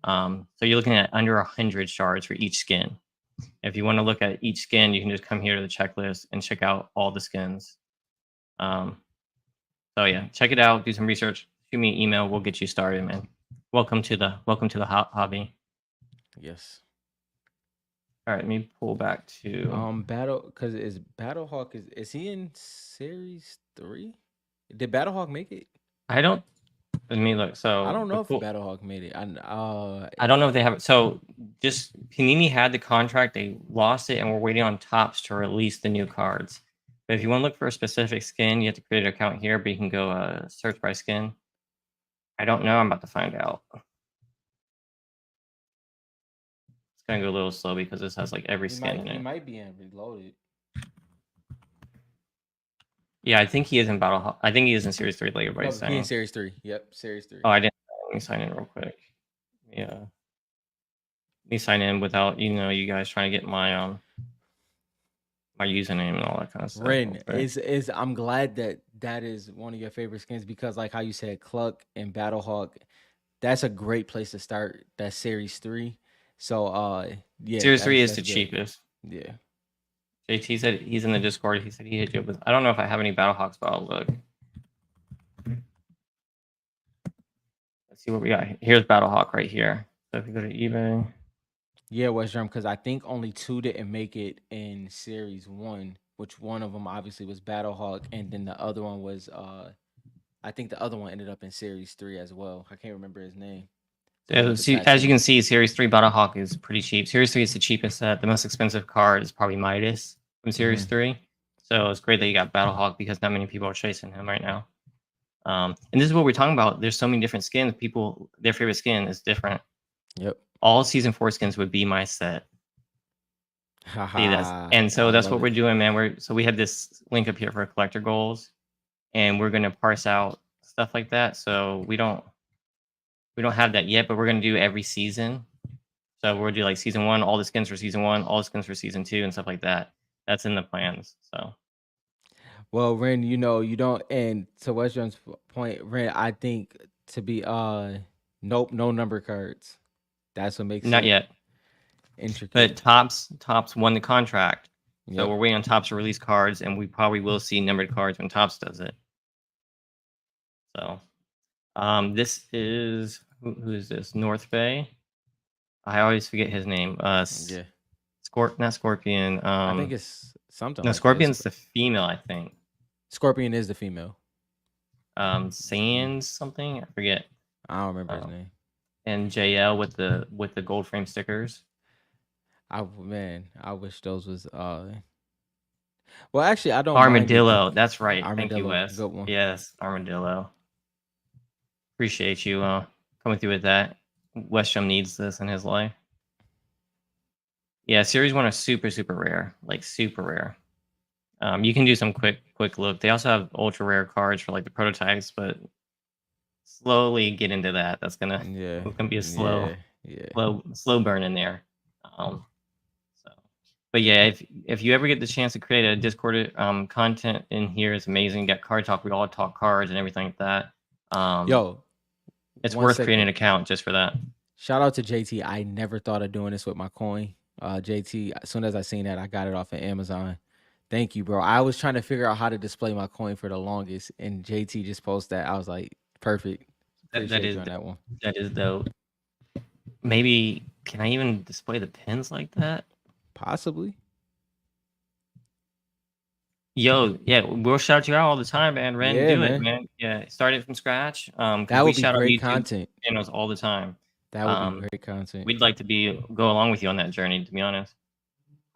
So you're looking at under 100 shards for each skin. If you want to look at each skin, you can just come here to the checklist and check out all the skins. So yeah, check it out. Do some research. Shoot me an email. We'll get you started, man. Welcome to the hobby.
Yes.
All right, let me pull back to.
Because is Battlehawk is he in series 3? Did Battlehawk make it?
I don't. Let me look.
I
So
don't
the
know if
cool.
Battlehawk made it.
I don't know if they have it. So just Panini had the contract, they lost it, and we're waiting on Topps to release the new cards. But if you want to look for a specific skin, you have to create an account here, but you can go search by skin. I don't know. I'm about to find out. It's gonna go a little slow because this has like every skin in
he
it.
might be in Reloaded.
Yeah, I think he is in Battle. I think he is in Series 3, like everybody's
No, he in
saying.
Series 3. Yep, Series 3.
Oh, I didn't. Let me sign in real quick. Yeah. Let me sign in without you guys trying to get my my username and all that kind of stuff.
Ren is I'm glad that is one of your favorite skins because like how you said Cluck and Battlehawk, that's a great place to start. That's Series 3. So yeah,
Series 3 is
that's
the
good.
cheapest.
Yeah.
JT said he's in the Discord. He said he hit you up with. I don't know if I have any Battlehawks, but I'll look. Let's see what we got. Here's Battlehawk right here. So if you go to eBay.
Yeah, West Drum, because I think only 2 didn't make it in Series 1, which one of them obviously was Battlehawk, and then the other one was I think the other one ended up in Series 3 as well. I can't remember his name.
So see, as you can see, Series 3 Battlehawk is pretty cheap. Series 3 is the cheapest set. The most expensive card is probably Midas from Series 3. So it's great that you got Battlehawk because not many people are chasing him right now. And this is what we're talking about. There's so many different skins. People, their favorite skin is different.
Yep.
All Season 4 skins would be my set. See, and so that's what we're doing, man. We have this link up here for collector goals, and we're gonna parse out stuff like that. So we don't have that yet, but we're gonna do every season. So we're gonna do like season 1, all the skins for season 1, all the skins for season 2, and stuff like that. That's in the plans. So
Well, Ren, you don't, and to West Drum's point, Ren, I think to be nope, no number cards. That's what makes
not
it
yet.
intricate.
But Topps won the contract. So
Yep.
we're waiting on Topps to release cards, and we probably will see numbered cards when Topps does it. So this is who is this? North Bay. I always forget his name.
Yeah.
Not Scorpion.
I think it's something
no,
like
Scorpion's
this.
the female, I think.
Scorpion is the female.
Sands something, I forget.
I don't remember his name.
And JL with the gold frame stickers.
I wish those was well, actually, I don't
Armadillo. That's right.
Armadillo,
Thank you, Wes.
good one.
Yes, Armadillo. Appreciate you coming through with that. Westrum needs this in his life. Yeah, Series 1 are super, super rare. Like, super rare. You can do some quick look. They also have ultra rare cards for, like, the prototypes, but slowly get into that. That's gonna be a slow burn in there. But yeah, if you ever get the chance to create a Discord content in here, it's amazing. You got Card Talk. We all talk cards and everything like that. It's worth creating an account just for that.
Shout out to JT. I never thought of doing this with my coin. JT, as soon as I seen that, I got it off of Amazon. Thank you, bro. I was trying to figure out how to display my coin for the longest, and JT just posted that. I was like, perfect.
That is dope. Maybe can I even display the pins like that?
Possibly.
Yo, yeah, we'll shout you out all the time, man. Ren, do it, man. Yeah, start it from scratch.
That would be great content.
Channels all the time.
That would be great content.
We'd like to go along with you on that journey, to be honest.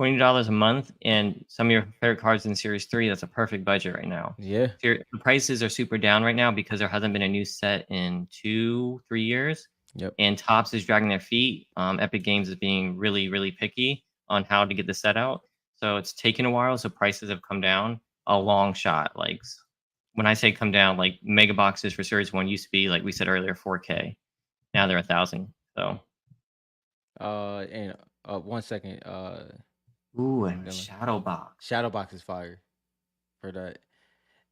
$20 a month and some of your favorite cards in Series 3, that's a perfect budget right now.
Yeah.
The prices are super down right now because there hasn't been a new set in 2-3 years.
Yep.
And Topps is dragging their feet. Epic Games is being really, really picky on how to get the set out. So it's taken a while. So prices have come down a long shot. Like when I say come down, like mega boxes for Series 1 used to be, like we said earlier, 4K. Now they're 1,000. So.
And 1 second.
Ooh, and Shadow Box.
Shadow Box is fire for that.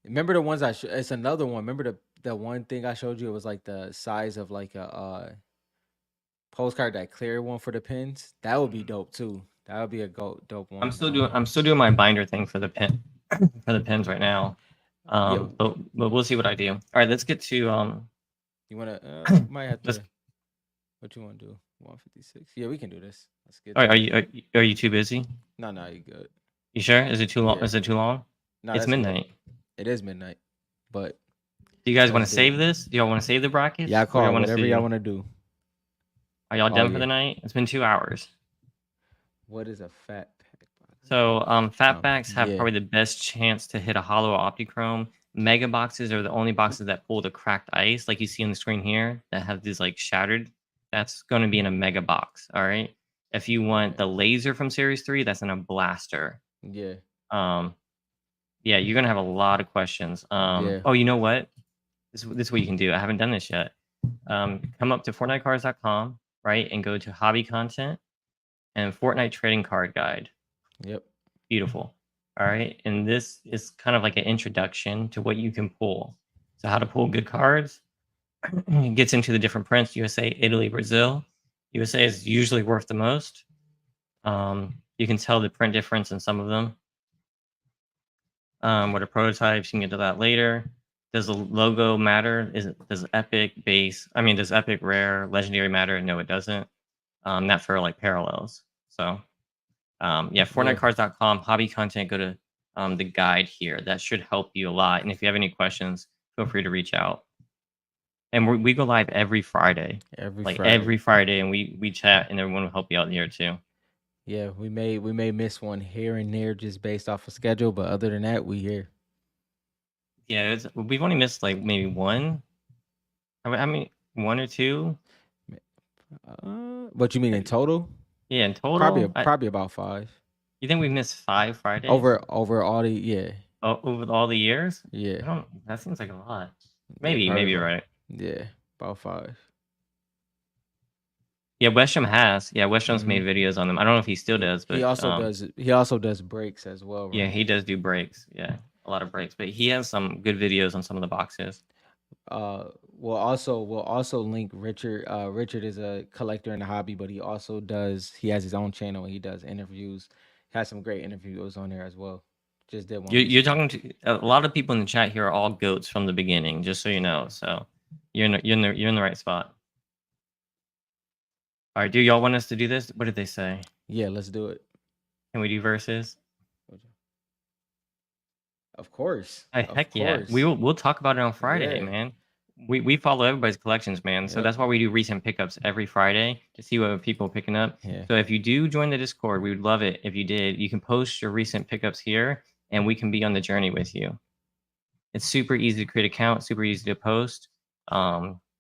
Remember the ones it's another one. Remember the one thing I showed you? It was like the size of like a postcard, that clear one for the pins. That would be dope too. That would be a dope one.
I'm still doing my binder thing for the pins right now. But we'll see what I do. All right, let's get to
You wanna might have to. What you want to do? 156. Yeah, we can do this. Let's get.
Are
To
you are you too busy?
No, no, you good.
You sure? Is it too long?
Yeah.
Is it too long?
No,
It's
that's good.
midnight.
It is midnight, but
Do you guys want
let's
to
do it.
save this? Do y'all want to save the brackets?
Y'all
What do y'all
call
want to
whatever y'all
do?
want to do.
Are y'all
Oh
done for
yeah.
the night? It's been 2 hours.
What is a fat pack box?
So fatbacks have
Yeah.
probably the best chance to hit a hollow optichrome. Mega boxes are the only boxes that pull the cracked ice, like you see on the screen here, that have these like shattered. That's going to be in a mega box. All right. If you want the laser from Series 3, that's in a blaster.
Yeah.
Yeah, you're gonna have a lot of questions.
Yeah.
Oh, you know what? This is what you can do. I haven't done this yet. Come up to FortniteCards.com, right, and go to Hobby Content and Fortnite Trading Card Guide.
Yep.
Beautiful. All right, and this is kind of like an introduction to what you can pull. So how to pull good cards. It gets into the different prints: USA, Italy, Brazil. USA is usually worth the most. You can tell the print difference in some of them. What are prototypes? You can get to that later. Does the logo matter? Does epic base? I mean, does epic rare legendary matter? No, it doesn't. Not for like parallels. So, yeah, FortniteCards.com, hobby content. Go to the guide here. That should help you a lot. And if you have any questions, feel free to reach out. And we go live every Friday, every Friday, and we chat, and everyone will help you out here too.
Yeah, we may miss one here and there just based off of schedule, but other than that, we here.
Yeah, we've only missed like maybe one. I mean, one or two.
What you mean in total?
Yeah, in total,
Probably about 5.
You think we missed 5 Fridays
Over all the yeah.
Over all the years?
Yeah.
That seems like a lot.
Yeah,
Maybe you're right.
Yeah, about 5.
Yeah, Westrum has. Yeah, Westrum's made videos on them. I don't know if he still does, but
he also does breaks as well. Right?
Yeah, he does do breaks. Yeah, a lot of breaks, but he has some good videos on some of the boxes.
We'll also link Richard. Richard is a collector in the hobby, but he has his own channel and he does interviews. Has some great interviews on there as well. Just did one.
You're talking to a lot of people in the chat here are all goats from the beginning, just so you know. So you're in the right spot. All right, do y'all want us to do this? What did they say?
Yeah, let's do it.
Can we do verses?
Of course.
Heck yeah. We'll talk about it on Friday, man. We follow everybody's collections, man. So that's why we do recent pickups every Friday to see what people are picking up.
Yeah.
So if you do join the Discord, we would love it if you did. You can post your recent pickups here, and we can be on the journey with you. It's super easy to create an account, super easy to post.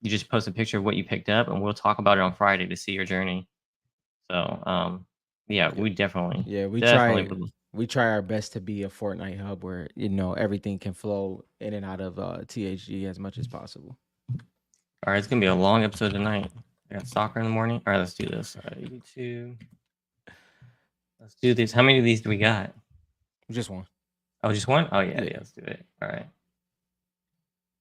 You just post a picture of what you picked up, and we'll talk about it on Friday to see your journey. So, yeah, we definitely.
Yeah, we try our best to be a Fortnite hub where everything can flow in and out of THG as much as possible.
All right, it's gonna be a long episode tonight. I got soccer in the morning. All right, let's do this. YouTube. Let's do this. How many of these do we got?
Just one.
Oh, just one? Oh yeah, let's do it.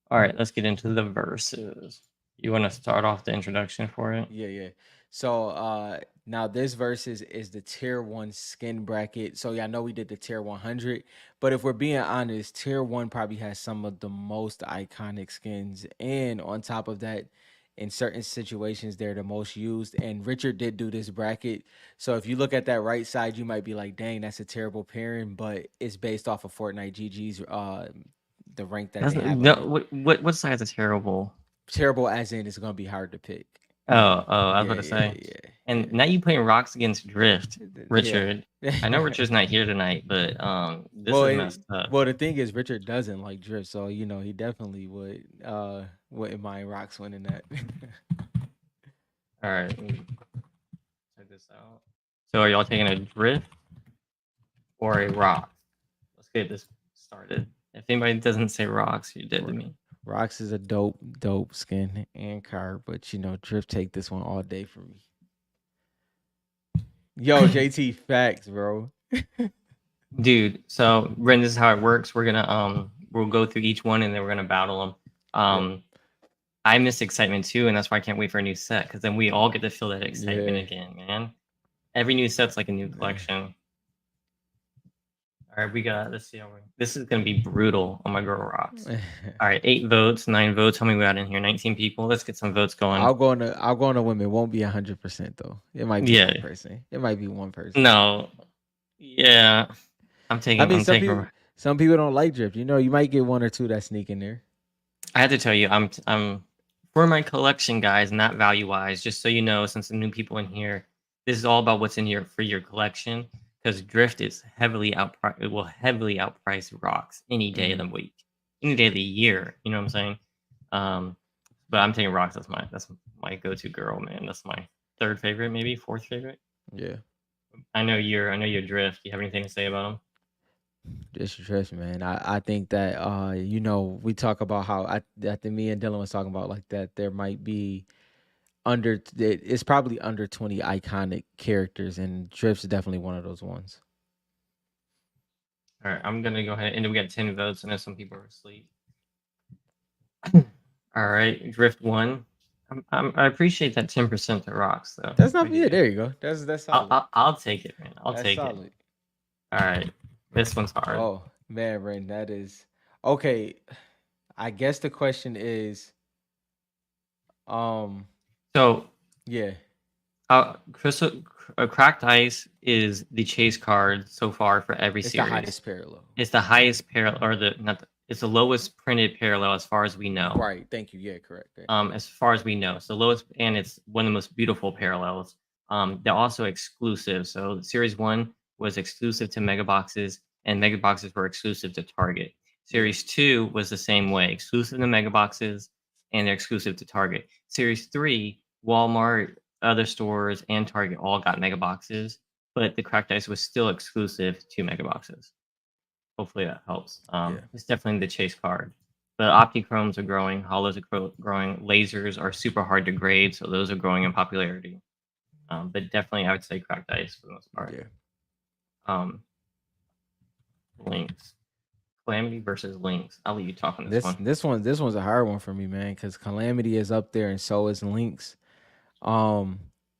All right, let's get into the verses. You want to start off the introduction for it?
Yeah. So now this versus is the tier 1 skin bracket. So yeah, I know we did the tier 100, but if we're being honest, tier 1 probably has some of the most iconic skins, and on top of that, in certain situations they're the most used. And Richard did do this bracket, so if you look at that right side, you might be like, dang, that's a terrible pairing, but it's based off of Fortnite GG's the rank that they have.
No, what side is terrible?
Terrible as in it's gonna be hard to pick.
Oh, I was about to say.
Yeah.
And now you playing rocks against Drift, Richard. I know Richard's not here tonight, but this is messed up.
Well, the thing is, Richard doesn't like Drift, so he definitely wouldn't mind rocks winning that.
All right, check this out. So, are y'all taking a Drift or a rock? Let's get this started. If anybody doesn't say rocks, you're dead to me.
Rocks is a dope skin and card, but Drift take this one all day for me. Yo, JT, facts, bro.
Dude, so Ren, this is how it works. We're gonna we'll go through each one and then we're gonna battle them. I miss excitement too, and that's why I can't wait for a new set, because then we all get to feel that excitement again, man. Every new set's like a new collection. All All right, we got. Let's see. This is gonna be brutal on my girl rocks. All right, 8 votes, 9 votes. How many we got in here? 19 people. Let's get some votes going.
I'll go on a women. It won't be 100% though. It might be
Yeah.
one person. It might be one person.
No. Yeah. I'm
I mean,
I'm taking.
some people don't like drift. You know, you might get one or two that sneak in there.
I had to tell you, I'm for my collection, guys, not value wise. Just so you know, since the new people in here, this is all about what's in your collection. Because drift is it will heavily outprice rocks any day of the week, any day of the year. You know what I'm saying? But I'm taking rocks. That's my go-to girl, man. That's my third favorite, maybe fourth favorite.
Yeah.
I know you're drift. Do you have anything to say about them?
Just drift, man. I think that you know, we talk about how I think me and Dylan was talking about like that there might be it's probably under 20 iconic characters, and Drift's definitely one of those ones.
All right, I'm gonna go ahead, and we got 10 votes. I know some people are asleep. All right, Drift won. I appreciate that 10% to rocks though.
That's not me. There you go. That's solid.
I'll take it, man. I'll
That's
take
solid.
it. All right, this one's hard.
Oh man, Rain, that is okay. I guess the question is,
So
yeah,
Crystal Cracked Ice is the chase card so far for every
it's
series.
the highest parallel.
It's the highest parallel, or it's the lowest printed parallel as far as we know.
Right. Thank you. Yeah, correct.
As far as we know, it's the lowest, and it's one of the most beautiful parallels. They're also exclusive. So Series 1 was exclusive to Mega Boxes, and Mega Boxes were exclusive to Target. Series 2 was the same way, exclusive to Mega Boxes, and they're exclusive to Target. Series 3, Walmart, other stores, and Target all got Mega Boxes, but the Cracked Ice was still exclusive to Mega Boxes. Hopefully that helps. It's definitely the chase card. The Optichromes are growing, Hollows are growing, lasers are super hard to grade, so those are growing in popularity. But definitely, I would say Cracked Ice for the most part.
Yeah.
Lynx, Calamity versus Lynx. I'll let you talk on this one.
This one's a hard one for me, man, because Calamity is up there and so is Lynx.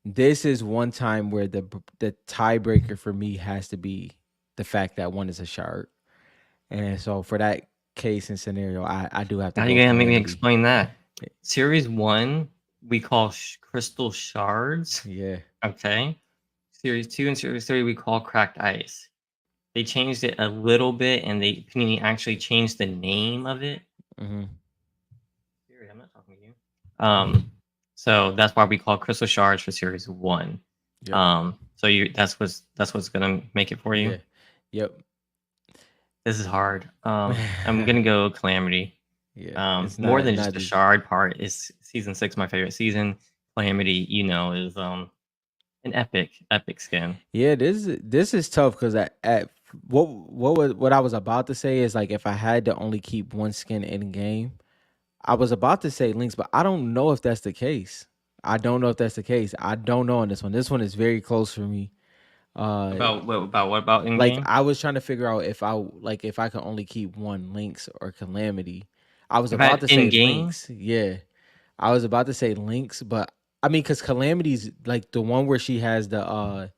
This is one time where the tiebreaker for me has to be the fact that one is a shard, and so for that case and scenario, I do have to.
Now
go
you're gonna make me
Calamity.
explain that. Series 1 we call crystal shards.
Yeah.
Okay. Series 2 and Series 3 we call cracked ice. They changed it a little bit, and they actually changed the name of it. Siri, I'm not talking to you. So that's why we call crystal shards for Series 1. Yep. So that's what's gonna make it for you.
Yeah. Yep.
This is hard. I'm gonna go Calamity. Yeah. More than just the shard part. Is Season 6 my favorite season? Calamity, is an epic skin.
Yeah, this is tough because what I was about to say is, like, if I had to only keep one skin in game, I was about to say Lynx, but I don't know if that's the case. I don't know on this one. This one is very close for me.
About in
like
game?
I was trying to figure out if I could only keep one Lynx or Calamity. I was about to say Lynx. Yeah, I was about to say Lynx, but I mean, because Calamity's like the one where she has the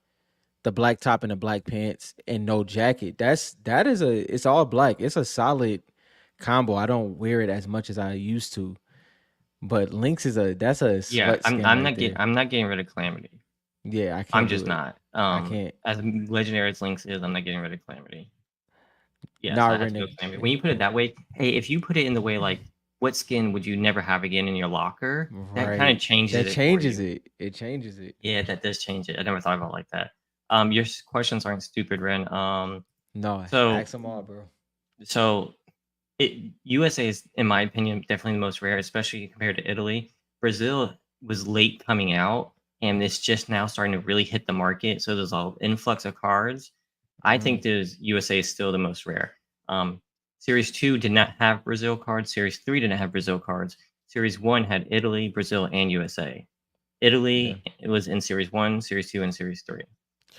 black top and the black pants and no jacket. It's all black. It's a solid combo. I don't wear it as much as I used to, but Lynx that's a sweat skin.
I'm not getting rid of Calamity.
Yeah, I can't.
I'm just not.
I can't.
As legendary as Lynx is, I'm not getting rid of Calamity. Yeah,
Nah,
so I have to go Calamity. When you put it that way, hey, if you put it in the way like, what skin would you never have again in your locker?
Right.
That kind of changes it.
It changes it.
Yeah, that does change it. I never thought about it like that. Your questions aren't stupid, Ren.
No,
so
ask them all, bro.
So USA is, in my opinion, definitely the most rare, especially compared to Italy. Brazil was late coming out, and it's just now starting to really hit the market. So there's an influx of cards. I think USA is still the most rare. Series 2 did not have Brazil cards. Series 3 didn't have Brazil cards. Series 1 had Italy, Brazil, and USA. Italy it was in Series 1, Series 2, and Series 3.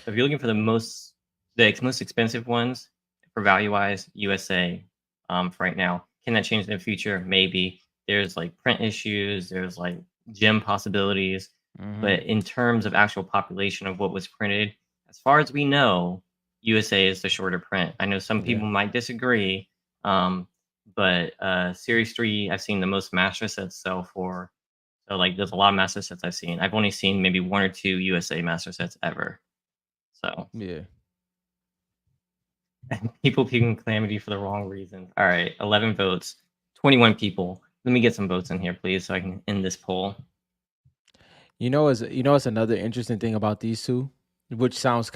So if you're looking for the most expensive ones for value-wise, USA for right now. Can that change in the future? Maybe. There's like print issues. There's like gem possibilities. But in terms of actual population of what was printed, as far as we know, USA is the shorter print. I know some people might disagree, but Series 3, I've seen the most master sets sell for. So like, there's a lot of master sets I've seen. I've only seen maybe 1 or 2 USA master sets ever. So
Yeah.
people picking Calamity for the wrong reasons. All right, 11 votes, 21 people. Let me get some votes in here, please, so I can end this poll.
It's another interesting thing about these two, which sounds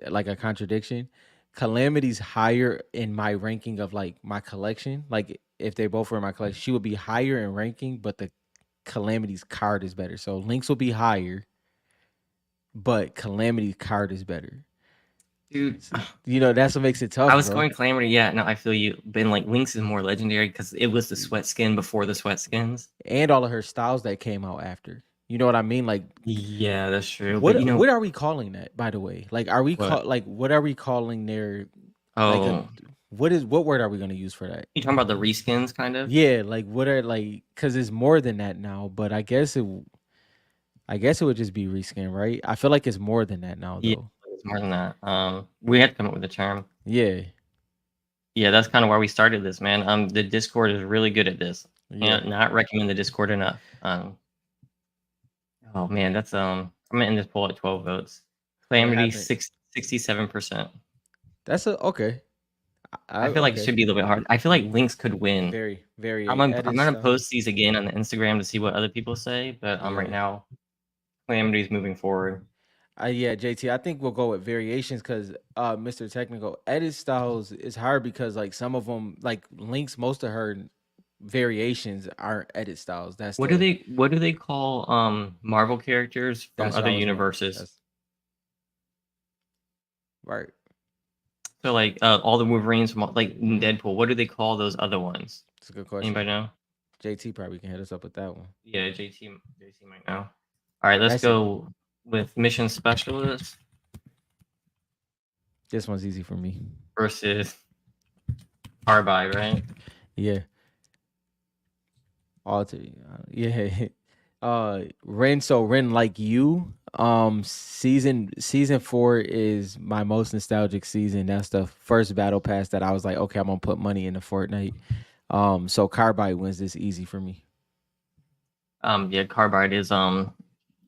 like a contradiction. Calamity's higher in my ranking of like my collection. Like if they both were in my collection, she would be higher in ranking, but the Calamity's card is better. So Link's will be higher, but Calamity's card is better.
Dude,
That's what makes it tough,
I was
bro.
going Calamity. Yeah, no, I feel you. But like, Lynx is more legendary because it was the sweat skin before the sweat skins.
And all of her styles that came out after. You know what I mean? Like,
Yeah, that's true.
what
But you know
what are we calling that? By the way, like, are we
what?
what are we calling their like
Oh,
what word are we gonna use for that?
you talking about the reskins, kind of?
Yeah, like what are like because it's more than that now, but I guess it would just be reskin, right? I feel like it's more than that now
Yeah,
though.
it's more than that. We had to come up with a term.
Yeah,
Yeah, that's kind of why we started this, man. The Discord is really good at this.
yeah.
Can't not recommend the Discord enough. Oh man, that's I'm gonna end this poll at 12 votes.
What
Calamity
happened?
67%.
That's a okay.
I feel like it
Okay.
should be a little bit hard. I feel like Lynx could win.
Very
I'm
edit
gonna
style.
post these again on the Instagram to see what other people say, but right
Yeah.
now Calamity's moving forward.
Yeah, JT, I think we'll go with variations because Mr. Technical edit styles is hard because like some of them like Link's most of her variations are edit styles.
What do they call Marvel characters from
That's what
other
I was going.
universes?
That's right.
So like all the Wolverines from like Deadpool, what do they call those other ones?
It's a good question.
Anybody know?
JT probably can hit us up with that one.
Yeah, JT might know. All right, let's
That's it.
go with Mission Specialist
This one's easy for me.
versus Carbide, right?
Yeah. Alter. Yeah. Ren. So Ren, like you, season 4 is my most nostalgic season. That's the first battle pass that I was like, okay, I'm gonna put money into Fortnite. So Carbide wins this easy for me.
Yeah, Carbide is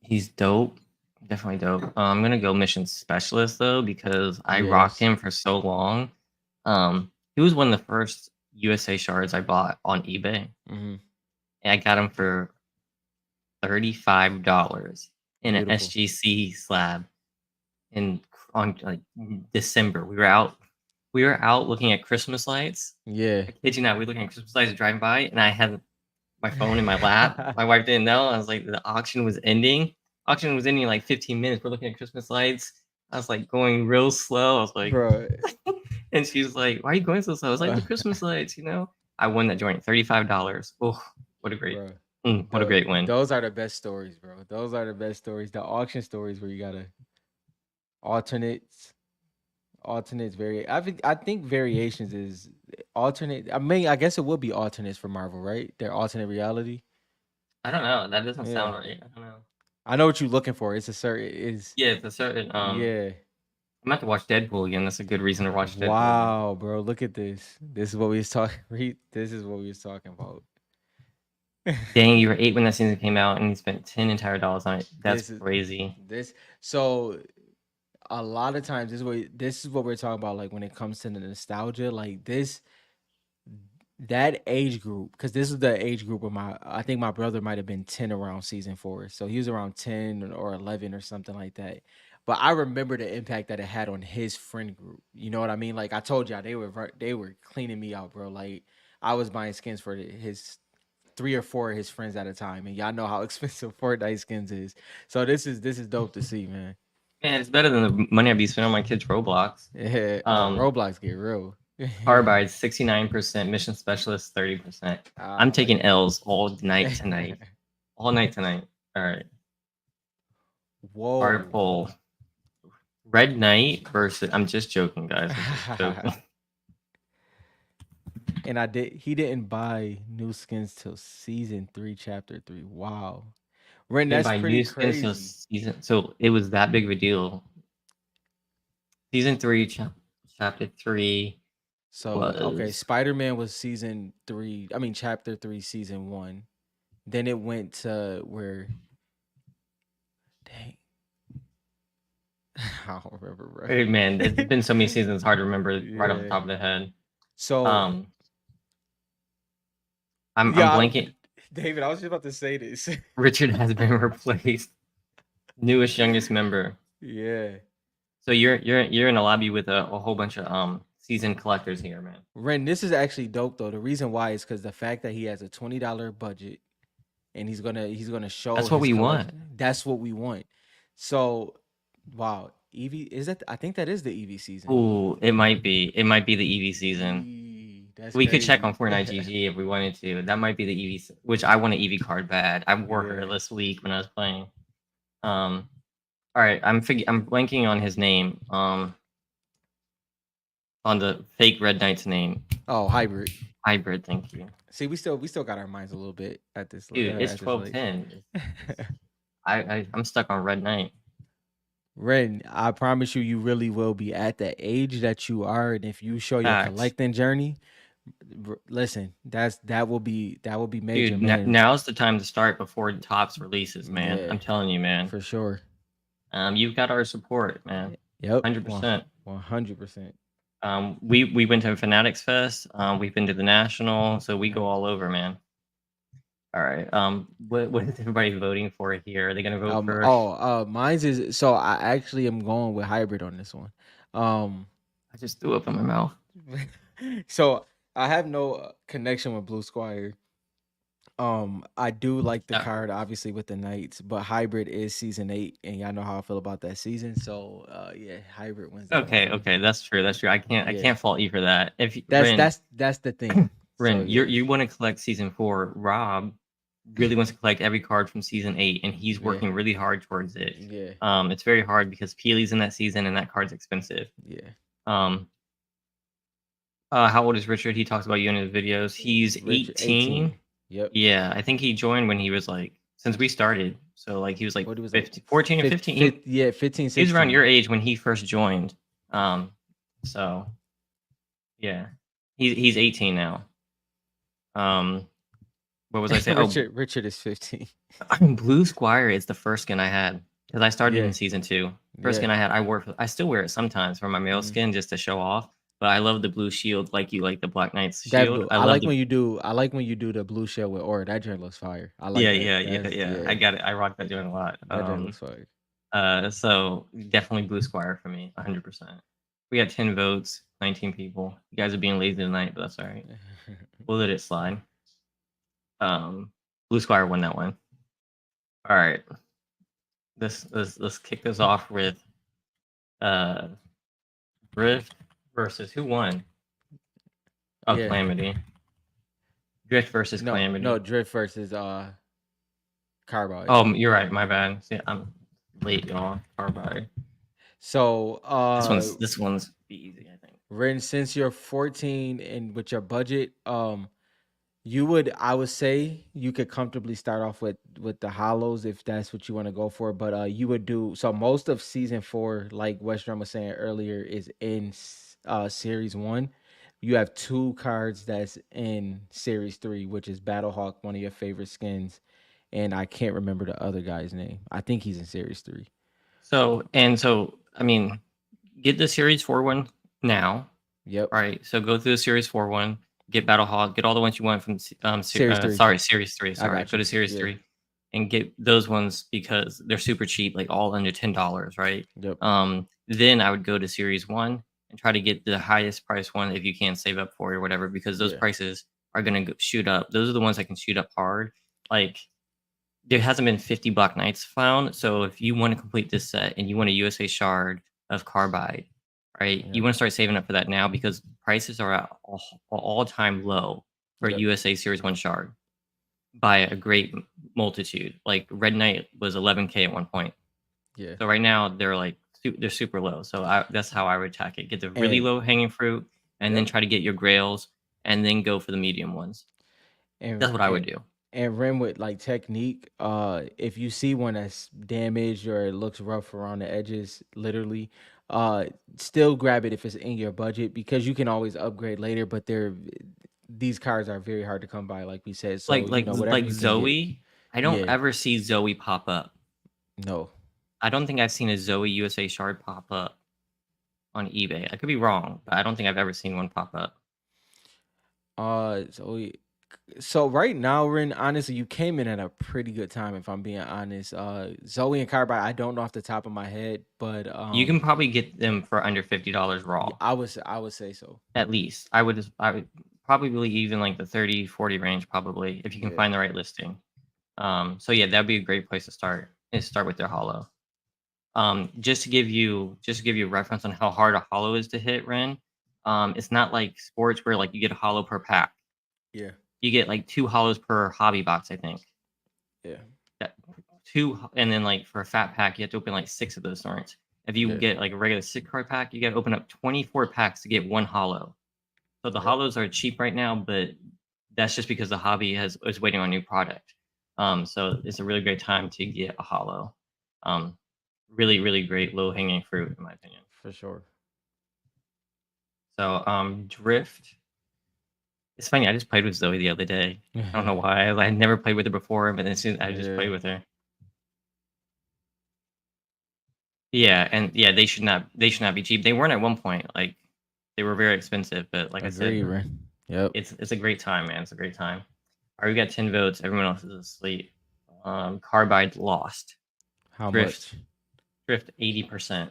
he's dope. Definitely dope. I'm gonna go Mission Specialist though, because I rocked him for so long. He was one of the first USA shards I bought on eBay.
Mm-hmm.
And I got him for $35 in an
Beautiful.
SGC slab on like December. We were out looking at Christmas lights.
Yeah.
I kid you not, we were looking at Christmas lights driving by, and I had my phone in my lap. My wife didn't know. I was like, the auction was ending. Auction was ending in like 15 minutes. We're looking at Christmas lights. I was like going real slow. I was like,
Bro.
and she's like, "Why are you going so slow?" I was like, "The Christmas lights, you know." I won that joint, $35. Oh, what a great, what a great win.
Those are the best stories, bro. Those are the best stories. The auction stories where you gotta alternates, I think variations is alternate. I mean, I guess it would be alternates for Marvel, right? Their alternate reality.
I don't know. That doesn't
Yeah.
sound right. I don't know.
I know what you're looking for. It's a certain.
Yeah, it's a certain.
Yeah.
I'm about to watch Deadpool again. That's a good reason to watch Deadpool.
Wow, bro! Look at this. This is what we was talking. This is what we was talking about.
Dang, you were 8 when that season came out, and you spent $10 entire dollars on it. That's crazy.
So a lot of times this is what we're talking about. Like when it comes to the nostalgia, like that age group, because this is the age group of I think my brother might have been 10 around season 4, so he was around 10 or 11 or something like that. But I remember the impact that it had on his friend group. You know what I mean? Like I told y'all, they were cleaning me out, bro. Like I was buying skins for his 3 or 4 of his friends at a time, and y'all know how expensive Fortnite skins is. So this is dope to see, man.
Man, it's better than the money I'd be spending on my kids' Roblox.
Yeah, Roblox get real.
Carbide 69%, Mission Specialist 30%. I'm taking L's all night tonight. All night tonight. All right.
Whoa.
Hard poll. Red Knight versus. I'm just joking, guys. I'm just joking.
And he didn't buy new skins till season 3, chapter 3. Wow. Ren, that's pretty crazy.
So it was that big of a deal. Season 3, chapter 3
So okay,
was
Spider-Man was season 3. I mean, chapter 3, season 1. Then it went to where? Dang, I don't remember, bro.
hey, man. It's been so many seasons, hard to remember right off the
Yeah.
top of the head.
So
Um, I'm
yeah,
blanking.
David, I was just about to say this.
Richard has been replaced. Newest, youngest member.
Yeah.
So you're in a lobby with a whole bunch of season collectors here, man.
Ren, this is actually dope though. The reason why is because the fact that he has a $20 budget and he's gonna show
That's what
his
we want.
collection. That's what we want. So, wow, EV is that? I think that is the EV season.
Ooh, it might be. It might be the EV season.
That's
We could check
crazy.
on Fortnite GG if we wanted to. That might be the EV, which I want an EV card bad. I wore her
Yeah.
this week when I was playing. All right, I'm blanking on his name. On the fake Red Knight's name.
Oh, hybrid.
Hybrid, thank you.
See, we still got our minds a little bit at this.
Dude, it's
at this late.
12:10. I'm stuck on Red Knight.
Ren, I promise you, you really will be at the age that you are, and if you show your
Facts.
collecting journey, listen, that will be major,
Dude,
man.
now's the time to start before Tops releases, man.
Yeah.
I'm telling you, man.
For sure.
You've got our support, man.
Yep.
100%.
100%.
We went to Fanatics Fest. We've been to the National, so we go all over, man. All right. What is everybody voting for here? Are they gonna vote first?
Mine's is so I actually am going with hybrid on this one.
I just threw up in my mouth.
So I have no connection with Blue Squire. I do like the
Yeah.
card, obviously, with the Knights, but hybrid is season 8, and y'all know how I feel about that season. So yeah, hybrid wins. That one
Okay,
for me.
okay, that's true. That's true. I
Yeah.
can't fault you for that. If Rin,
That's the thing.
Rin,
So, yeah.
you want to collect season 4. Rob really wants to collect every card from season 8, and he's
Yeah.
working really hard towards it.
Yeah.
It's very hard because Peely's in that season, and that card's expensive.
Yeah.
How old is Richard? He talks about you in his videos. He's
Richard,
18.
Yep.
Yeah, I think he joined when he was like, since we started. So like he was like
What he was
15, 14 or 15.
Yeah, 15, 16.
He was around your age when he first joined. So yeah, he's 18 now. What was I saying?
Richard is 15.
Blue Squire is the first skin I had because I started
Yeah.
in season 2. First
Yeah.
skin I had, I still wear it sometimes for my male
Mhm.
skin just to show off. But I love the blue shield, like you like the Black Knight's
That
shield.
blue.
I
I
love
like
the
when you do. I like when you do the blue shell with aura. That joint looks fire. I like
yeah,
that.
yeah.
That's-
I got it. I rock that doing a lot.
That joint looks fire.
So definitely Blue Squire for me, 100%. We got 10 votes, 19 people. You guys are being lazy tonight, but that's all right. We'll let it slide. Blue Squire won that one. All right. Let's kick this off with Drift versus who won? Oh,
Yeah.
Calamity. Drift versus Calamity.
No, Drift versus Carbide.
Oh, you're right. My bad. See, I'm late, y'all. Carbide.
So
This one's easy, I think.
Ren, since you're 14 and with your budget, I would say you could comfortably start off with the hollows if that's what you want to go for. But you would do so most of season 4, like Westrum was saying earlier, is in series 1. You have 2 cards that's in series 3, which is Battlehawk, one of your favorite skins, and I can't remember the other guy's name. I think he's in series 3.
So I mean, get the series 4 one now.
Yep.
All right. So go through the series 4 one. Get Battlehawk. Get all the ones you want from
Series 3.
Series 3. Sorry,
got
go
you.
to series
Yeah.
3, and get those ones because they're super cheap, like all under $10, right?
Yep.
Then I would go to series 1 and try to get the highest price one if you can save up for it or whatever, because those
Yeah.
prices are gonna shoot up. Those are the ones that can shoot up hard. Like there hasn't been 50 Black Knights found, so if you want to complete this set and you want a USA shard of Carbide, right?
Yeah.
You want to start saving up for that now because prices are at all-time low for
Yep.
USA Series 1 shard by a great multitude. Like Red Knight was 11K at one point.
Yeah.
So right now they're super low. So that's how I would attack it. Get the really
And-
low hanging fruit and then
Yep.
try to get your grails and then go for the medium ones.
And
That's what I would do.
And Ren with like technique, if you see one that's damaged or it looks rough around the edges, literally, uh, still grab it if it's in your budget because you can always upgrade later. But these cards are very hard to come by, like we said. So whatever
Like
you can get.
Zoe. I don't
Yeah,
ever see Zoe pop up.
no.
I don't think I've seen a Zoe USA shard pop up on eBay. I could be wrong, but I don't think I've ever seen one pop up.
So right now, Ren, honestly, you came in at a pretty good time, if I'm being honest. Zoe and Carbide, I don't know off the top of my head, but
You can probably get them for under $50 raw.
I would say so.
At least. I would probably even like the 30, 40 range probably if you can find the right listing. So yeah, that'd be a great place to start. Is start with their hollow. Just to give you a reference on how hard a hollow is to hit, Ren. It's not like sports where like you get a hollow per pack.
Yeah.
You get like 2 hollows per hobby box, I think.
Yeah.
That, 2, and then like for a fat pack, you have to open like 6 of those sorts. If you get like a regular 6-card pack, you got to open up 24 packs to get 1 hollow. So the hollows are cheap right now, but that's just because the hobby is waiting on a new product. So it's a really great time to get a hollow. Really, really great low hanging fruit in my opinion.
For sure.
So Drift. It's funny. I just played with Zoe the other day. I don't know why. I had never played with her before, but then soon I just played with her. Yeah, and yeah, they should not be cheap. They weren't at one point. Like they were very expensive, but like I said,
Ren. Yep.
it's a great time, man. It's a great time. All right, we got 10 votes. Everyone else is asleep. Carbide lost.
How
Drift.
much?
Drift 80%.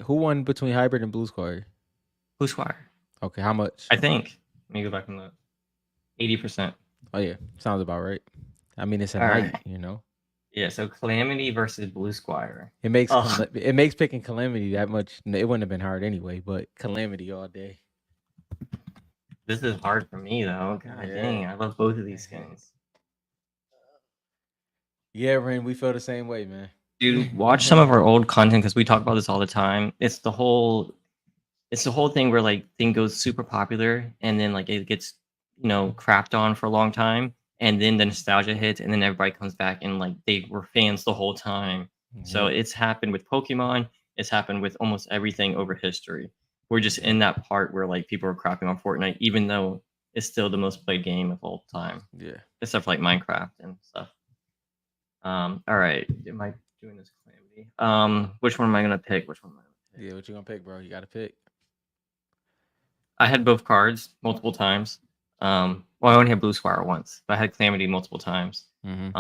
Who won between Hybrid and Blue Squire?
Blue Squire.
Okay, how much?
I think. Let me go back and look. 80%.
Oh yeah, sounds about right. I mean, it's a
All
night,
right. Yeah, so Calamity versus Blue Squire.
It makes picking Calamity that much. It wouldn't have been hard anyway, but Calamity all day.
This is hard for me though. God dang, I love both of these skins.
Yeah, Ren, we feel the same way, man.
Dude, watch some of our old content because we talk about this all the time. It's the whole thing where like thing goes super popular and then like it gets crapped on for a long time, and then the nostalgia hits, and then everybody comes back and like they were fans the whole time. So it's happened with Pokemon. It's happened with almost everything over history. We're just in that part where like people are crapping on Fortnite, even though it's still the most played game of all time.
Yeah.
Except for like Minecraft and stuff. All right. Am I doing this Calamity? Which one am I gonna pick?
Yeah, what you gonna pick, bro? You gotta pick.
I had both cards multiple times. Well, I only had Blue Squire once, but I had Calamity multiple times. When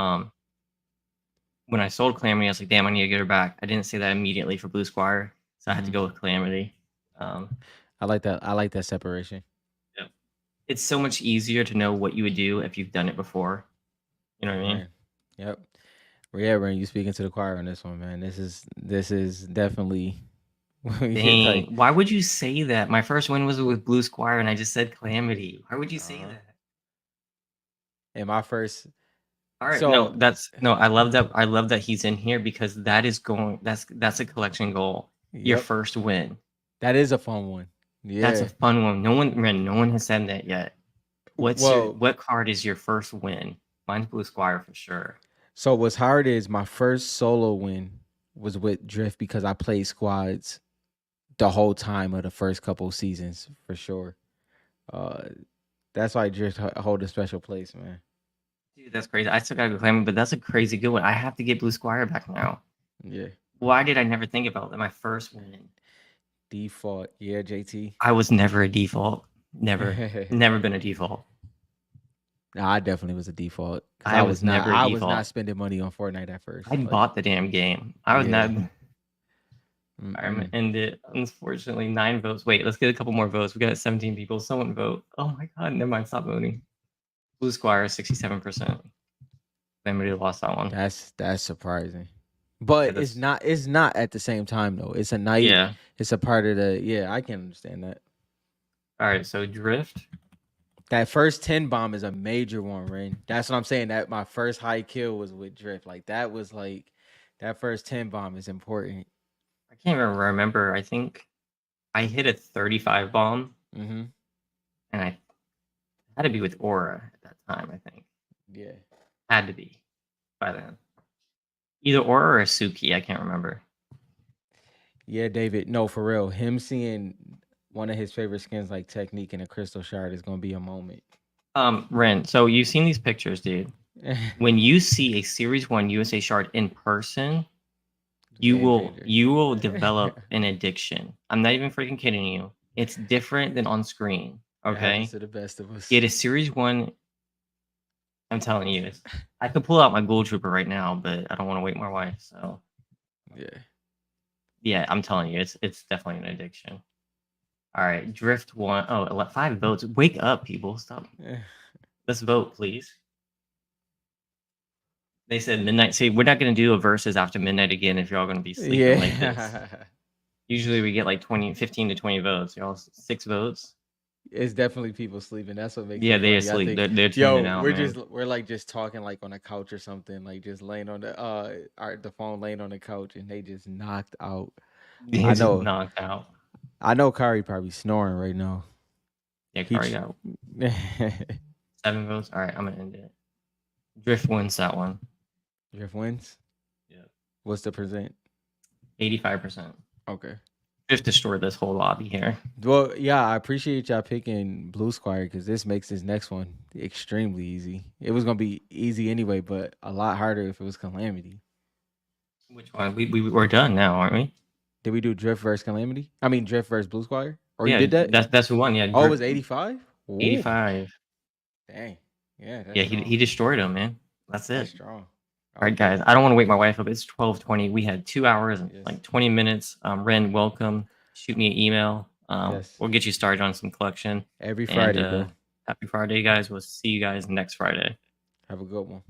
I sold Calamity, I was like, damn, I need to get her back. I didn't say that immediately for Blue Squire, so I had to go with Calamity.
I like that separation.
Yeah. It's so much easier to know what you would do if you've done it before. You know what I mean?
Yep. Yeah, Ren, you speaking to the choir on this one, man. This is definitely.
Dang, why would you say that? My first win was with Blue Squire, and I just said Calamity. Why would you say that?
And my first.
All right, no. I love that. I love that he's in here because that's a collection goal. Your first win.
That is a fun one. Yeah,
that's a fun one. No one has said that yet. What card is your first win? Mine's Blue Squire for sure.
So what's hard is my first solo win was with Drift because I played squads the whole time of the first couple of seasons for sure. That's why Drift hold a special place, man.
Dude, that's crazy. I still gotta go claim it, but that's a crazy good one. I have to get Blue Squire back now.
Yeah.
Why did I never think about that? My first win.
Default. Yeah, JT.
I was never a default. Never been a default.
No, I definitely was a default.
I was never a default.
I was not spending money on Fortnite at first.
I bought the damn game. I was not. I'm gonna end it. Unfortunately, 9 votes. Wait, let's get a couple more votes. We got 17 people. Someone vote. Oh my god, never mind. Stop voting. Blue Squire 67%. Somebody lost that one.
That's surprising. But it's not at the same time though. It's a night.
Yeah.
It's a part of the I can understand that.
All right, so Drift.
That first 10 bomb is a major one, Rain. That's what I'm saying. That my first high kill was with Drift. Like that was like that first 10 bomb is important.
I can't even remember. I think I hit a 35 bomb.
Mm-hmm.
And I had to be with Aura at that time, I think.
Yeah.
Had to be by then. Either Aura or Suki, I can't remember.
Yeah, David. No, for real. Him seeing one of his favorite skins like Technique in a crystal shard is gonna be a moment.
Ren, so you've seen these pictures, dude. When you see a Series 1 USA shard in person,
Game changer.
you will develop an addiction. I'm not even freaking kidding you. It's different than on screen.
It happens
Okay.
to the best of us.
Get a Series 1. I'm telling you, I could pull out my Gold Trooper right now, but I don't want to wake my wife. So yeah, I'm telling you, it's definitely an addiction. All right, Drift 1. Oh, 5 votes. Wake up, people. Stop. Let's vote, please. They said midnight. See, we're not going to do a versus after midnight again if y'all going to be sleeping like this. Usually we get like 15 to 20 votes. Y'all 6 votes.
It's definitely people sleeping. That's what makes
Yeah,
it
they
funny. I
asleep.
think,
They're tuning out,
we're
man.
we're like just talking like on a couch or something, like just laying on the phone laying on the couch and they just knocked out.
They
I
just
know.
knocked out.
I know Kari probably snoring right now.
Yeah, Kari got 7 votes. All right, I'm gonna end it. Drift wins that one.
Drift wins?
Yeah.
What's the percent?
85%.
Okay.
Drift destroyed this whole lobby here.
Well, yeah, I appreciate y'all picking Blue Squire because this makes this next one extremely easy. It was gonna be easy anyway, but a lot harder if it was Calamity.
Which one? We're done now, aren't we?
Did we do Drift versus Calamity? I mean Drift versus Blue Squire? Or
yeah,
you did that?
That's who won. Yeah.
Oh, it was 85?
85.
Dang. Yeah, that's
Yeah,
strong.
he destroyed him, man. That's it.
That's strong.
All right, guys. I don't want to wake my wife up. It's 12:20. We had 2 hours and like 20 minutes. Ren, welcome. Shoot me an email. We'll get you started on some collection
Every Friday,
and,
bro.
Happy Friday, guys. We'll see you guys next Friday.
Have a good one.